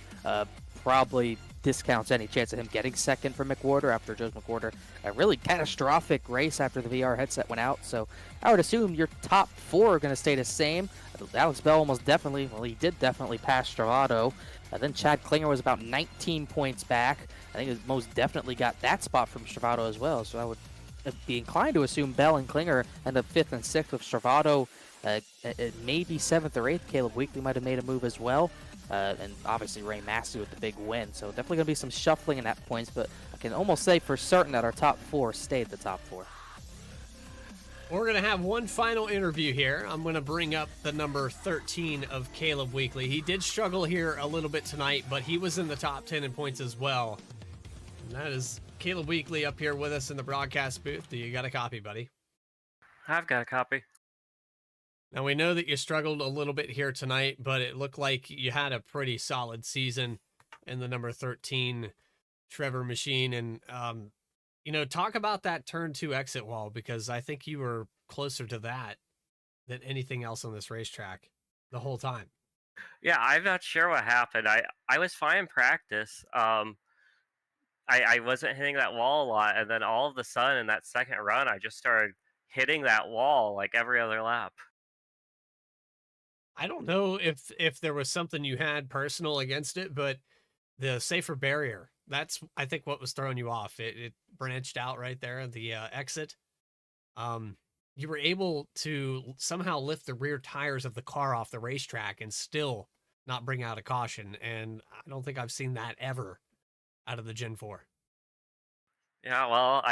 probably discounts any chance of him getting 2nd for McWhorter after Joe McWhorter. A really catastrophic race after the VR headset went out, so I would assume your top 4 are going to stay the same. Alex Bell almost definitely, well, he did definitely pass Stravato. Then Chad Klinger was about 19 points back. I think it most definitely got that spot from Stravato as well, so I would be inclined to assume Bell and Klinger end up 5th and 6th with Stravato. Maybe 7th or 8th. Caleb Weekly might have made a move as well. And obviously Ray Massey with the big win. So definitely going to be some shuffling in that points, but I can almost say for certain that our top 4 stayed the top 4. We're going to have one final interview here. I'm going to bring up the number 13 of Caleb Weekly. He did struggle here a little bit tonight, but he was in the top 10 in points as well. And that is Caleb Weekly up here with us in the broadcast booth. Do you got a copy, buddy? I've got a copy. Now, we know that you struggled a little bit here tonight, but it looked like you had a pretty solid season in the number 13 Trevor machine. And, talk about that turn 2 exit wall, because I think you were closer to that than anything else on this racetrack the whole time. Yeah, I'm not sure what happened. I was fine in practice. I wasn't hitting that wall a lot, and then all of a sudden in that second run, I just started hitting that wall like every other lap. I don't know if there was something you had personal against it, but the safer barrier, that's, I think, what was throwing you off. It branched out right there at the exit. You were able to somehow lift the rear tires of the car off the racetrack and still not bring out a caution. And I don't think I've seen that ever out of the Gen 4. Yeah, well,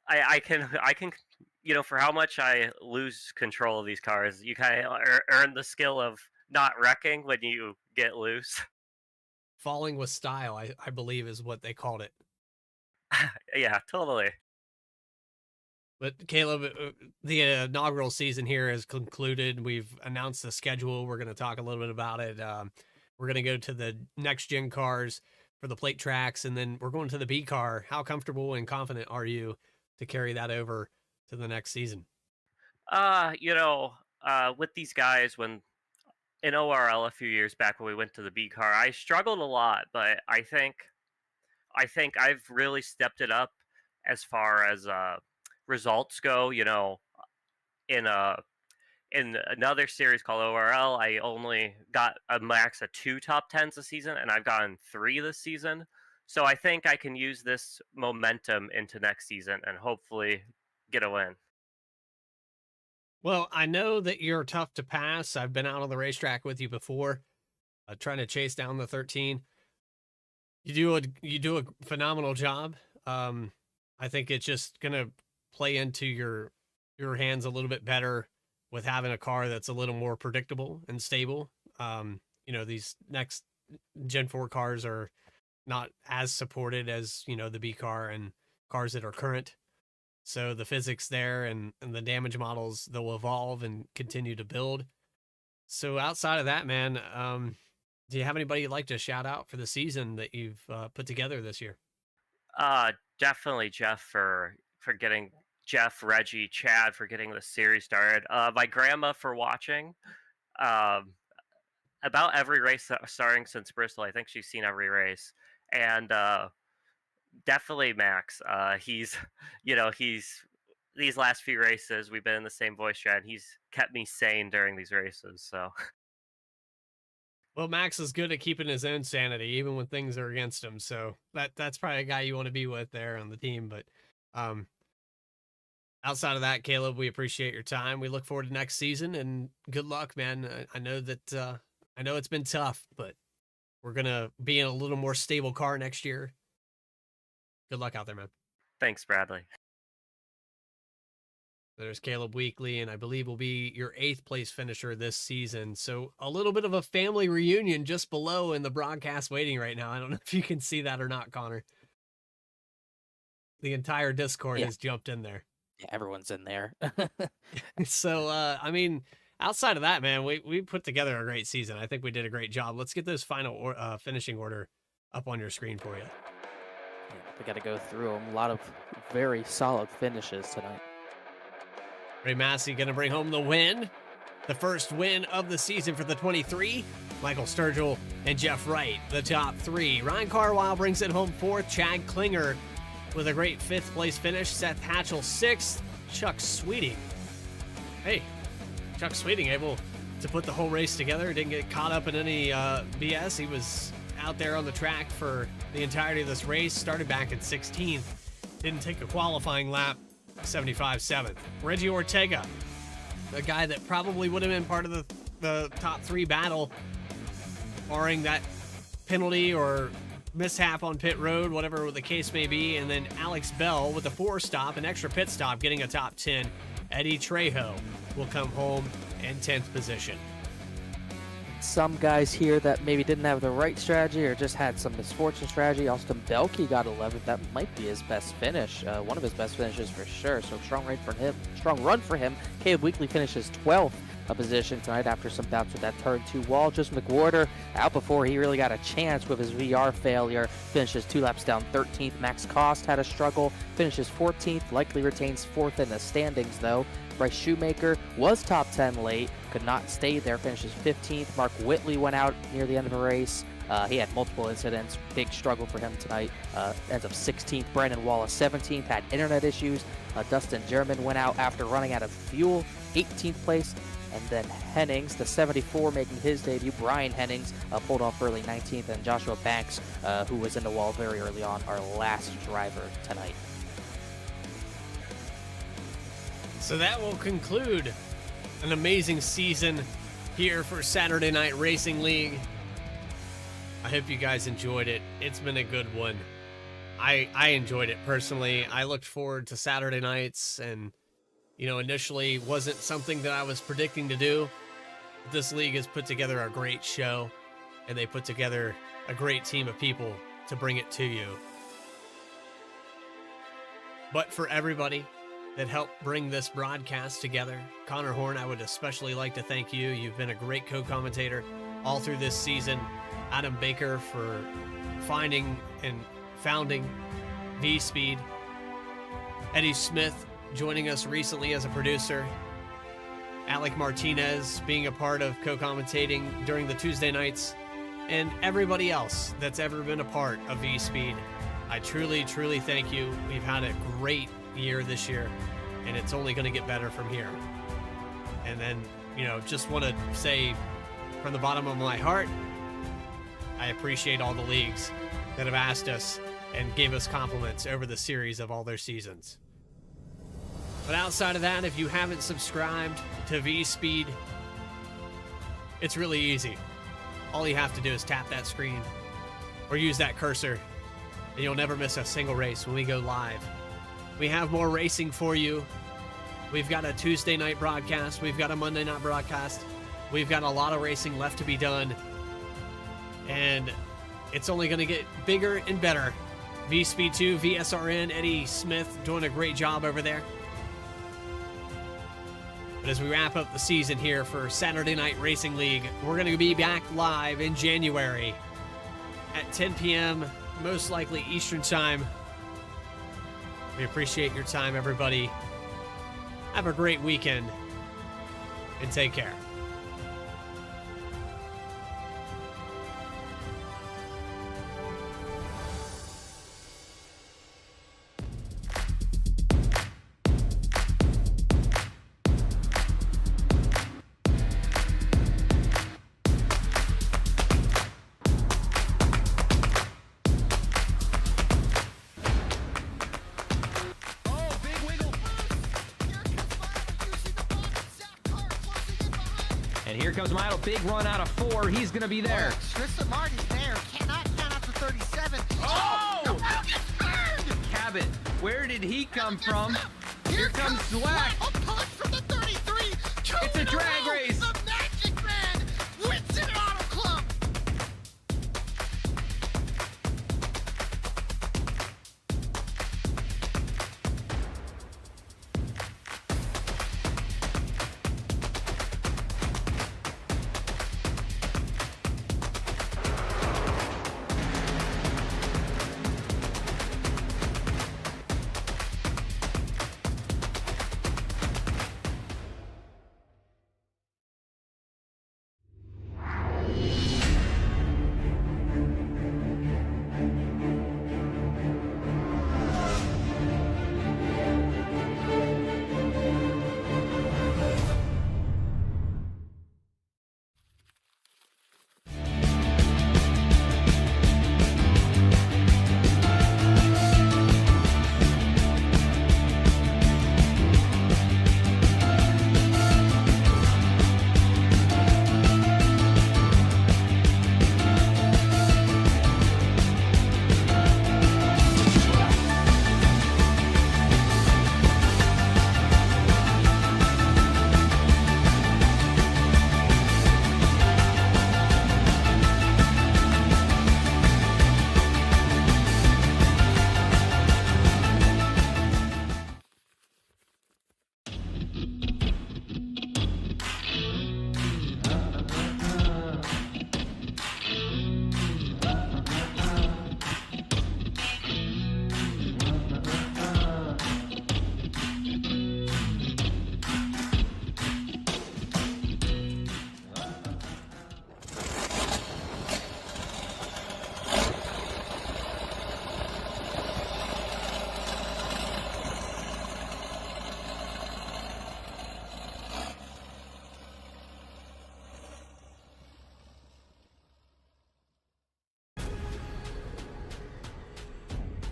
I can, for how much I lose control of these cars, you kind of earn the skill of not wrecking when you get loose. Falling with style, I believe, is what they called it. Yeah, totally. But Caleb, the inaugural season here has concluded. We've announced the schedule. We're going to talk a little bit about it. We're going to go to the next gen cars for the plate tracks, and then we're going to the B car. How comfortable and confident are you to carry that over to the next season? With these guys, when in ORL a few years back when we went to the B car, I struggled a lot, but I think I've really stepped it up as far as results go. In another series called ORL, I only got a max of 2 top 10s a season, and I've gotten 3 this season. So I think I can use this momentum into next season and hopefully get a win. Well, I know that you're tough to pass. I've been out on the racetrack with you before, trying to chase down the 13. You do a phenomenal job. I think it's just gonna play into your hands a little bit better with having a car that's a little more predictable and stable. These next Gen 4 cars are not as supported as, the B car and cars that are current. So the physics there and the damage models, they'll evolve and continue to build. So outside of that, man, do you have anybody you'd like to shout out for the season that you've put together this year? Definitely Jeff for getting Jeff, Reggie, Chad for getting the series started. My grandma for watching. About every race starting since Bristol. I think she's seen every race. And definitely Max. He's these last few races, we've been in the same voice chat, and he's kept me sane during these races. So, Well, Max is good at keeping his own sanity, even when things are against him. So that's probably a guy you want to be with there on the team. But outside of that, Caleb, we appreciate your time. We look forward to next season, and good luck, man. I know that I know it's been tough, but we're gonna be in a little more stable car next year. Good luck out there, man. thanks, Bradley. There's Caleb Weekly, and I believe will be your 8th place finisher this season. So a little bit of a family reunion just below in the broadcast waiting right now. I don't know if you can see that or not, Connor. The entire Discord has jumped in there. Yeah, everyone's in there. So, I mean, outside of that, man, we put together a great season. I think we did a great job. Let's get those final finishing order up on your screen for you. Yeah, we got to go through them. A lot of very solid finishes tonight. Ray Massey going to bring home the win. The first win of the season for the 23. Michael Sturgill and Jeff Wright, the top 3. Ryan Carwile brings it home 4th. Chad Klinger with a great 5th place finish. Seth Hatchell 6th. Chuck Sweeting. Hey, Chuck Sweeting able to put the whole race together. Didn't get caught up in any BS. He was out there on the track for the entirety of this race. Started back in 16th. Didn't take a qualifying lap. 75 7th. Reggie Ortega, a guy that probably would have been part of the top 3 battle, barring that penalty or mishap on pit road, whatever the case may be. And then Alex Bell with a 4-stop, an extra pit stop, getting a top 10. Eddie Trejo will come home in 10th position. Some guys here that maybe didn't have the right strategy or just had some misfortune strategy. Austin Belke got 11th. That might be his best finish. One of his best finishes for sure. So strong run for him. Caleb Weekly finishes 12th position tonight after some bouts with that turn 2 wall. Just McWhorter out before he really got a chance with his VR failure. Finishes 2 laps down 13th. Max Cost had a struggle. Finishes 14th. Likely retains 4th in the standings though. Bryce Shoemaker was top 10 late, could not stay there, finishes 15th. Mark Whitley went out near the end of the race. He had multiple incidents, big struggle for him tonight. Ends up 16th. Brandon Wallace 17th, had internet issues. Dustin German went out after running out of fuel, 18th place. And then Hennings, the 74, making his debut. Brian Hennings pulled off early 19th, and Joshua Banks, who was in the wall very early on, our last driver tonight. So that will conclude an amazing season here for Saturday Night Racing League. I hope you guys enjoyed it. It's been a good one. I enjoyed it personally. I looked forward to Saturday nights, and initially wasn't something that I was predicting to do. This league has put together a great show, and they put together a great team of people to bring it to you. But for everybody that helped bring this broadcast together, Connor Horn, I would especially like to thank you. You've been a great co-commentator all through this season. Adam Baker for finding and founding V-Speed. Eddie Smith joining us recently as a producer. Alec Martinez being a part of co-commentating during the Tuesday nights. And everybody else that's ever been a part of V-Speed. I truly, truly thank you. We've had a great year this year, and it's only going to get better from here. And then, just want to say from the bottom of my heart, I appreciate all the leagues that have asked us and gave us compliments over the series of all their seasons. But outside of that, if you haven't subscribed to V-Speed, it's really easy. All you have to do is tap that screen or use that cursor, and you'll never miss a single race when we go live. We have more racing for you. We've got a Tuesday night broadcast. We've got a Monday night broadcast. We've got a lot of racing left to be done. And it's only going to get bigger and better. V-Speed 2, VSRN, Eddie Smith doing a great job over there. But as we wrap up the season here for Saturday Night Racing League, we're going to be back live in January at 10 p.m., most likely Eastern Time. We appreciate your time, everybody. Have a great weekend and take care. And here comes Milo. Big run out of 4. He's going to be there. Tristan Martin's there. Cannot count out to 37. Oh! No, gets burned! Cabot, where did he come from? Here comes Slack. Slack. A punch from the 33. It's a drag race. The Magic Man wins it Auto Club.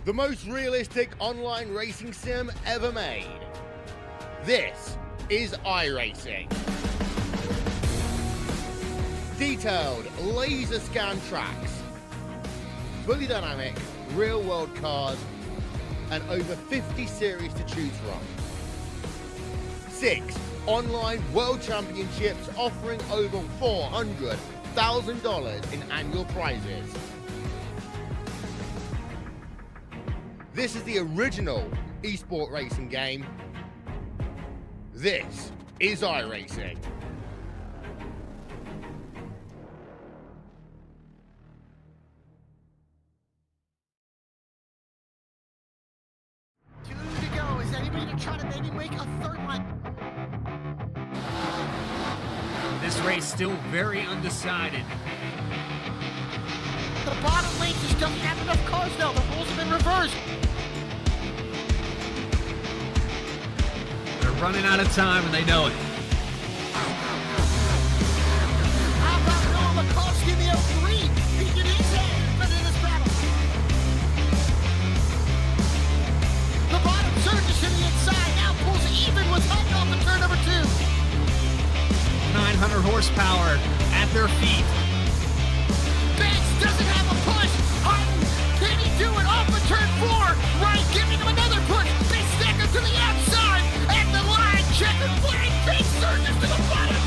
The most realistic online racing sim ever made. This is iRacing. Detailed laser scan tracks, fully dynamic real world cars, and over 50 series to choose from. 6 online world championships offering over $400,000 in annual prizes. This is the original esport racing game. This is iRacing. Two to go. Is anybody to try to maybe make a third one? This race still very undecided. The bottom lane just doesn't have enough cars now. The rules have been reversed. They're running out of time and they know it. How about Noah Mikulski in the 03? He did his hand in this battle. The bottom surges to the inside. Now pulls even with Hutton off the turn number 2. 900 horsepower at their feet. Banks doesn't have a push. Hutton, can he do it off of turn 4? Wright giving him another push. They stack him to the outside. And the line checker flag. Big surges to the bottom.